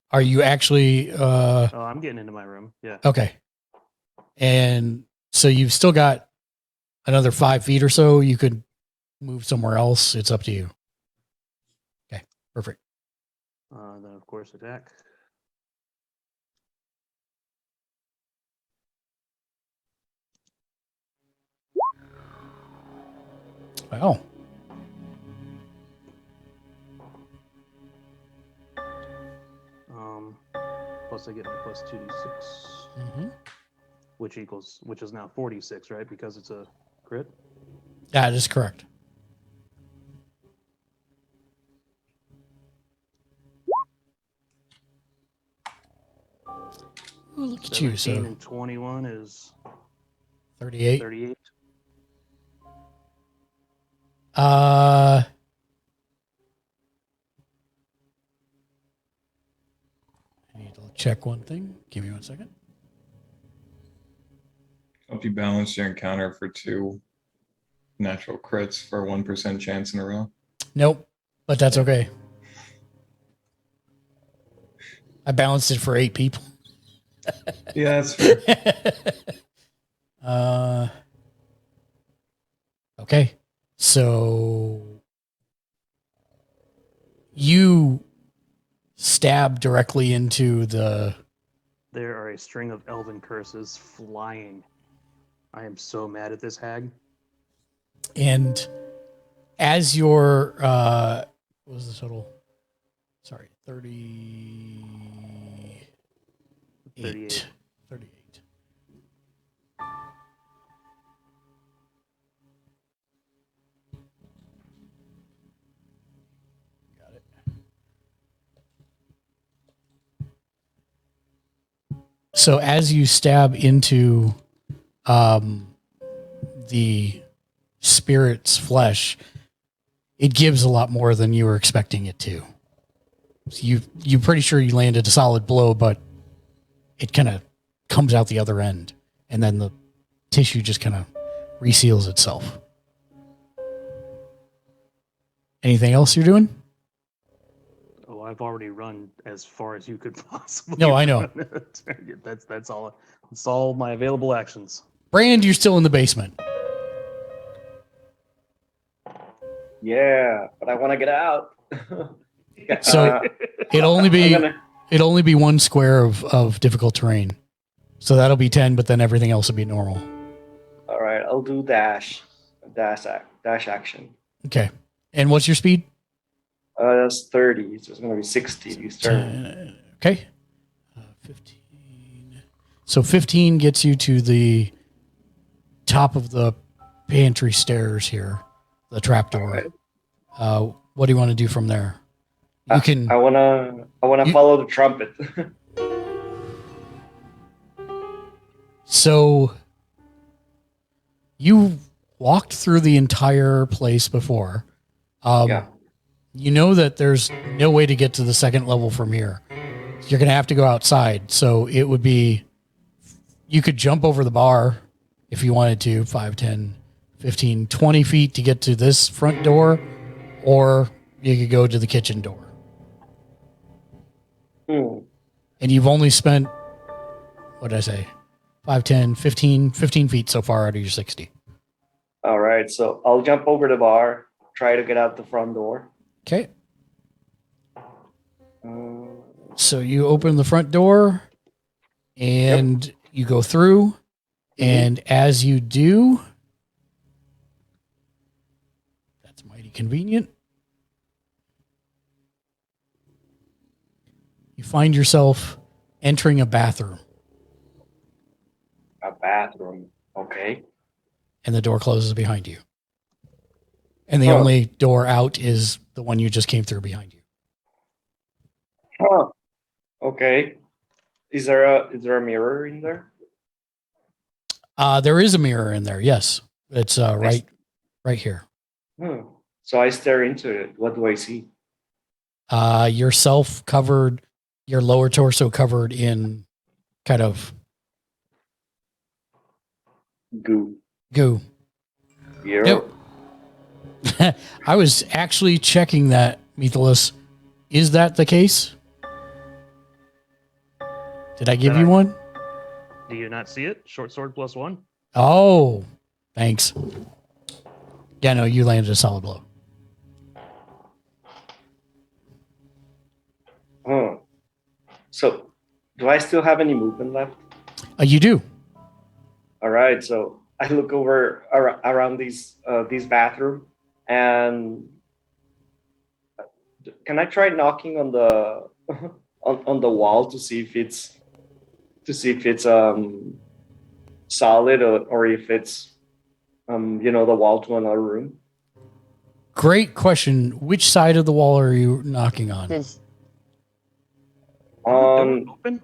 Are you actually Oh, I'm getting into my room. Yeah. okay. And so you've still got another 5 feet or so. You could move somewhere else. It's up to you. Okay, perfect. Then of course attack. Wow. Plus I get my plus 2d6, Mm-hmm. which is now 46, right? Because it's a crit. That is correct. Ooh, look at you. 17 So and 21 is 38. 38. I need to check one thing. Give me 1 second. Help you balance your encounter for 2 natural crits for a 1% chance in a row. Nope, but that's okay. I balanced it for 8 people. Yeah, that's fair. Okay. So you stab directly into the. There are a string of elven curses flying. I am so mad at this hag. And as your what was the total? Sorry, 38. 38. 38. Got it. So as you stab into the spirit's flesh, it gives a lot more than you were expecting it to. So you're pretty sure you landed a solid blow, but it kind of comes out the other end, and then the tissue just kind of reseals itself. Anything else you're doing? Oh, I've already run as far as you could possibly. No, I know. run. That's all. That's all my available actions. Brand, you're still in the basement. Yeah, but I want to get out. So it'd only be 1 square of difficult terrain. So that'll be 10, but then everything else will be normal. All right, I'll do dash action. Okay. And what's your speed? That's 30, so it's gonna be 60 this turn. Okay. 15. So 15 gets you to the top of the pantry stairs here, the trapdoor. Right. What do you want to do from there? You can. I wanna follow the trumpet. So you walked through the entire place before. Yeah. You know that there's no way to get to the second level from here. You're going to have to go outside. So it would be, you could jump over the bar if you wanted to, 5, 10, 15, 20 feet to get to this front door, or you could go to the kitchen door. And you've only spent, what did I say? 5, 10, 15 feet so far out of your 60. All right, so I'll jump over the bar, try to get out the front door. Okay. So you open the front door and you go through. And as you do, that's mighty convenient. You find yourself entering a bathroom. A bathroom, okay. And the door closes behind you. And the only door out is the one you just came through behind you. Huh. Okay. Is there a mirror in there? There is a mirror in there. Yes, it's right here. So I stare into it. What do I see? Yourself covered, your lower torso covered in kind of goo. Yeah. Yep. I was actually checking that, Mythilus. Is that the case? Did I give you one? Do you not see it? Short sword +1. Oh, thanks. Yeah, no, you landed a solid blow. So, do I still have any movement left? You do. All right. So I look over around this bathroom, and can I try knocking on the on the wall to see if it's solid or if it's the wall to another room? Great question. Which side of the wall are you knocking on? Open?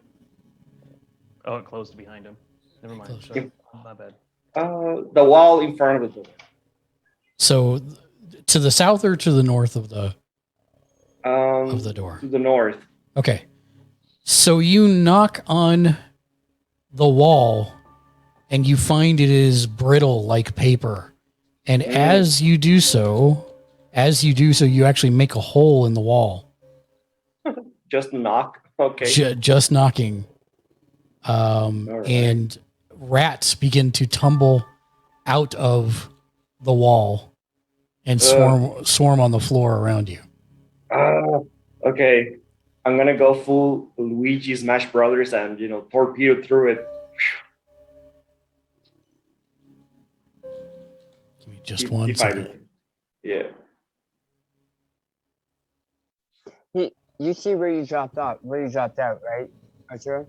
Oh, it closed behind him. Never mind. Sorry. My bad. The wall in front of the door. So, to the south or to the north of the door? To the north. Okay. So you knock on the wall, and you find it is brittle like paper. And as you do so, you actually make a hole in the wall. Just knock. Okay. Just knocking. Right. And rats begin to tumble out of the wall and swarm on the floor around you. Okay. I'm gonna go full Luigi Smash Brothers and torpedo through it. Give me just one second. Yeah. You see where you dropped out, right, Arturo?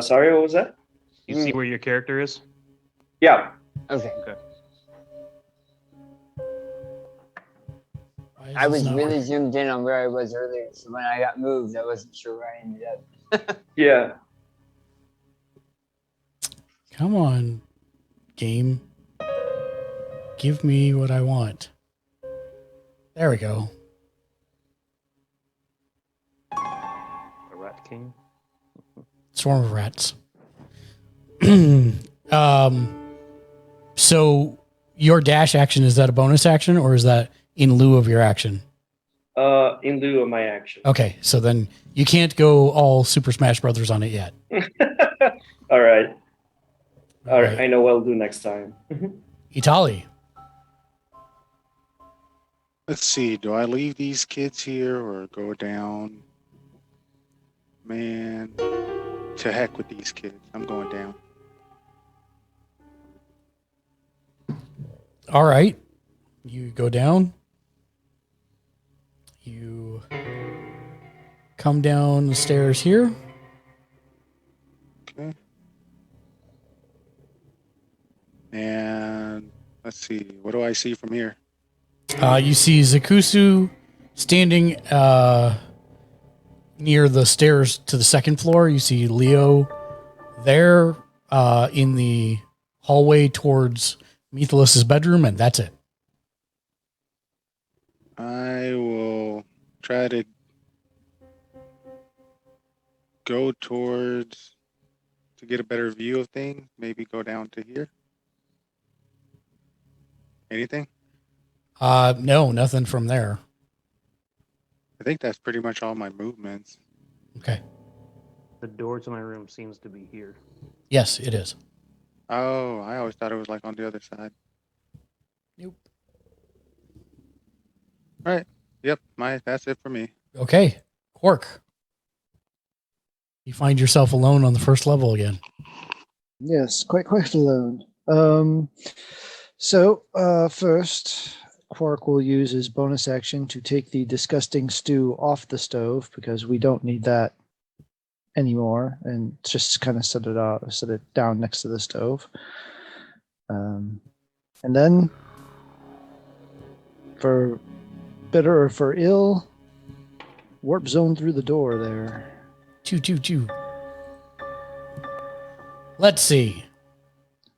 Sorry, what was that? You see where your character is? Yeah. Okay. I was really zoomed in on where I was earlier, so when I got moved, I wasn't sure where I ended up. Yeah. Come on, game. Give me what I want. There we go. The Rat King. Swarm of rats. So your dash action, is that a bonus action or is that in lieu of your action? In lieu of my action. Okay, so then you can't go all Super Smash Brothers on it yet. All right. I know what I'll do next time. Itali. Let's see. Do I leave these kids here or go down? Man. To heck with these kids. I'm going down. All right. You go down. You come down the stairs here. Okay. And let's see. What do I see from here? You see Zakusu standing near the stairs to the second floor. You see Leo there in the hallway towards Methelus's bedroom, and that's it. I will try to go towards to get a better view of things. Maybe go down to here. Anything? No, nothing from there. I think that's pretty much all my movements. Okay. The door to my room seems to be here. Yes, it is. Oh, I always thought it was like on the other side. Nope. All right. Yep. That's it for me. Okay. Quark. You find yourself alone on the first level again. Yes, quite alone. First, Quark will use his bonus action to take the disgusting stew off the stove because we don't need that anymore, and just kind of set it down next to the stove. And then, for better or for ill, warp zone through the door there. Choo. Let's see.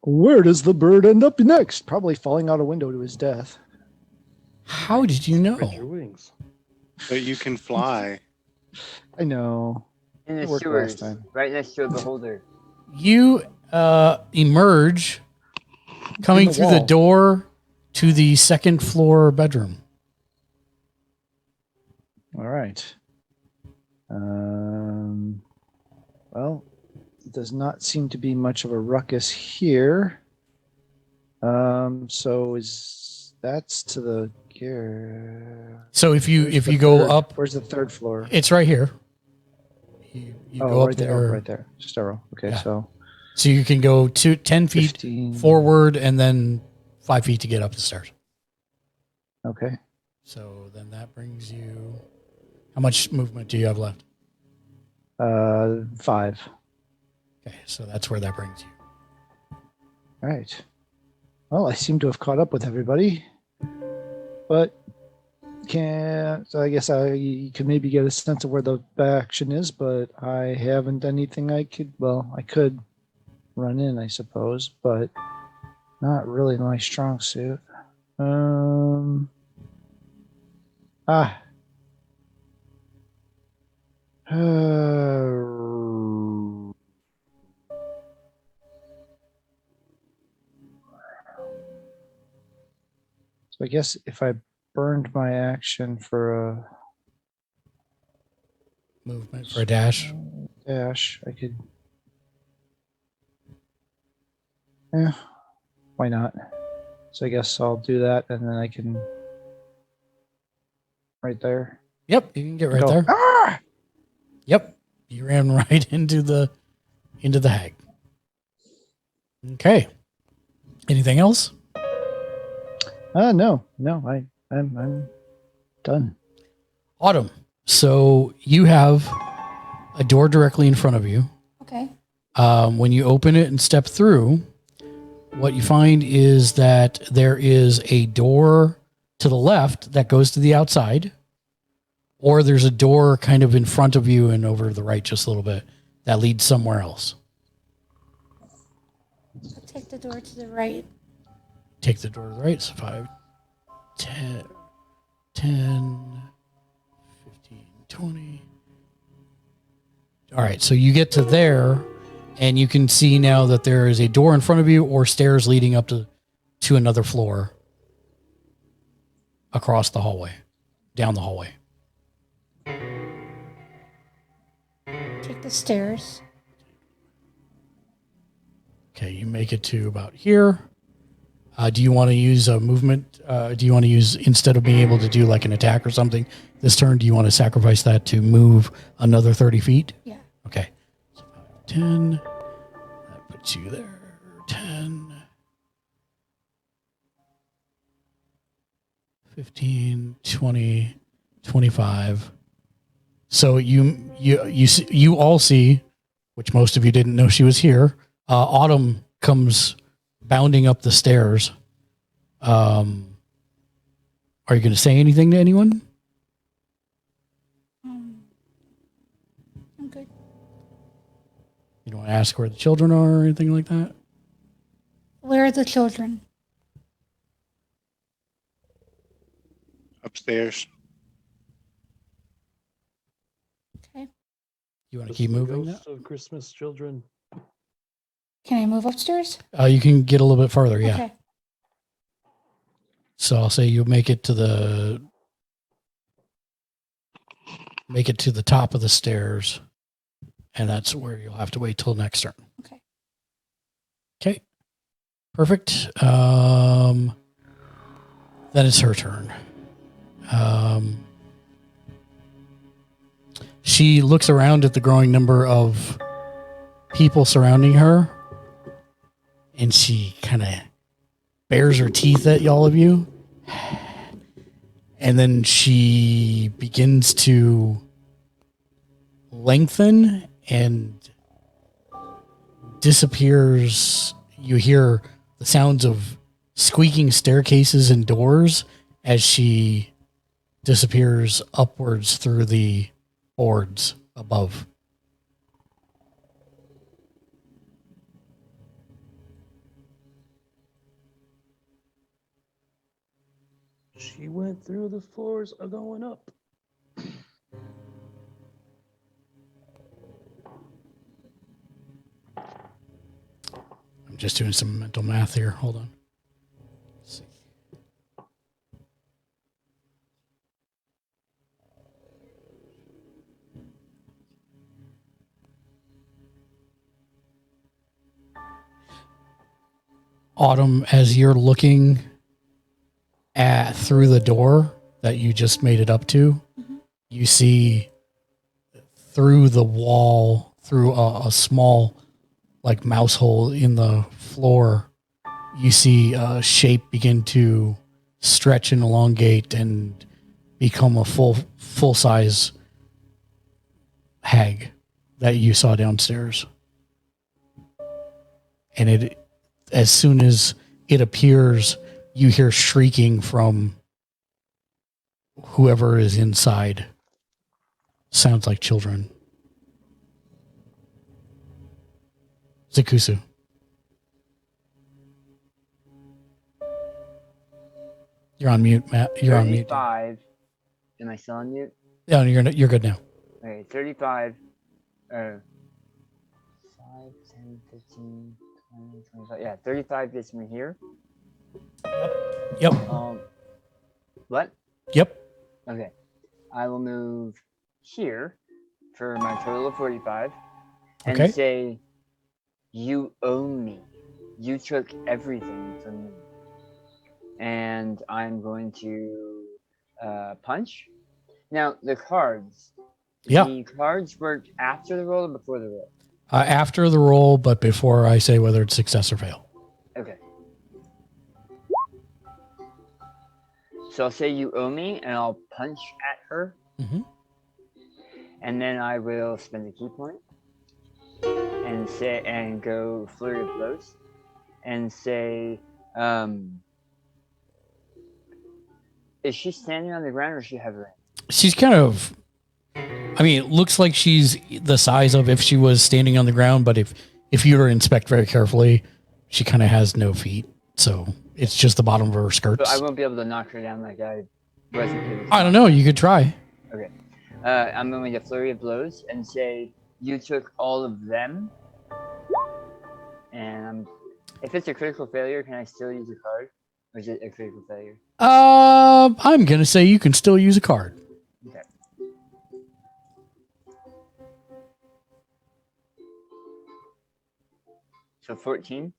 Where does the bird end up next? Probably falling out a window to his death. How did you know? Spread your wings. But you can fly. I know. In It the worked sewers, last time. right next to a beholder. You emerge, coming through the wall. door to the second floor bedroom. All right. Well, it does not seem to be much of a ruckus here. So that's to the gear. So if you Where's the go third- up, where's the third floor? it's right here. You go up right there. there. Oh, right there. Just arrow. Okay, Yeah. so So you can go 10 feet 15. forward and then 5 feet to get up the stairs. Okay. So then that brings you. How much movement do you have left? 5. Okay, so that's where that brings you. All right. Well, I seem to have caught up with everybody, but can't. So I guess I could maybe get a sense of where the action is, but I haven't anything I could. Well, I could run in, I suppose, but not really my strong suit. So I guess if I burned my action for a Movement for a dash. dash, I could. Yeah, why not? So I guess I'll do that, and then I can. Right there. Yep, you can get right Go, there. "Ah!" Yep, you ran right into the hag. Okay. Anything else? No, I'm done. Autumn. So you have a door directly in front of you. Okay. When you open it and step through, what you find is that there is a door to the left that goes to the outside, or there's a door kind of in front of you and over to the right just a little bit that leads somewhere else. I'll take the door to the right. Take the door to the right. So 5, 10, 15, 20. All right. So you get to there and you can see now that there is a door in front of you or stairs leading up to another floor across the hallway, down the hallway. Take the stairs. Okay. You make it to about here. Do you want to use a movement? Do you want to use, instead of being able to do like an attack or something this turn, do you want to sacrifice that to move another 30 feet? Yeah. Okay. So 10. That puts you there. 10. 15, 20, 25. So you all see, which most of you didn't know she was here. Autumn comes bounding up the stairs. Are you going to say anything to anyone? I'm good. You don't want to ask where the children are or anything like that? Where are the children? Upstairs. Okay. You want to Just keep the moving that? ghosts of Christmas children. Can I move upstairs? You can get a little bit farther, yeah. Okay. So I'll say you make it to the top of the stairs, and that's where you'll have to wait till next turn. Okay. Okay. Perfect. Then it's her turn. She looks around at the growing number of people surrounding her, and she kind of bares her teeth at all of you. And then she begins to lengthen and disappears. You hear the sounds of squeaking staircases and doors as she disappears upwards through the boards above. She went through the floors of going up. I'm just doing some mental math here. Hold on. Let's see. Autumn, as you're looking at through the door that you just made it up to, you see through the wall, through a small like mouse hole in the floor, you see a shape begin to stretch and elongate and become a full size hag that you saw downstairs. And it, as soon as it appears, you hear shrieking from whoever is inside. Sounds like children. Zakusu. You're on mute, Matt. You're on mute. 35. Am I still on mute? Yeah, you're good now. Okay, 35. 5, 10, 15, 20, 25. Yeah, 35 gets me here. Yep. What? Yep. Okay. I will move here for my total of 45 and Okay. say, you own me. You took everything from me. And I'm going to punch. Now, the cards. Yeah. The cards worked after the roll or before the roll? After the roll, but before I say whether it's success or fail. Okay. So I'll say you owe me, and I'll punch at her. Mm-hmm. And then I will spend a key point and say and go flurry of blows and say, is she standing on the ground or is she hovering? She's kind of, I mean, it looks like she's the size of if she was standing on the ground, but if you were to inspect very carefully, she kind of has no feet. So it's just the bottom of her skirts. But I won't be able to knock her down like I wasn't able to. I don't know. You could try. Okay. I'm going to flurry of blows and say, you took all of them. And if it's a critical failure, can I still use a card? Or is it a critical failure? I'm going to say you can still use a card. Okay. So 14.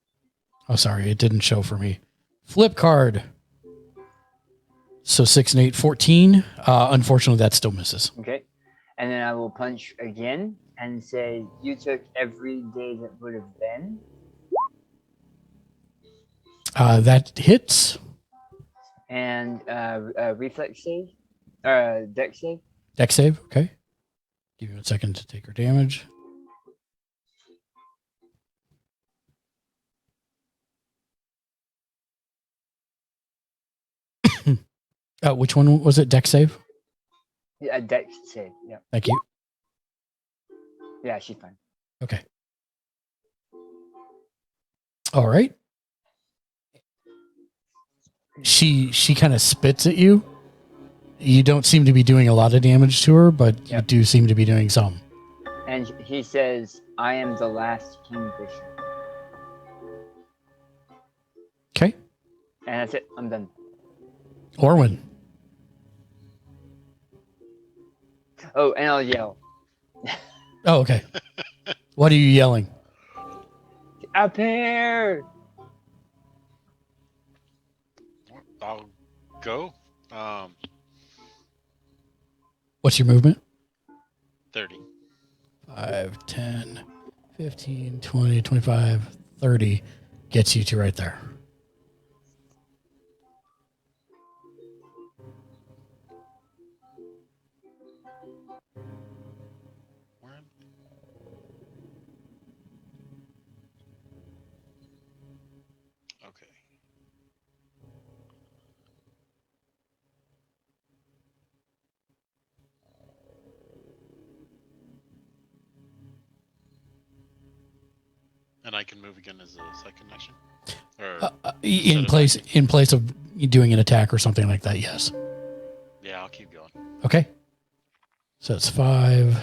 Oh, sorry. It didn't show for me. Flip card. So 6 and 8, 14. Unfortunately, that still misses. Okay. And then I will punch again and say you took every day that would have been. That hits. And reflex save, deck save. Deck save. Okay. Give you a second to take her damage. Which one was it? Deck save? Yeah, deck save. Yeah. Thank you. Yeah, she's fine. Okay. All right. She kind of spits at you. You don't seem to be doing a lot of damage to her, but you do seem to be doing some. And he says, "I am the last kingfisher." Okay. And that's it. I'm done. Orwin. Oh, and I'll yell. Oh, okay. What are you yelling? Up here! I'll go. What's your movement? 30. 5, 10, 15, 20, 25, 30 gets you to right there. Okay. And I can move again as a second action? Or In place of doing an attack or something like that, yes. Yeah, I'll keep going. Okay. So it's 5,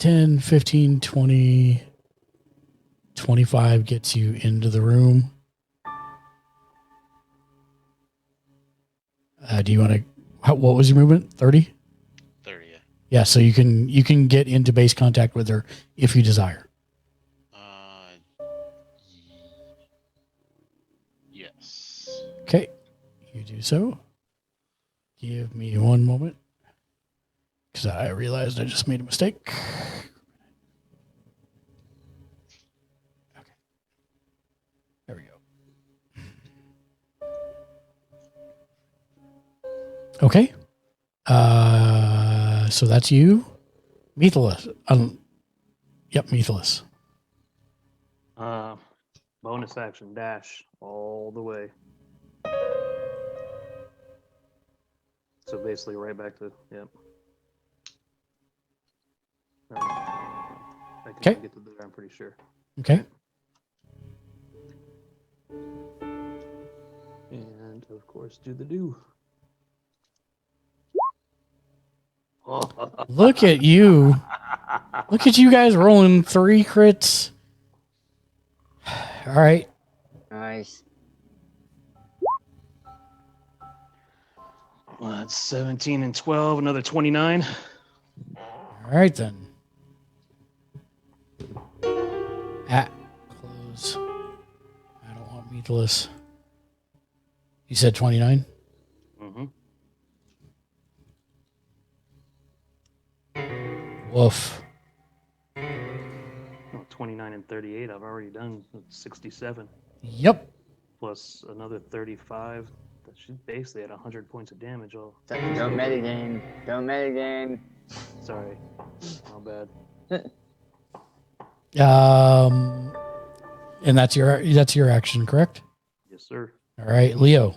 10, 15, 20, 25 gets you into the room. Do you want to... What was your movement? 30? 30, yeah. Yeah, so you can get into base contact with her if you desire. Yes. Okay. You do so. Give me one moment. Because I realized I just made a mistake. Okay. There we go. Okay. So that's you. Methalus. Yep, Methalus. Bonus action dash all the way. So basically right back to, yep. I can get to there, I'm pretty sure. Okay. And of course, do the do. Look at you. Look at you guys rolling 3 crits. All right. Nice. Well, that's 17 and 12, another 29. All right, then. Close. I don't want Methalus. You said 29? Mm-hmm. Woof. Well, 29 and 38, I've already done 67. Yep. Plus another 35. That should basically at 100 points of damage. Don't metagame. Don't metagame. Sorry. My bad. And that's your action, correct? Yes, sir. All right, Leo.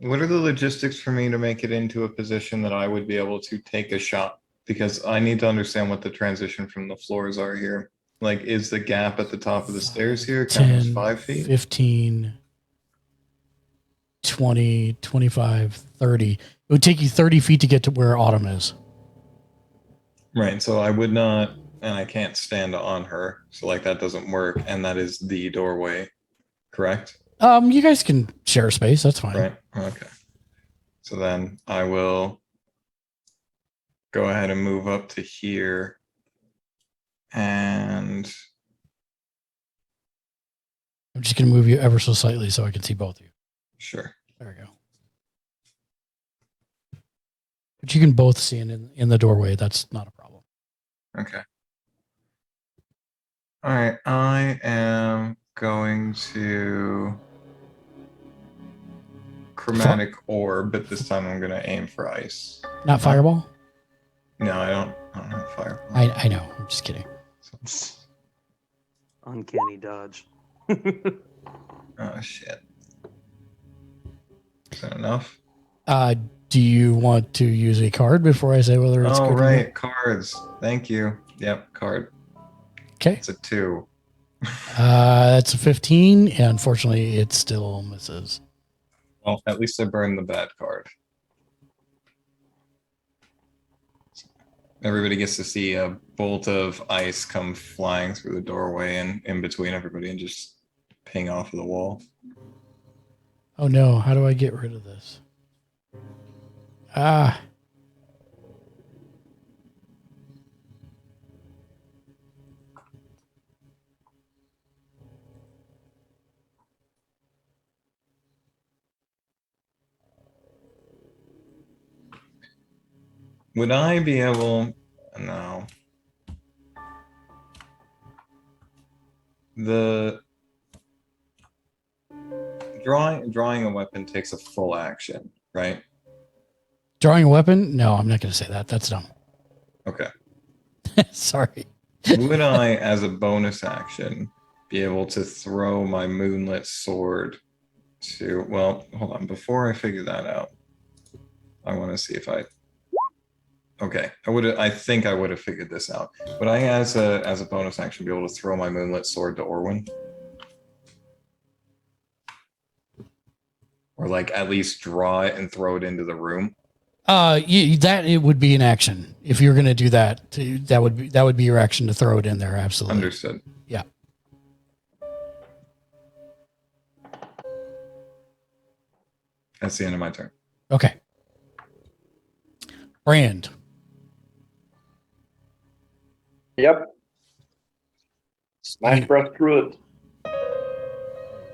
What are the logistics for me to make it into a position that I would be able to take a shot? Because I need to understand what the transition from the floors are here. Like, is the gap at the top of the stairs here count as 5 feet? 15, 20, 25, 30. It would take you 30 feet to get to where Autumn is. Right, so I would not, and I can't stand on her, so like that doesn't work, and that is the doorway, correct? You guys can share space, that's fine. Right, okay. So then I will go ahead and move up to here, and I'm just going to move you ever so slightly so I can see both of you. Sure. There we go. But you can both see in the doorway. That's not a problem. Okay. All right. I am going to chromatic orb, but this time I'm going to aim for ice. Not fireball? No, I don't have fireball. I know. I'm just kidding. Uncanny dodge. Oh, shit. Is that enough? Do you want to use a card before I say whether it's Oh, good? right. Cards. Thank you. Yep, card. Okay. It's a 2. That's a 15. And unfortunately, it still misses. Well, at least I burned the bad card. Everybody gets to see a bolt of ice come flying through the doorway and in between everybody and just ping off of the wall. Oh no, how do I get rid of this? Ah. Would I be able... No. The... Drawing a weapon takes a full action, right? Drawing a weapon? No, I'm not going to say that. That's dumb. Okay. Sorry. Would I, as a bonus action, be able to throw my moonlit sword to... Well, hold on. Before I figure that out, I want to see if I... Okay, I think I would have figured this out. Would I, as a bonus action, be able to throw my moonlit sword to Orwin? Or like at least draw it and throw it into the room? It would be an action if you're going to do that. That would be your action to throw it in there. Absolutely. Understood. Yeah. That's the end of my turn. Okay. Brand. Yep. Smash breath through it.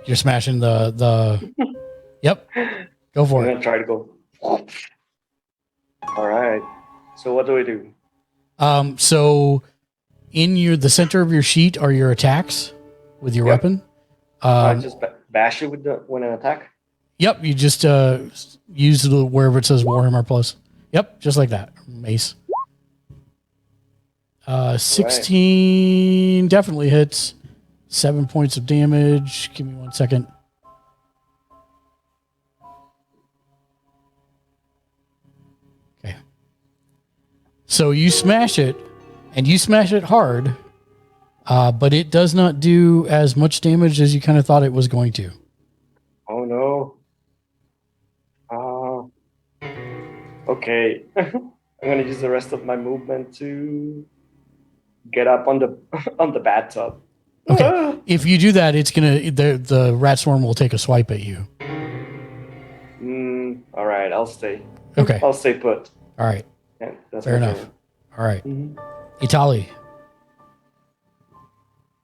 You're smashing the. Yep. Go for I'm it. gonna try to go. All right. So what do we do? So in the center of your sheet are your attacks with your weapon. I just bash it with when an attack. Yep. You just use wherever it says Warhammer Plus. Yep. Just like that. Mace. 16 definitely hits. 7 points of damage. Give me 1 second. Okay. So you smash it, and you smash it hard, but it does not do as much damage as you kind of thought it was going to. Oh no. Okay. I'm gonna use the rest of my movement to get up on the bathtub. Okay. If you do that, it's gonna the rat swarm will take a swipe at you. All right, I'll stay. Okay. I'll stay put. All right. Yeah, that's fair my enough. turn. All right. Itali.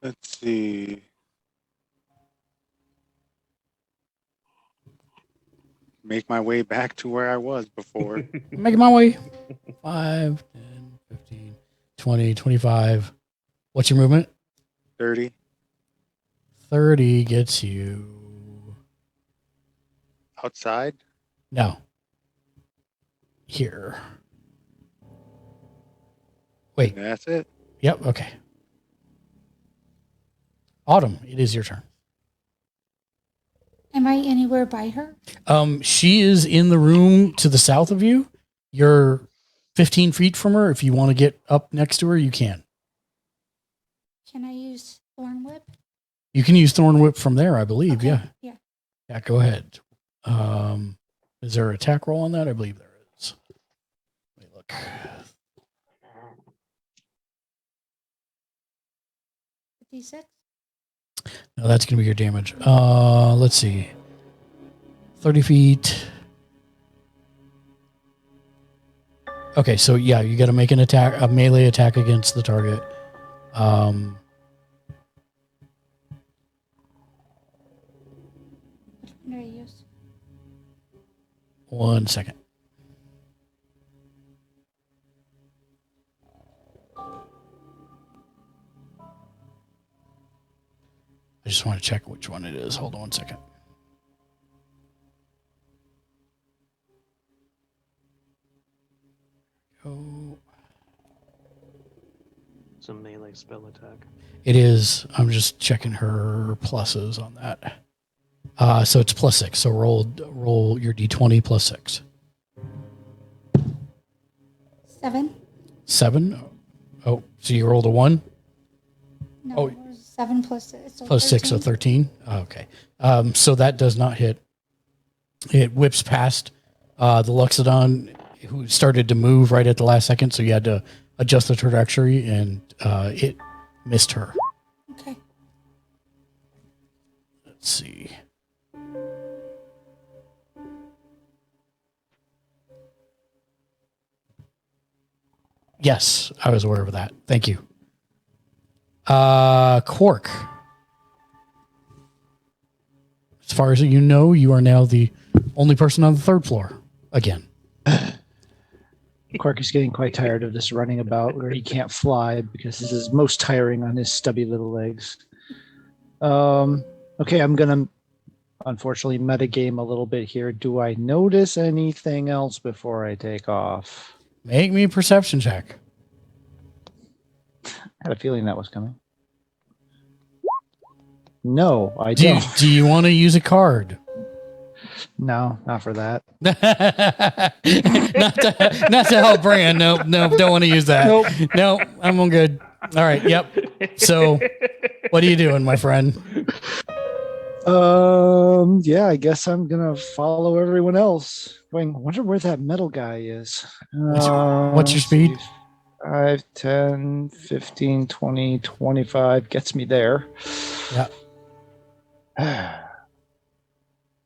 Let's see. Make my way back to where I was before. Making my way. 5, 10, 15, 20, 25. What's your movement? 30. 30 gets you. Outside? No. Here. Wait. That's it. Yep. Okay. Autumn, it is your turn. Am I anywhere by her? She is in the room to the south of you. You're 15 feet from her. If you want to get up next to her, you can. Can I use Thorn Whip? You can use Thorn Whip from there, I believe. Okay, Yeah. yeah. Yeah, go ahead. Is there an attack roll on that? I believe there is. Let me look. 56? No, that's going to be your damage. Let's see. 30 feet. Okay, so yeah, you got to make a melee attack against the target. What do I use? 1 second. just want to check which one it is. Hold on 1 second. Oh, It's a melee spell attack. it is. I'm just checking her pluses on that. So it's +6. So roll your d20 +6. 7. 7. Oh, so you rolled a 1. No, Oh. it was 7 plus 6. So +6, so 13. Okay. So that does not hit. It whips past the Luxodon, who started to move right at the last second, so you had to adjust the trajectory, and it missed her. Okay. Let's see. Yes, I was aware of that. Thank you. Quark. As far as you know, you are now the only person on the 3rd floor again. Quark is getting quite tired of this running about where he can't fly because this is most tiring on his stubby little legs. Okay, I'm gonna unfortunately metagame a little bit here. Do I notice anything else before I take off? Make me a perception check. I had a feeling that was coming. No, I don't. Do you want to use a card? No, not for that. not to help Bran. No, don't want to use that. Nope. No, I'm good. All right. Yep. So, what are you doing, my friend? Yeah, I guess I'm gonna follow everyone else. I wonder where that metal guy is. What's your speed? 5, 10, 15, 20, 25 gets me there. Yeah.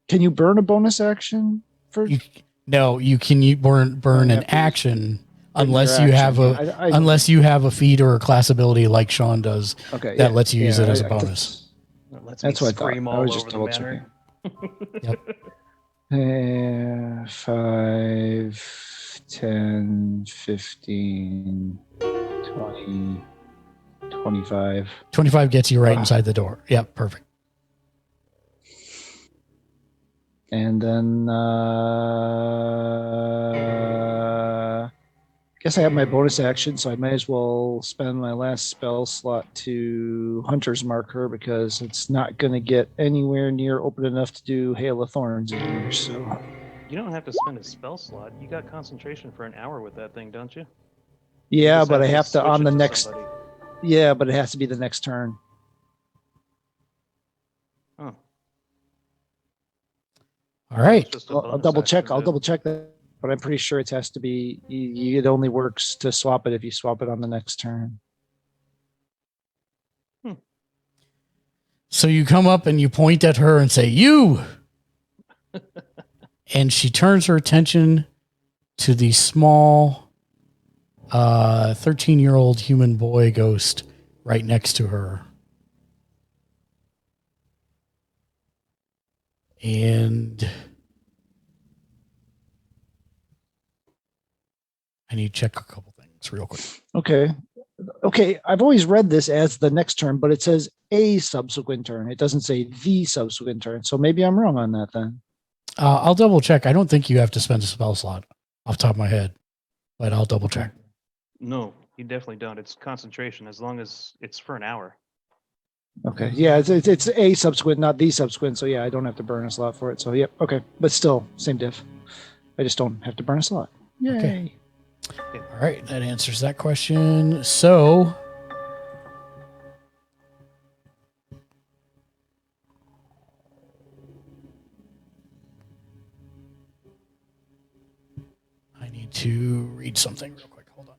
Can you burn a bonus action for? No, you can burn an action unless you have unless you have a feat or a class ability like Sean does. Okay, that lets you use it as a bonus. That's what I thought. I was just double checking. Yep. 5, 10, 15, 20, 25. 25 gets you right inside the door. Yep, perfect. And then guess I have my bonus action, so I might as well spend my last spell slot to Hunter's Marker because it's not going to get anywhere near open enough to do Hail of Thorns in here. So You don't have to spend a spell slot. You got concentration for an hour with that thing, don't you? yeah, just but I have to have to switch on it the to next. somebody. Yeah, but it has to be the next turn. Huh. All right. Just a I'll bonus double action, check. I'll too. double check that, but I'm pretty sure it has to be. It only works to swap it if you swap it on the next turn. So you come up and you point at her and say, "You!" And she turns her attention to the small 13-year-old human boy ghost right next to her. And I need to check a couple things real quick. Okay. I've always read this as the next turn, but it says a subsequent turn. It doesn't say the subsequent turn. So maybe I'm wrong on that then. I'll double check. I don't think you have to spend a spell slot off the top of my head, but I'll double check. No, you definitely don't. It's concentration as long as it's for an hour. Okay. Yeah, it's a subsequent, not the subsequent. So yeah, I don't have to burn a slot for it. So yep. Okay. But still, same diff. I just don't have to burn a slot. Yay. Okay. All right. That answers that question. So I need to read something real quick. Hold on.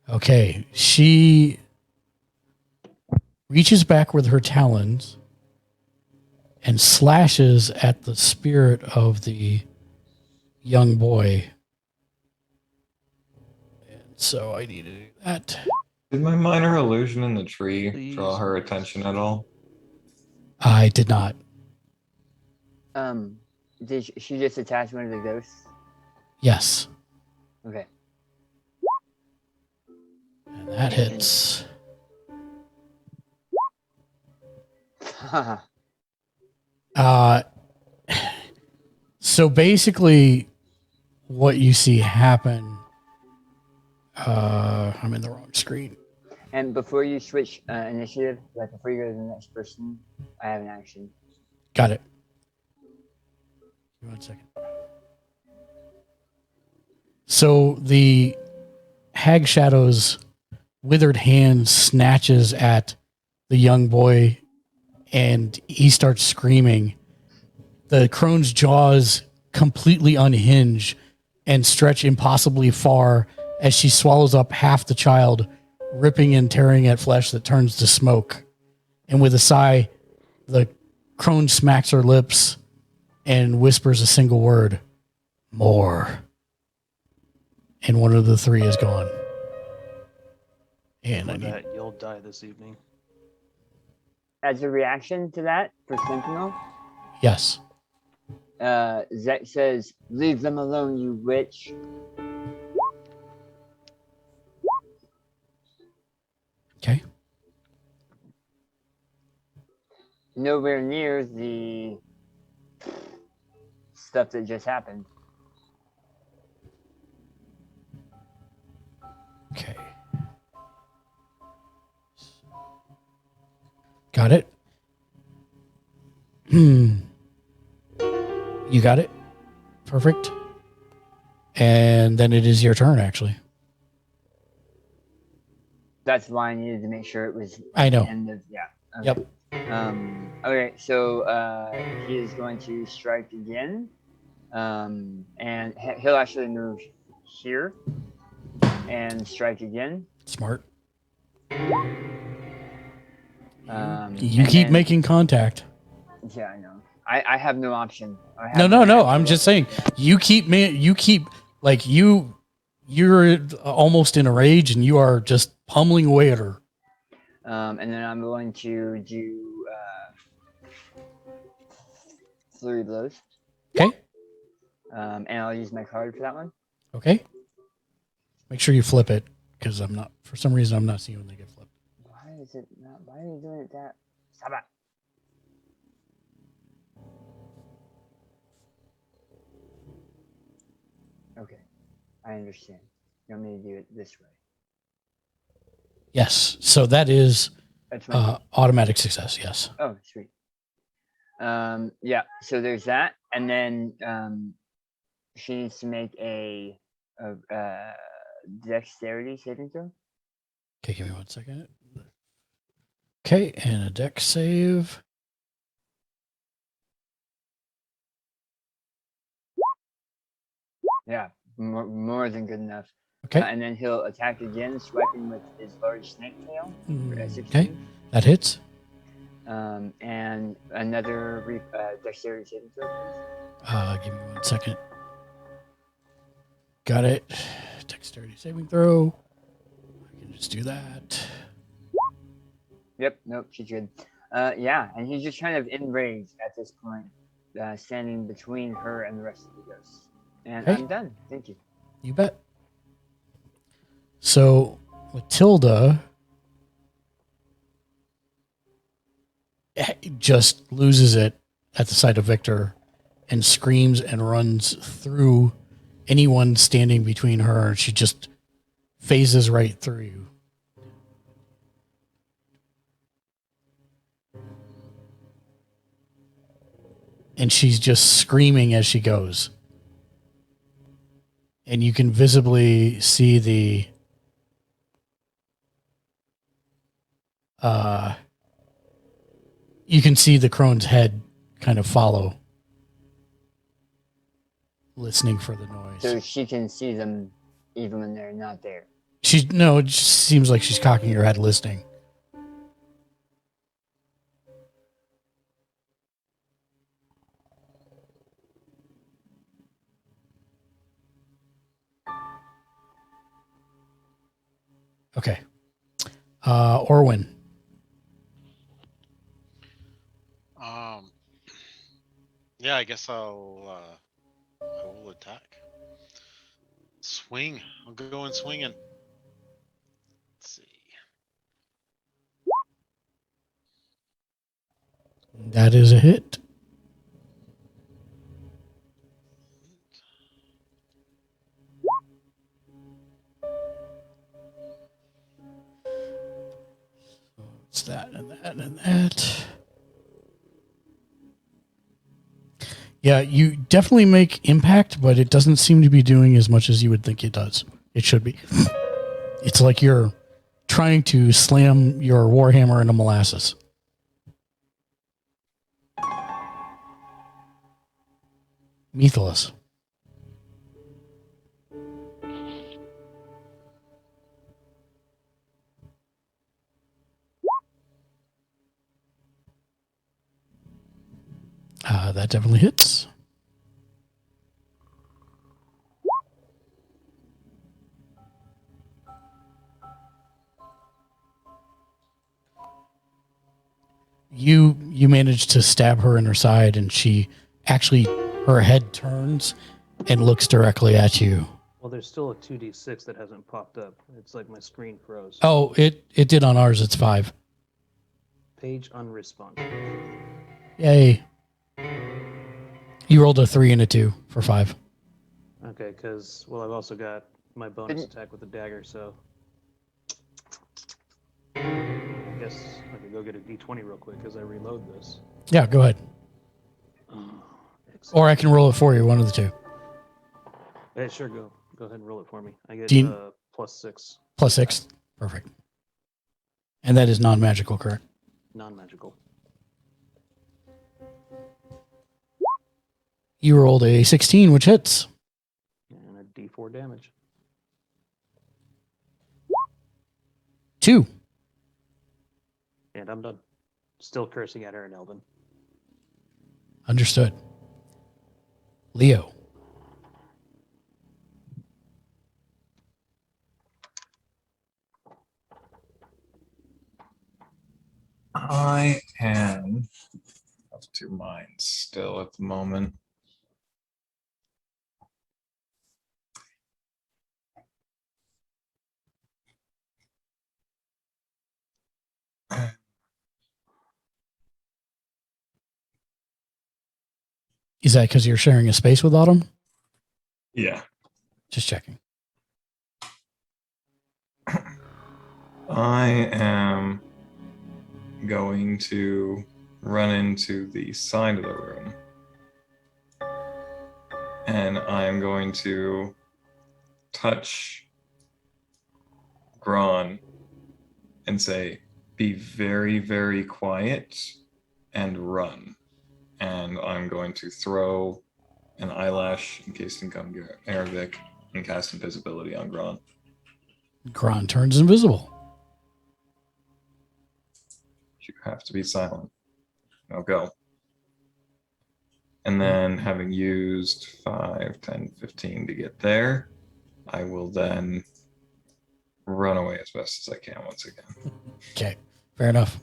Okay, she reaches back with her talons and slashes at the spirit of the young boy So I need to do that. Did my minor illusion in the tree draw Please. her attention at all? I did not. Did she just attach one of the ghosts? Yes. Okay. And that hits. So basically, what you see happen. I'm in the wrong screen. And before you switch initiative, like before you go to the next person, I have an action. Got it. Give me 1 second. So the Hag Shadow's withered hand snatches at the young boy and he starts screaming. The crone's jaws completely unhinge and stretch impossibly far as she swallows up half the child, ripping and tearing at flesh that turns to smoke. And with a sigh, the crone smacks her lips and whispers a single word, more. And one of the three is gone. And I For need... that, you'll die this evening. As a reaction to that, for Sentinel, Yes. Zek says, "Leave them alone, you witch." Okay. Nowhere near the stuff that just happened. Okay. Got it? You got it? Perfect. And then it is your turn, actually. That's why I needed to make sure it was. I know. The end of, yeah. Okay. Yep. Okay, so he is going to strike again, and he'll actually move here and strike again. Smart. You keep making contact. Yeah, I know. I have no option. No. I'm just saying. You're almost in a rage, and you are just pummeling away at her. And then I'm going to do flurry blows. Okay. And I'll use my card for that one. Okay. Make sure you flip it, because for some reason I'm not seeing when they get flipped. Why is it not? Why are you doing it that? Stop it. Okay, I understand. You want me to do it this way? Yes. So that is That's my automatic success. Yes. Oh, sweet. Yeah. So there's that, and then she needs to make a dexterity saving throw. Okay, give me 1 second. Okay, and a dex save. Yeah, more than good enough. Okay. And then he'll attack again, swiping with his large snake tail. For a 16. Okay, that hits. And another dexterity saving throw, please. Give me 1 second. Got it. Dexterity saving throw. I can just do that. Yep, nope, she's good. Yeah, and he's just kind of enraged at this point, standing between her and the rest of the ghosts. And Okay. I'm done. Thank you. You bet. So Matilda just loses it at the sight of Victor and screams and runs through anyone standing between her. She just phases right through you. And she's just screaming as she goes. And you can visibly see the you can see the crone's head kind of follow, listening for the noise. So she can see them even when they're not there. No, it just seems like she's cocking her head listening. Okay. Orwin. Yeah, I guess I will attack. Swing. I'll go in swinging. Let's see. That is a hit. It's that and that and that. Yeah, you definitely make impact, but it doesn't seem to be doing as much as you would think it does. It should be. It's like you're trying to slam your warhammer into molasses. Methalus. That definitely hits. You manage to stab her in her side, and she actually, her head turns and looks directly at you. Well, there's still a 2d6 that hasn't popped up. It's like my screen froze. Oh, it did on ours. It's 5. Page unresponsive. Yay. You rolled a 3 and a 2 for 5. Okay, because, well, I've also got my bonus attack with the dagger, so I guess I could go get a d20 real quick as I reload this. Yeah, go ahead. Or I can roll it for you, one of the two. Yeah, sure, go ahead and roll it for me. I get Dean? +6. +6. Perfect. And that is non-magical, correct? Non-magical. You rolled a 16, which hits. And a d4 damage. 2. And I'm done. Still cursing at her in Elven. Understood. Leo. I am of two minds still at the moment. Is that because you're sharing a space with Autumn? Yeah. Just checking. I am going to run into the side of the room. And I am going to touch Gron and say, be very, very quiet and run. And I'm going to throw an eyelash encased in gum Arabic and cast invisibility on Gron. Gron turns invisible. You have to be silent. I'll go. And then having used 5, 10, 15 to get there, I will then run away as best as I can once again. Okay, fair enough.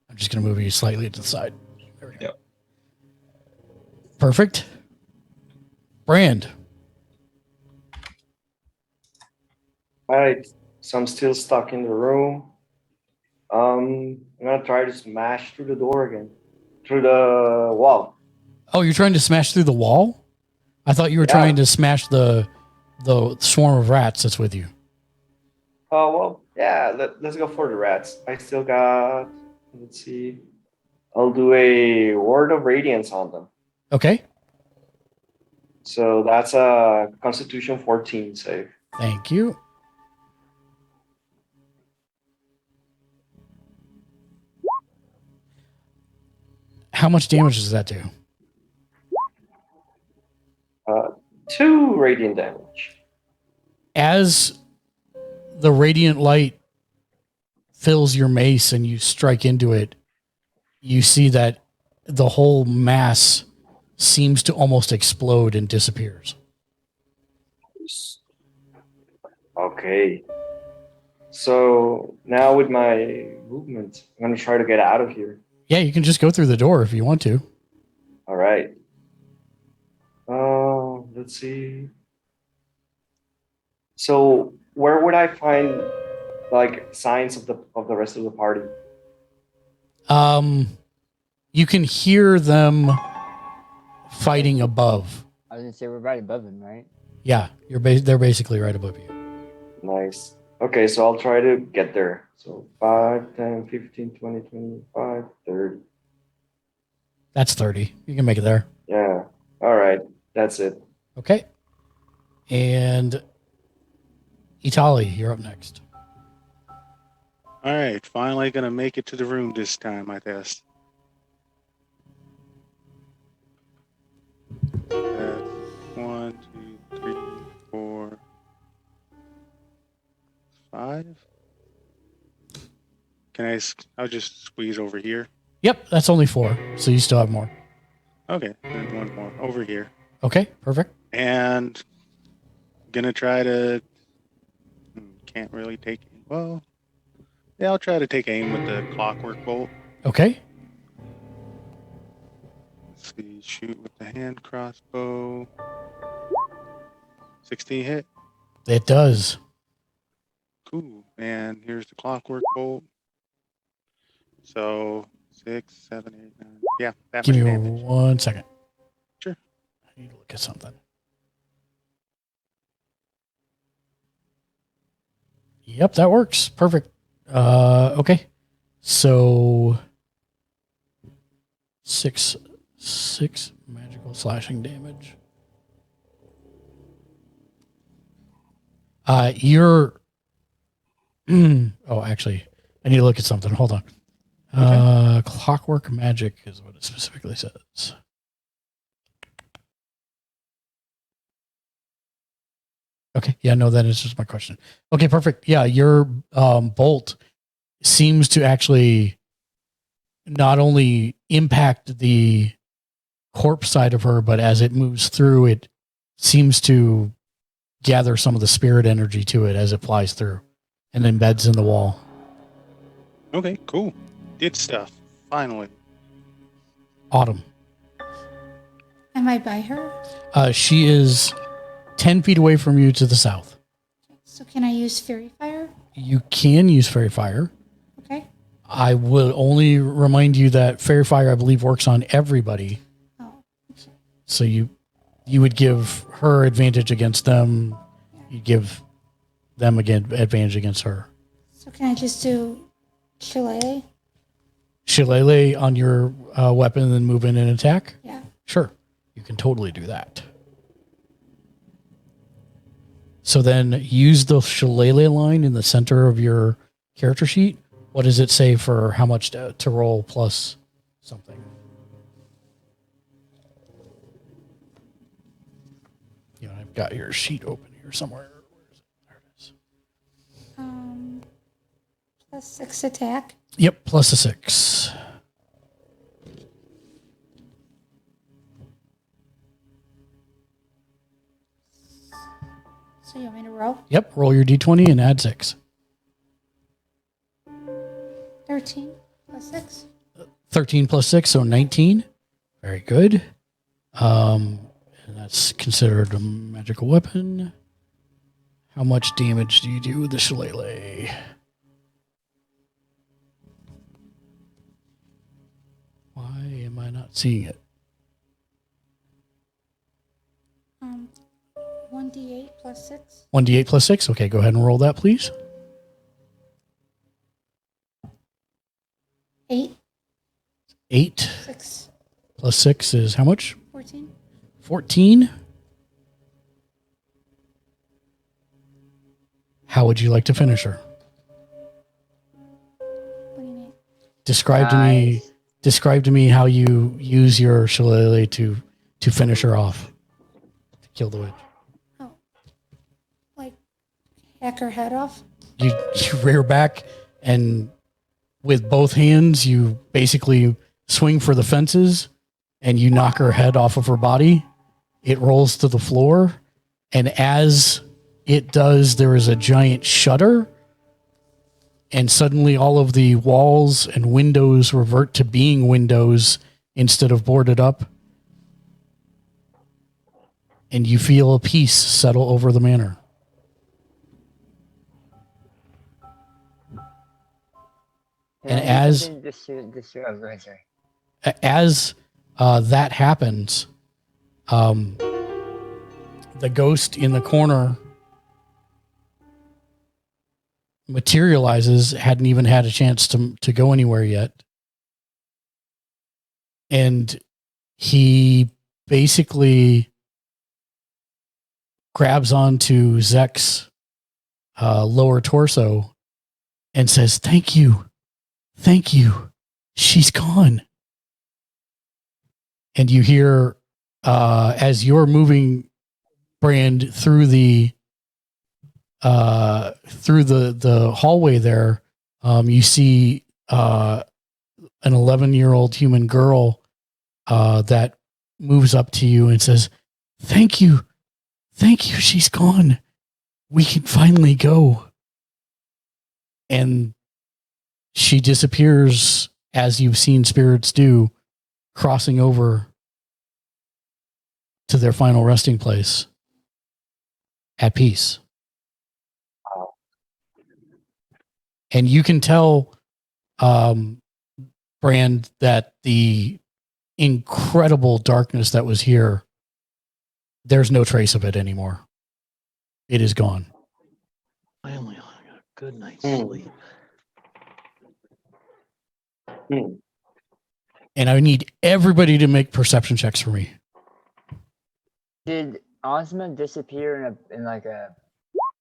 I'm just going to move you slightly to the side. There we go. Yep. Perfect. Brand. All right, so I'm still stuck in the room. I'm gonna try to smash through the door again, through the wall. Oh, you're trying to smash through the wall? I thought you were trying to smash the swarm of rats that's with you. Oh, well, yeah, let's go for the rats. I still got, let's see. I'll do a Word of Radiance on them. Okay. So that's a Constitution 14 save. Thank you. How much damage does that do? 2 radiant damage. As the radiant light fills your mace and you strike into it, you see that the whole mass seems to almost explode and disappears. Okay. So now with my movement, I'm gonna try to get out of here. Yeah, you can just go through the door if you want to. All right. Let's see. So where would I find like signs of the rest of the party? You can hear them fighting above. I was gonna say we're right above him, right? Yeah, they're basically right above you. Nice. Okay, so I'll try to get there. So 5, 10, 15, 20, 25, 30. That's 30. You can make it there. Yeah. All right. That's it. Okay. And Itali, you're up next. All right, finally gonna make it to the room this time, I guess. That's 1, 2, 3, 4, 5. I'll just squeeze over here. Yep, that's only 4, so you still have more. Okay, and one more over here. Okay, perfect. And gonna try to, can't really take, well, yeah, I'll try to take aim with the clockwork bolt. Okay. Let's see, shoot with the hand crossbow. 16 hit. It does. Cool. And here's the clockwork bolt. So 6, 7, 8, 9. Yeah, that Give much me damage. 1 second. Sure. I need to look at something. Yep, that works. Perfect. Okay. So 6 magical slashing damage. You're oh, actually, I need to look at something. Hold on. Okay. Clockwork magic is what it specifically says. Okay. Yeah, no, that answers my question. Okay, perfect. Yeah, your bolt seems to actually not only impact the corpse side of her, but as it moves through, it seems to gather some of the spirit energy to it as it flies through and embeds in the wall. Okay, cool. Did stuff. Finally. Autumn. Am I by her? She is 10 feet away from you to the south. So can I use Fairy Fire? You can use Fairy Fire. Okay. I will only remind you that Fairy Fire, I believe, works on everybody. Oh, okay. So you would give her advantage against them. You give them again advantage against her. So can I just do Shillelagh? Shillelagh on your weapon and then move in and attack? Yeah. Sure. You can totally do that. So then use the Shillelagh line in the center of your character sheet. What does it say for how much to roll plus something? You know, I've got your sheet open here somewhere. Where is it? There it is. Plus 6 attack. Yep, plus a 6. So you want me to roll? Yep, roll your d20 and add 6. 13 plus 6. 13 plus 6, so 19. Very good. And that's considered a magical weapon. How much damage do you do with the Shillelagh? Why am I not seeing it? 1d8 plus 6. 1d8 plus 6. Okay, go ahead and roll that, please. 8. 8 6. plus 6 is how much? 14. 14. How would you like to finish her? What do you mean? Describe to me how you use your Shillelagh to finish her off. To kill the witch. Oh. Like hack her head off? You rear back and with both hands you basically swing for the fences and you knock her head off of her body. It rolls to the floor, and as it does, there is a giant shudder and suddenly all of the walls and windows revert to being windows instead of boarded up. And you feel a peace settle over the manor. Can And I do as something oh, go ahead, sorry. as that happens, the ghost in the corner materializes, hadn't even had a chance to go anywhere yet. And he basically grabs onto Zek's lower torso and says, "Thank you. Thank you. She's gone." And you hear, as you're moving, Brand, through the hallway there, you see an 11-year-old human girl that moves up to you and says, "Thank you. Thank you. She's gone. We can finally go." And she disappears, as you've seen spirits do, crossing over to their final resting place at peace. And you can tell, Brand, that the incredible darkness that was here, there's no trace of it anymore. It is gone. Finally, I got a good night's sleep. And I need everybody to make perception checks for me. Did Ozma disappear in like a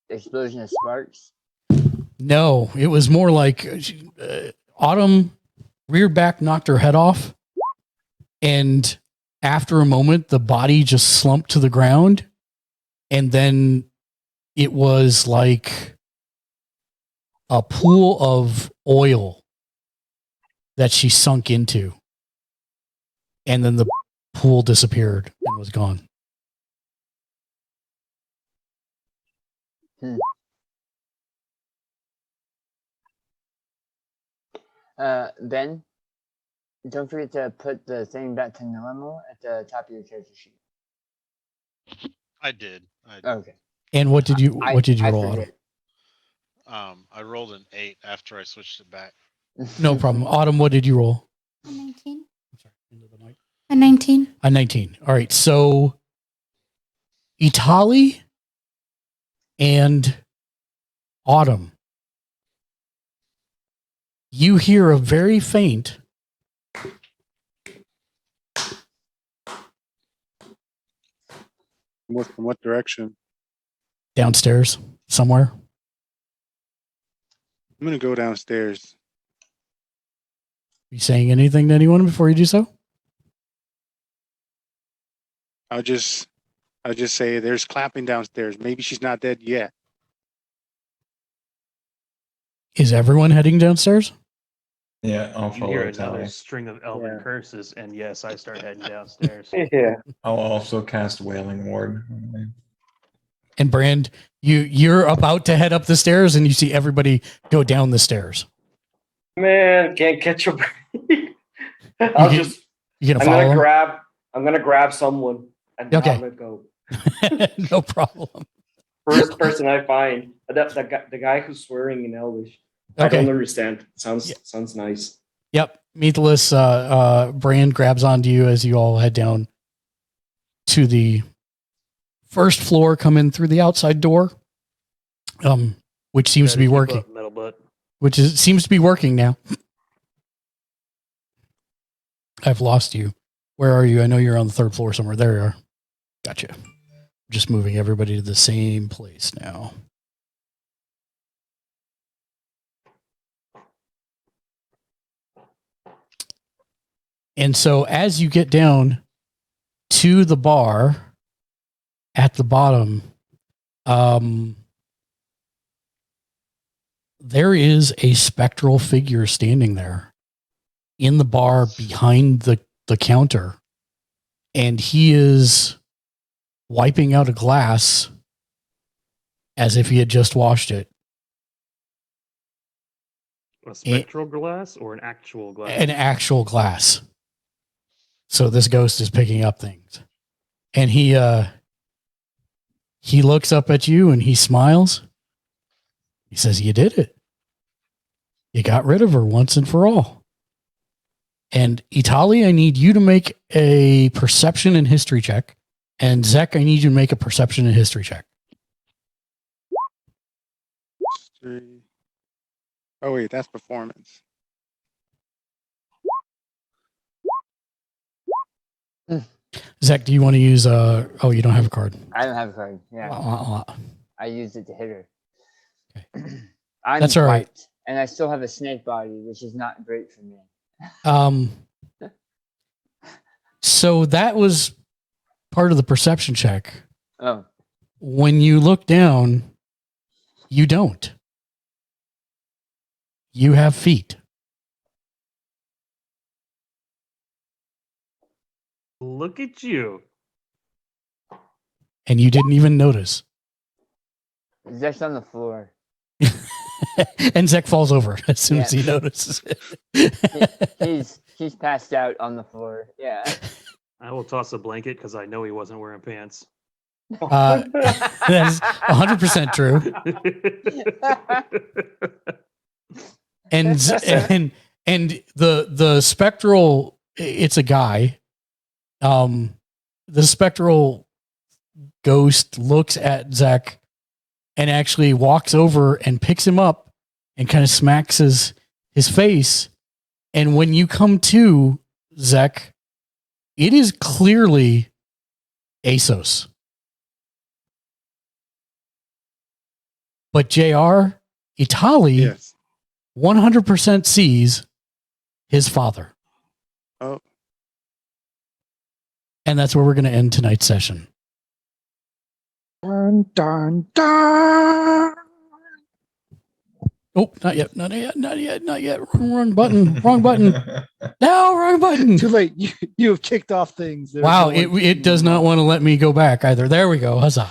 explosion of sparks? No, it was more like Autumn reared back, knocked her head off, and after a moment, the body just slumped to the ground, and then it was like a pool of oil that she sunk into, and then the pool disappeared and was gone. Ben, don't forget to put the thing back to normal at the top of your character sheet. I did. Okay. And what did you roll, Autumn? I rolled an 8 after I switched it back. No problem. Autumn, what did you roll? A 19. A 19. A 19. All right. So Itali and Autumn, you hear a very faint From what direction? downstairs somewhere. I'm gonna go downstairs. You saying anything to anyone before you do so? I'll just say there's clapping downstairs. Maybe she's not dead yet. Is everyone heading downstairs? Yeah, I'll You follow hear Itali. another string of elven curses, and yes, I start heading downstairs. Yeah. I'll also cast Wailing Ward. And Brand, you're about to head up the stairs, and you see everybody go down the stairs. Man, can't catch a break. You gonna follow him? I'm gonna grab someone and Okay. I'm gonna go. No problem. First person I find. The guy who's swearing in Elvish. I Okay. don't understand. Sounds nice. Yep. Meathless Brand grabs onto you as you all head down to the first floor, come in through the outside door, which seems to be working. Metal butt. Seems to be working now. I've lost you. Where are you? I know you're on the third floor somewhere. There you are. Gotcha. Just moving everybody to the same place now. And so as you get down to the bar at the bottom, there is a spectral figure standing there in the bar behind the counter. And he is wiping out a glass as if he had just washed it. A spectral glass or an actual glass? An actual glass. So this ghost is picking up things. And he looks up at you and he smiles. He says, "You did it. You got rid of her once and for all." And Itali, I need you to make a perception and history check. And Zek, I need you to make a perception and history check. Oh wait, that's performance. Zek, do you want to use oh, you don't have a card. I don't have a card. Yeah. I used it to hit her. Okay. I'm That's all right. wiped, and I still have a snake body, which is not great for me. So that was part of the perception check. Oh. When you look down, you don't. You have feet. Look at you. And you didn't even notice. Zek's on the floor. And Zek falls over as soon as he notices it. He's passed out on the floor. Yeah. I will toss a blanket because I know he wasn't wearing pants. That is 100% true. And the spectral, it's a guy. The spectral ghost looks at Zek and actually walks over and picks him up and kind of smacks his face. And when you come to, Zek, it is clearly ASOS. But JR, Itali 100% sees his father. Oh. And that's where we're going to end tonight's session. Dun, dun, dun. Oh, not yet. Wrong button. No, wrong button. Too late. You have kicked off things. There's Wow, no one- it does not want to let me go back either. There we go. Huzzah.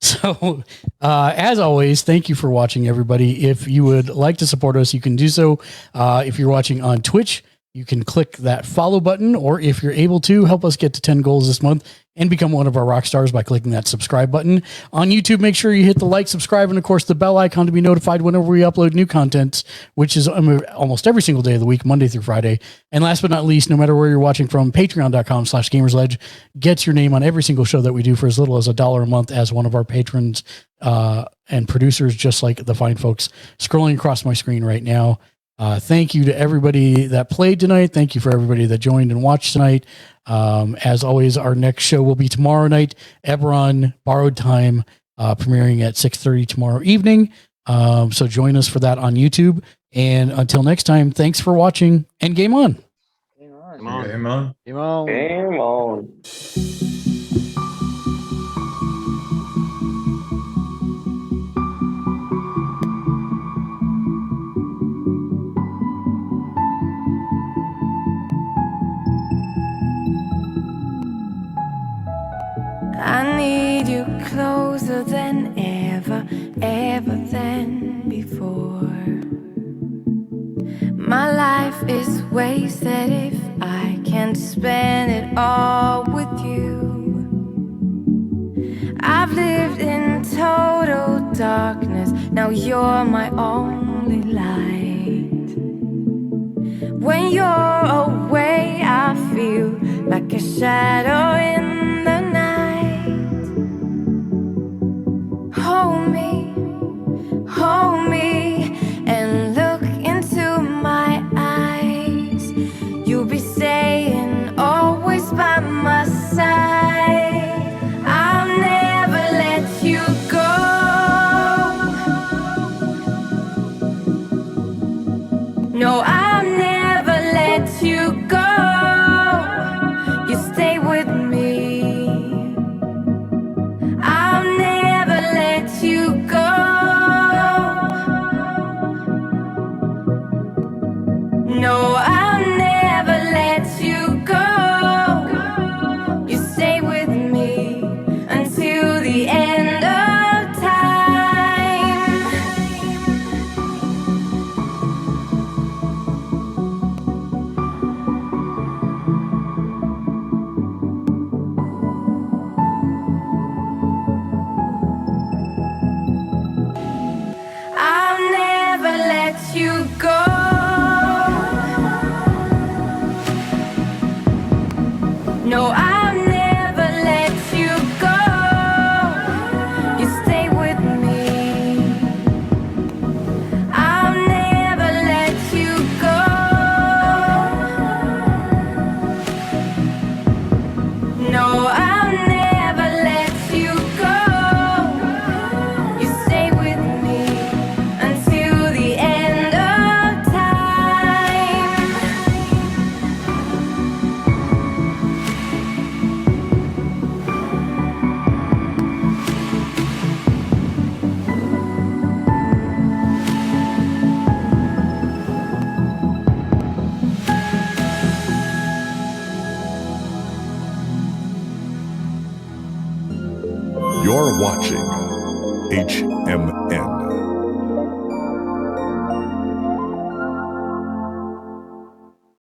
So, as always, thank you for watching, everybody. If you would like to support us, you can do so. If you're watching on Twitch, you can click that follow button, or if you're able to, help us get to 10 goals this month and become one of our rock stars by clicking that subscribe button. On YouTube, make sure you hit the like, subscribe, and of course the bell icon to be notified whenever we upload new content, which is almost every single day of the week, Monday through Friday. And last but not least, no matter where you're watching from, patreon.com/gamersledge gets your name on every single show that we do for as little as $1 a month as one of our patrons and producers, just like the fine folks scrolling across my screen right now. Thank you to everybody that played tonight. Thank you for everybody that joined and watched tonight. As always, our next show will be tomorrow night, Eberron Borrowed Time, premiering at 6:30 tomorrow evening. So join us for that on YouTube. And until next time, thanks for watching and game on. Game on. Come on. Game on. Game on. Game on. I need you closer than ever, ever than before. My life is wasted if I can't spend it all with you. I've lived in total darkness, now you're my only light. When you're away, I feel like a shadow in the night. Hold me, and look into my eyes. You'll be staying always by my side. I'll never let you go. No, I'll never let you go. You stay with me. I'll never let you go. watching HMN.